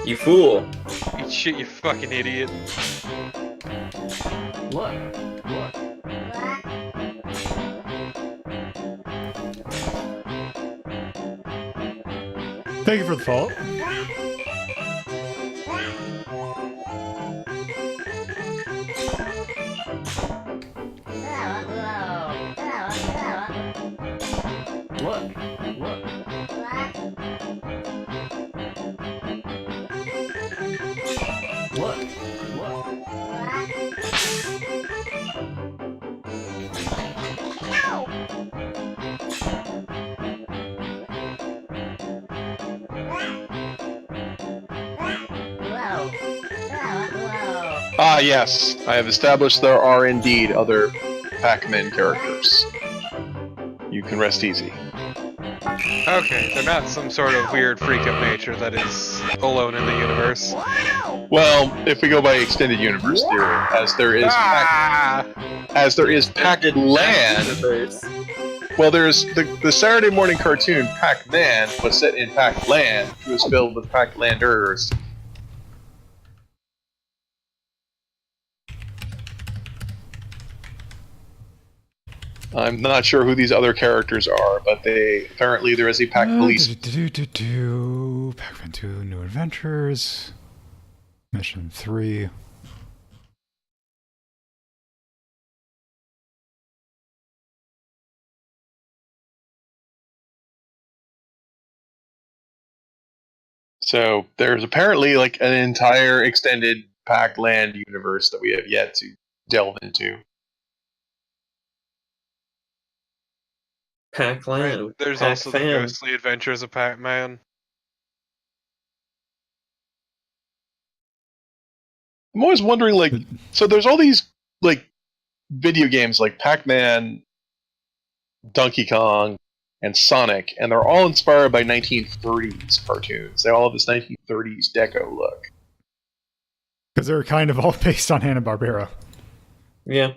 You fool. Eat shit, you fucking idiot. Thank you for the follow. Ah, yes. I have established there are indeed other Pac-Man characters. You can rest easy. Okay, they're not some sort of weird freak of nature that is alone in the universe. Well, if we go by extended universe theory, as there is Pac-Land. Universe. Well, there's the Saturday morning cartoon Pac-Man was set in Pac-Land, which was filled with Pac-Landers. I'm not sure who these other characters are, but apparently there is a Pac-Police. Pac-Man 2 New Adventures. Mission 3. So there's apparently like an entire extended Pac-Land universe that we have yet to delve into. Pac-Land. with There's also the Pac-Fan. ghostly adventures of Pac-Man. I'm always wondering, like, so there's all these like video games like Pac-Man, Donkey Kong, and Sonic, and they're all inspired by 1930s cartoons. They all have this 1930s deco look. Because they're kind of all based on Hanna-Barbera. Yeah,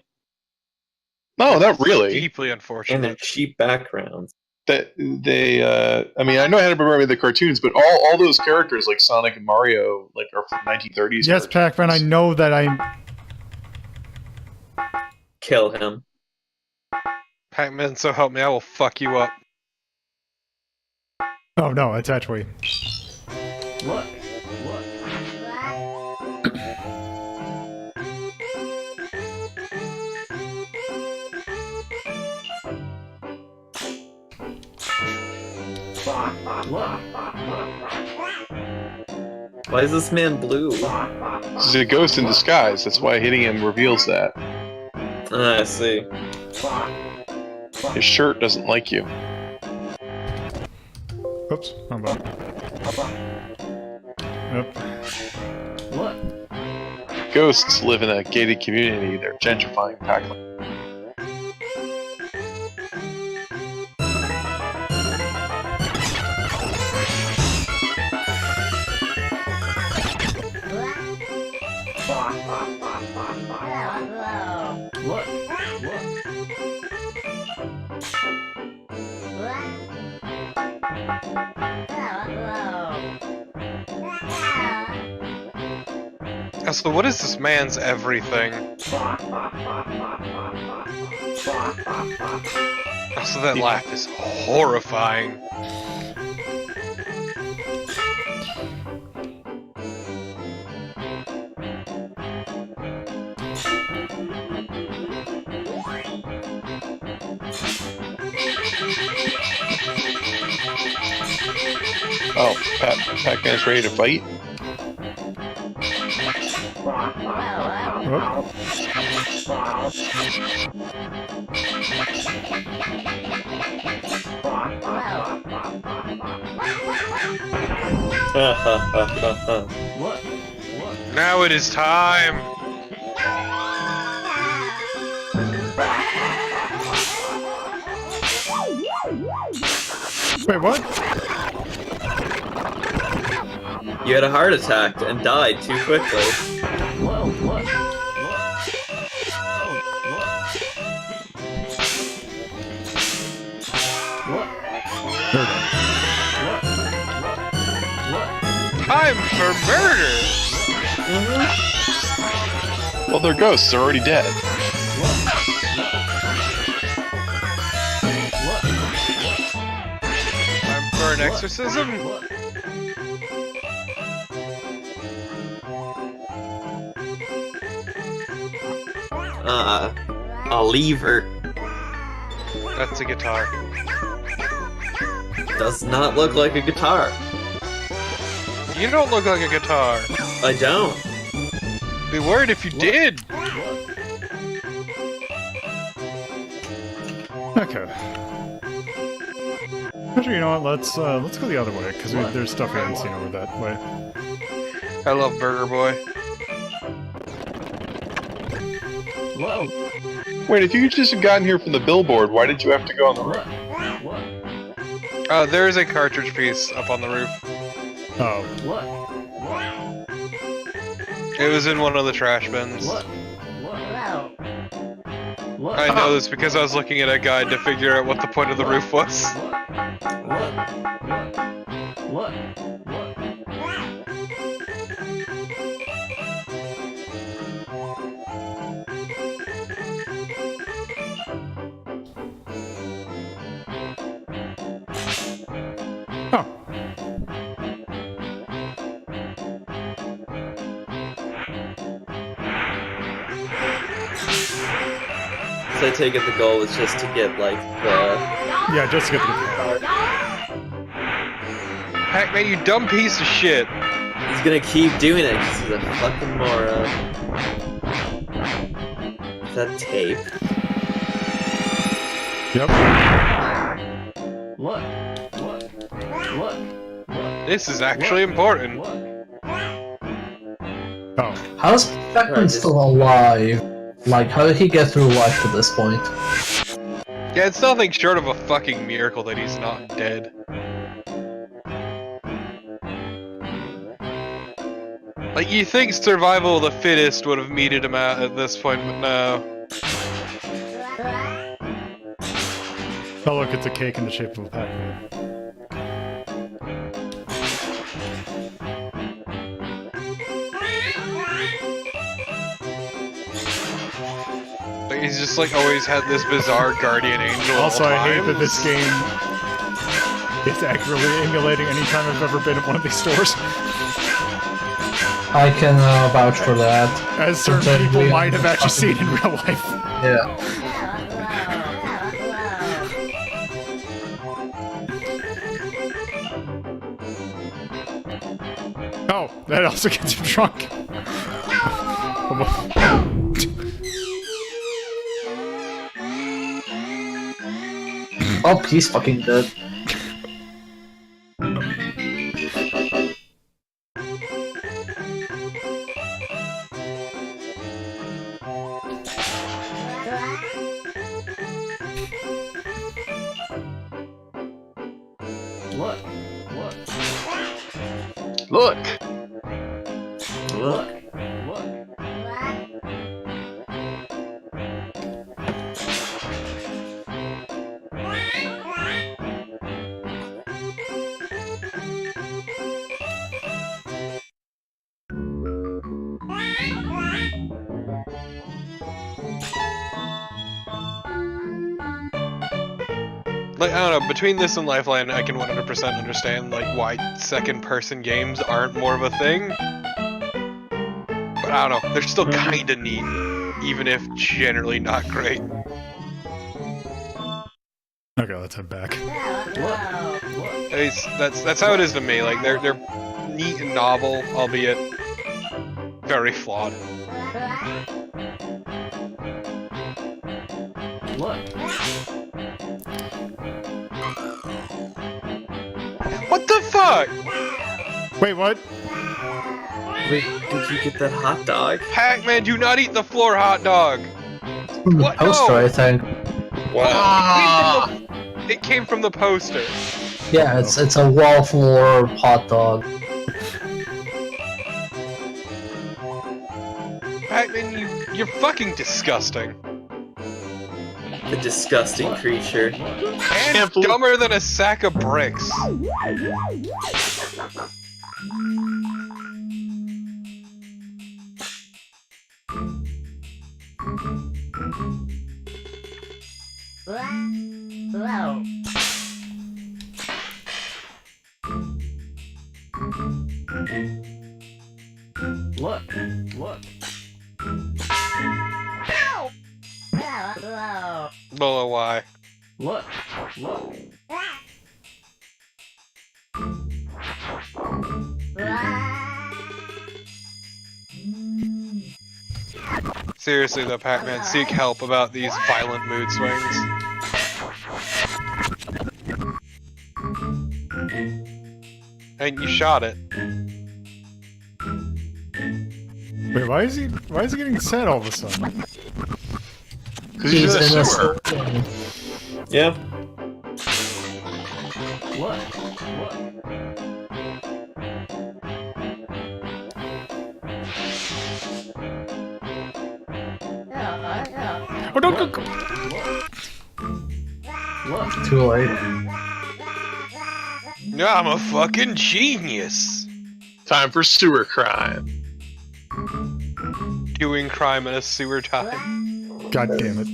No, not really. Deeply and unfortunate. their cheap backgrounds. That they, I mean, I know Hanna-Barbera made the cartoons, but all those characters like Sonic and Mario like are from 1930s. Yes, Pac-Man, I know that Kill him. Pac-Man, so help me, I will fuck you up. Oh no, attach way. Why is this man blue? He's a ghost in disguise. That's why hitting him reveals that. Ah, I see. His shirt doesn't like you. Oops, wrong button. Yep. Ghosts live in a gated community. They're gentrifying Pac-Man. So what is this man's everything? So that laugh is horrifying. Oh, Pac-Man's ready to fight? Oh. Now it is time! Wait, what? You had a heart attack and died too quickly. Time for murder! Well, they're ghosts. They're already dead. Time for an exorcism? A lever. That's a guitar. Does not look like a guitar. You don't look like a guitar. I don't. Be worried if you did. Okay. Actually, you know what? Let's go the other way because there's stuff we haven't seen over that way. I love Burger Boy. Wait, if you just had gotten here from the billboard, why did you have to go on the roof? There is a cartridge piece up on the roof. Oh. It was in one of the trash bins. I know this because I was looking at a guide to figure out what the point of the roof was. Huh. So I take it the goal was just to get, like, the... Yeah, just to get the... Pac-Man, you dumb piece of shit. He's gonna keep doing it because he's a fucking moron. Is that tape? Yep. This is actually important. Oh. How's Pac-Man still alive? Like, how did he get through life to this point? Yeah, it's nothing short of a fucking miracle that he's not dead. Like, you think survival of the fittest would have meted him out at this point, but no. Oh look, it's a cake in the shape of a Pac-Man. Like, he's just like always had this bizarre guardian angel. at Also, all I hate that times. this game is accurately emulating any time I've ever been at one of these stores. I can vouch for that. As certain Since people we- might have actually seen in real life. Yeah. Oh, that also gets him drunk. Oh, he's fucking dead. Look! Look. Like, I don't know, between this and Lifeline, I can 100% understand, like, why second-person games aren't more of a thing. But I don't know, they're still kinda neat, even if generally not great. Okay, let's head back. At least, that's how it is to me, like, they're neat and novel, albeit very flawed. What the fuck? Wait, what? Wait, did you get that hot dog? Pac-Man, do not eat the floor hot dog! From the What? poster, No! I think. It came from the poster. Yeah, it's a wall floor hot dog. Pac-Man, you're fucking disgusting. The disgusting creature. And dumber than a sack of bricks. Don't know why. Seriously though, Pac-Man, seek help about these violent mood swings. And you shot it. Wait, why is he getting sad all of a sudden? Because he's in a sewer. Yeah. Oh, don't go. Too late. I'm a fucking genius. Time for sewer crime. Doing crime in a sewer time. God damn it.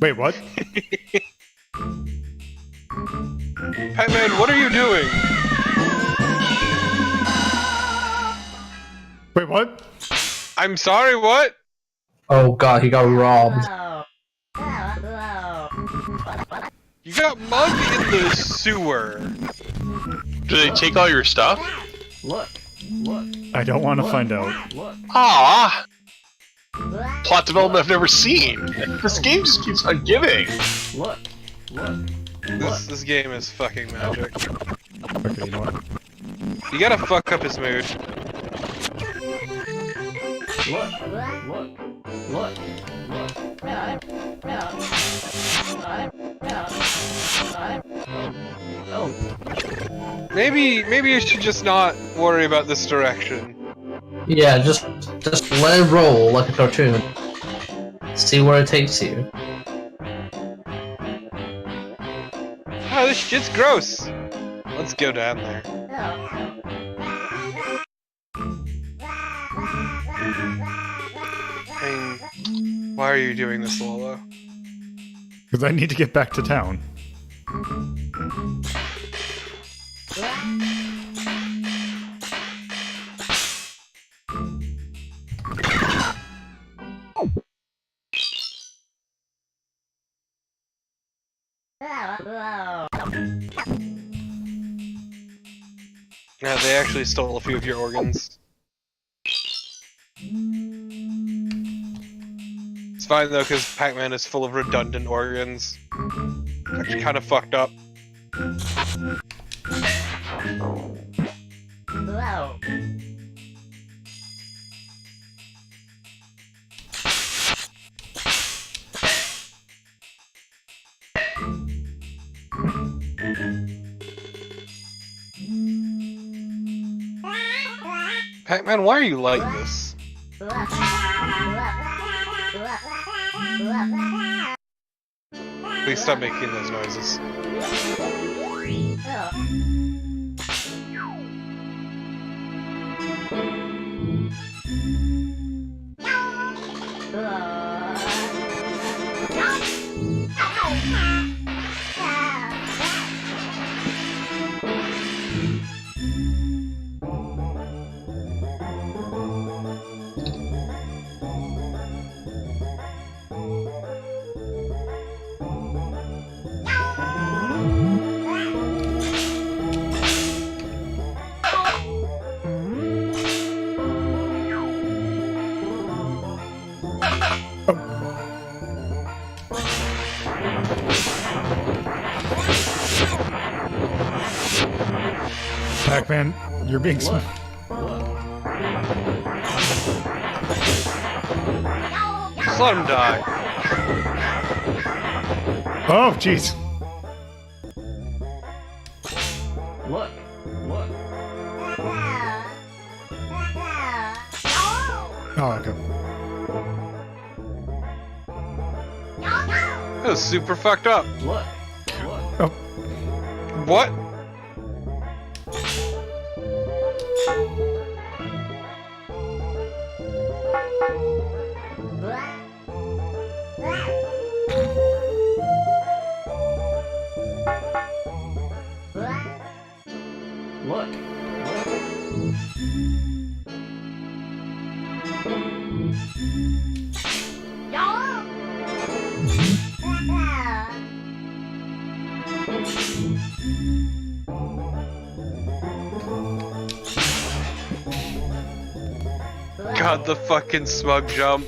Wait, what? Pac-Man, what are you doing? Wait, what? I'm sorry, what? Oh god, he got robbed. You got mugged in the sewer. Do they take all your stuff? I don't want to find out. Ah! Plot development I've never seen. This game just keeps on giving. This game is fucking magic. Okay, you know what? You gotta fuck up his mood. Maybe you should just not worry about this direction. Yeah, just let it roll like a cartoon. See where it takes you. Oh, this shit's gross. Let's go down there. I mean, why are you doing this, Lolo? Because I need to get back to town. Yeah, they actually stole a few of your organs. It's fine though, because Pac-Man is full of redundant organs. Actually kind of fucked up. Pac-Man, why are you like this? Please stop making those noises. Pac-Man, you're being smart. Just let him die. Oh, jeez. Oh, okay. That was super fucked up. Oh, What? God, the fucking smug jump.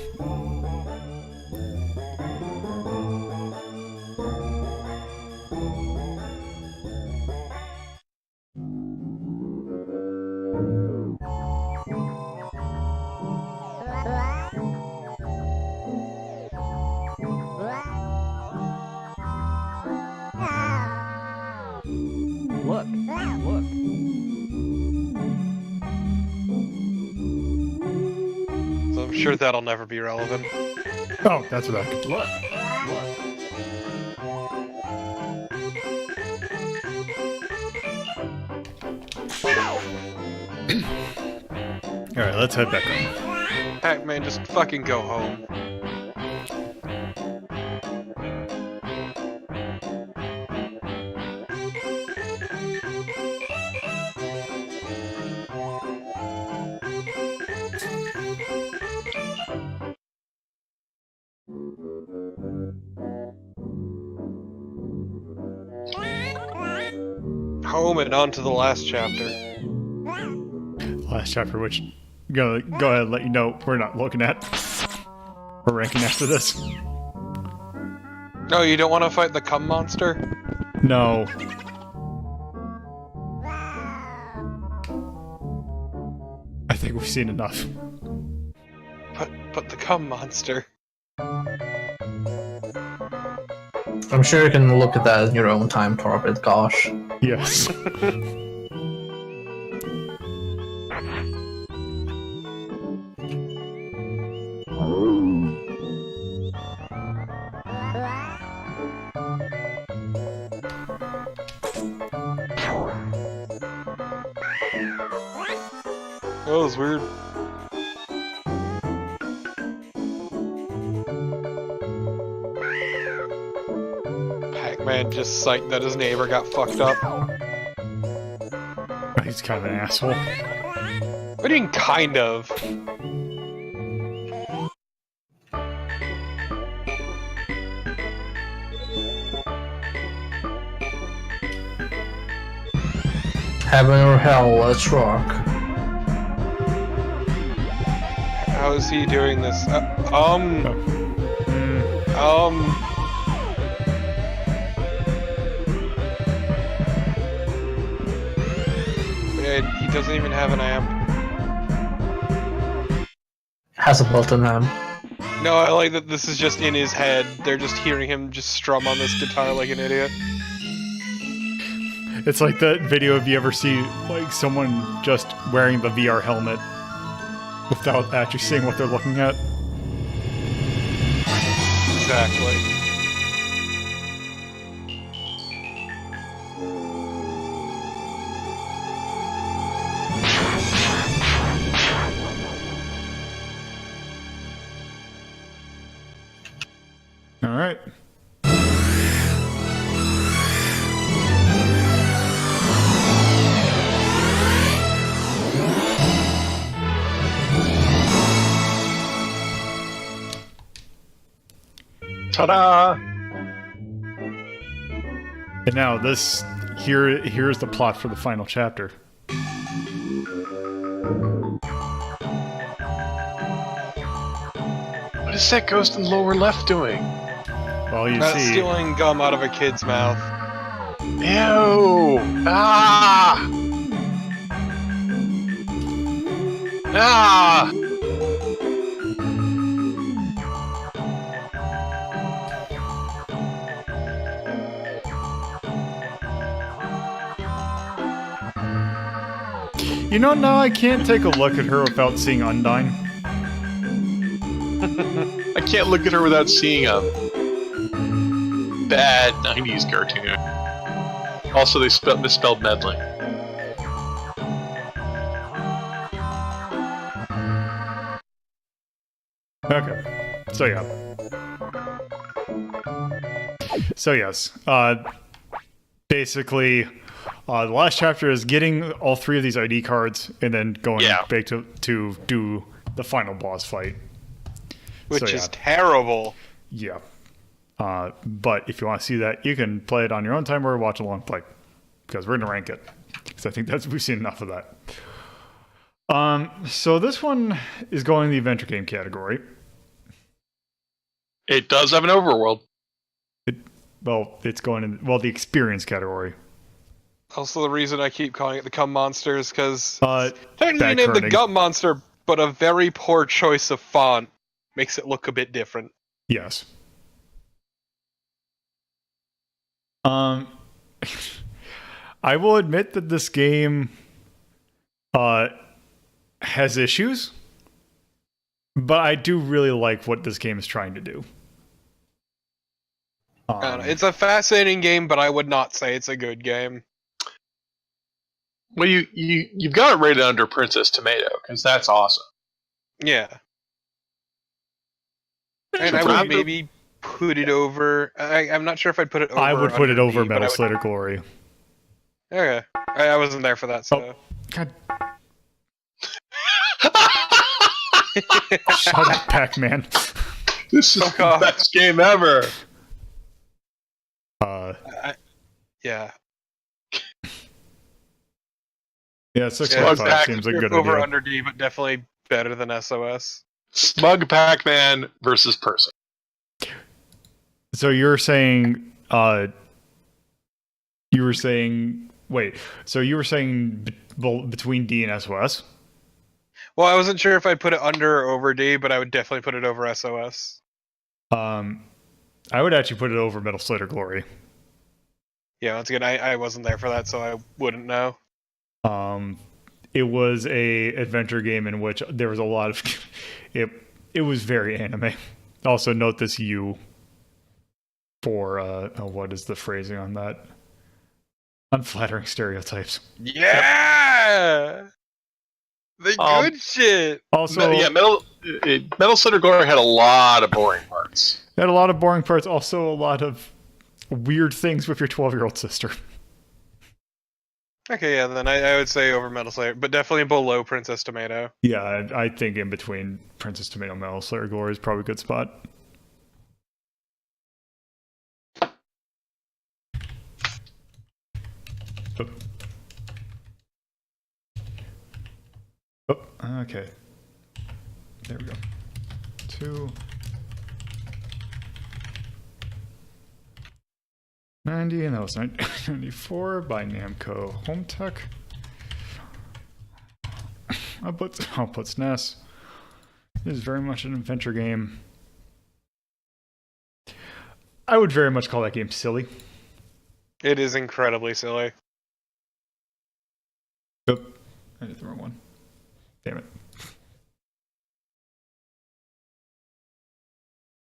Look. Look. So I'm sure that'll never be relevant. Oh, that's what I could Look. Alright, let's head back on. Pac-Man, just fucking go home. Home and on to the last chapter. Last chapter, which go ahead and let you know we're not looking at. We're ranking after this. No, you don't want to fight the cum monster? No. I think we've seen enough. But the cum monster. I'm sure you can look at that in your own time, Torbid, gosh. Yes. That was weird. Pac-Man just psyched that his neighbor got fucked up. He's kind of an asshole. What do you mean, kind of? Heaven or hell, let's rock. How is he doing this? He doesn't even have an amp. Has a built-in amp. No, I like that this is just in his head. They're just hearing him just strum on this guitar like an idiot. It's like that video if you ever see like someone just wearing the VR helmet without actually seeing what they're looking at. Exactly. All right. Ta-da! And now here's the plot for the final chapter. What is that ghost in the lower left doing? Well, you Not see, stealing gum out of a kid's mouth. Ew! Ah! Ah! you know, now I can't take a look at her without seeing Undyne. I can't look at her without seeing a bad 90s cartoon. Also, they misspelled meddling. Okay. So yeah. So yes. Basically, the last chapter is getting all 3 of these ID cards and then going back to do the final boss fight. Which is terrible. Yeah. But if you want to see that, you can play it on your own time or watch along play. Because we're going to rank it. Because I think we've seen enough of that. So this one is going in the adventure game category. It does have an overworld. It's going in the experience category. Also, the reason I keep calling it the cum monster is because bad technically named the kerning. gum monster, but a very poor choice of font makes it look a bit different. Yes. I will admit that this game has issues, but I do really like what this game is trying to do. I don't know. It's a fascinating game, but I would not say it's a good game. Well, you've got it rated under Princess Tomato because that's awesome. Yeah. And So I for would after- maybe put it over. I'm not sure if I'd put it over. I would put it over D, but Metal I would- Slayer Glory. Okay. I wasn't there for that, so. Oh, God. Shut up, Pac-Man. This is Fuck the off. best game ever. Yeah. Yeah, 6.5 Yeah, seems a good over idea. under D, but definitely better than SOS. Smug Pac-Man versus person. So you're saying, between D and SOS? Well, I wasn't sure if I'd put it under or over D, but I would definitely put it over SOS. I would actually put it over Metal Slayer Glory. Yeah, once again, I wasn't there for that, so I wouldn't know. It was a adventure game in which there was a lot of it was very anime. Also note this U for what is the phrasing on that? Unflattering stereotypes. Yeah! The good shit! Also, Metal Slayer Glory had a lot of boring parts. it had a lot of boring parts, also a lot of weird things with your 12-year-old sister. Okay, yeah, then I would say over Metal Slayer, but definitely below Princess Tomato. Yeah, I think in between Princess Tomato and Metal Slayer Glory is probably a good spot. Oh, okay. There we go. 290, and that was 1994 by Namco Home Tech. Outputs NES. It is very much an adventure game. I would very much call that game silly. It is incredibly silly. Oh, I did the wrong one. Damn it.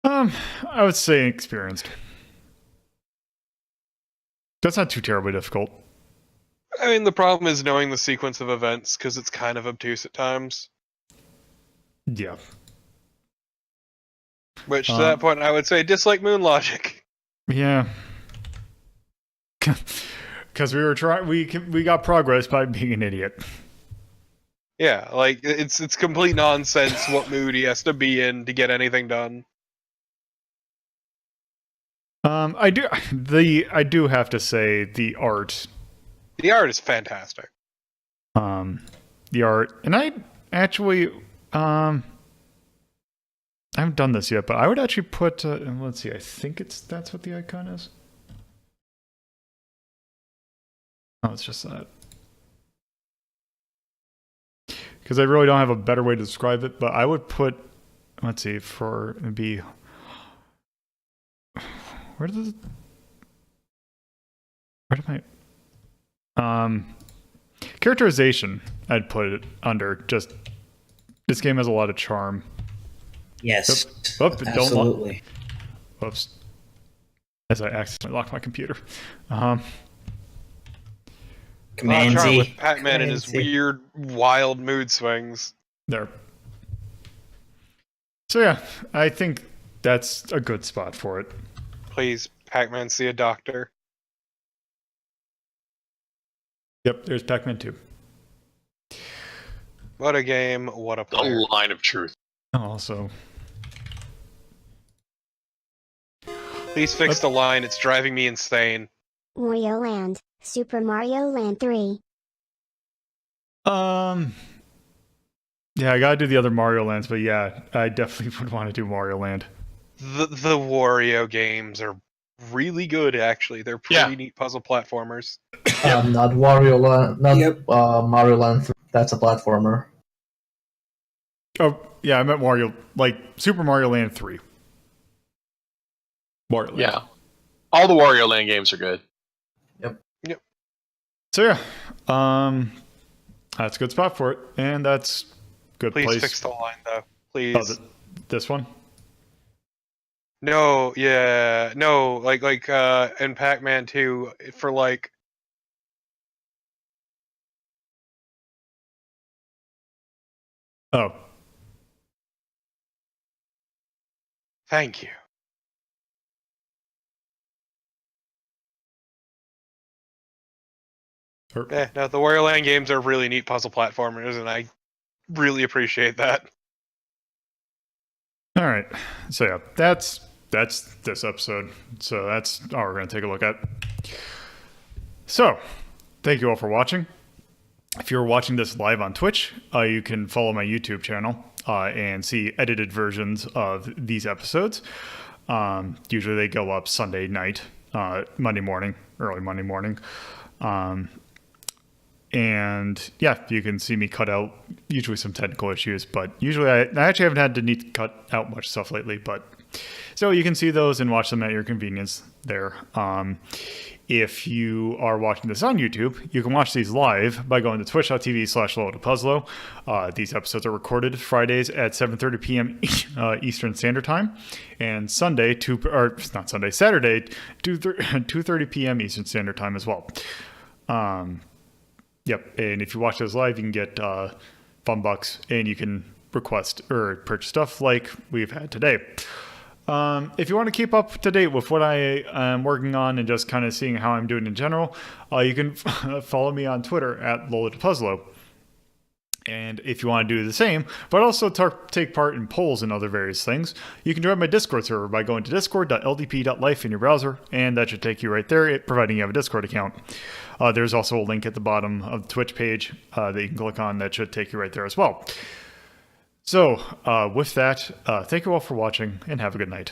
I would say experienced. That's not too terribly difficult. I mean, the problem is knowing the sequence of events, because it's kind of obtuse at times. Yeah. Which, to that point, I would say dislike Moon Logic. Yeah. Because we got progress by being an idiot. Yeah, like, it's complete nonsense what mood he has to be in to get anything done. I do have to say the art. The art is fantastic. The art, and I actually I haven't done this yet, but I would actually put let's see, I think that's what the icon is. Oh, it's just that. Because I really don't have a better way to describe it, but I would put, let's see, for it'd be, where did my characterization, I'd put it under. Just, this game has a lot of charm. Yes, Absolutely. Whoops. As I accidentally locked my computer. Command Charm Z. with Pac-Man and his weird, wild mood swings. There. So yeah, I think that's a good spot for it. Please, Pac-Man, see a doctor. Yep, there's Pac-Man 2. What a game, what a player. The line of truth. Also, Please fix the line, it's driving me insane. Wario Land, Super Mario Land 3. yeah, I gotta do the other Mario Lands, but yeah, I definitely would want to do Mario Land. The Wario games are really good, actually. They're pretty neat puzzle platformers. Not Wario Land, not Yep. Mario Land 3. That's a platformer. Oh, yeah, I meant Mario, like Super Mario Land 3. Mario Land. Yeah. All the Wario Land games are good. So yeah, that's a good spot for it, and that's good Please place. fix the line though. Please. Oh, this one. No, yeah, no, like in Pac-Man 2 for like. Oh, Thank you. Yeah, no, the Wario Land games are really neat puzzle platformers, and I really appreciate that. all right. So yeah, that's this episode. So that's all we're gonna take a look at. So, thank you all for watching. If you're watching this live on Twitch, you can follow my YouTube channel and see edited versions of these episodes. Usually they go up Sunday night, Monday morning, early Monday morning. And yeah, you can see me cut out usually some technical issues, but usually I actually haven't had to need to cut out much stuff lately, but so you can see those and watch them at your convenience there. If you are watching this on YouTube, you can watch these live by going to twitch.tv/LoloToPuzzlo. These episodes are recorded Fridays at 7:30 p.m. Eastern Standard Time, and Saturday, 2:30 p.m. Eastern Standard Time as well. Yep, and if you watch those live, you can get fun bucks, and you can request or purchase stuff like we've had today. If you want to keep up to date with what I am working on and just kind of seeing how I'm doing in general, you can follow me on Twitter at LoloToPuzzlo. And if you want to do the same, but also take part in polls and other various things, you can join my Discord server by going to discord.ldp.life in your browser, and that should take you right there, providing you have a Discord account. There's also a link at the bottom of the Twitch page that you can click on that should take you right there as well. So, with that, thank you all for watching, and have a good night.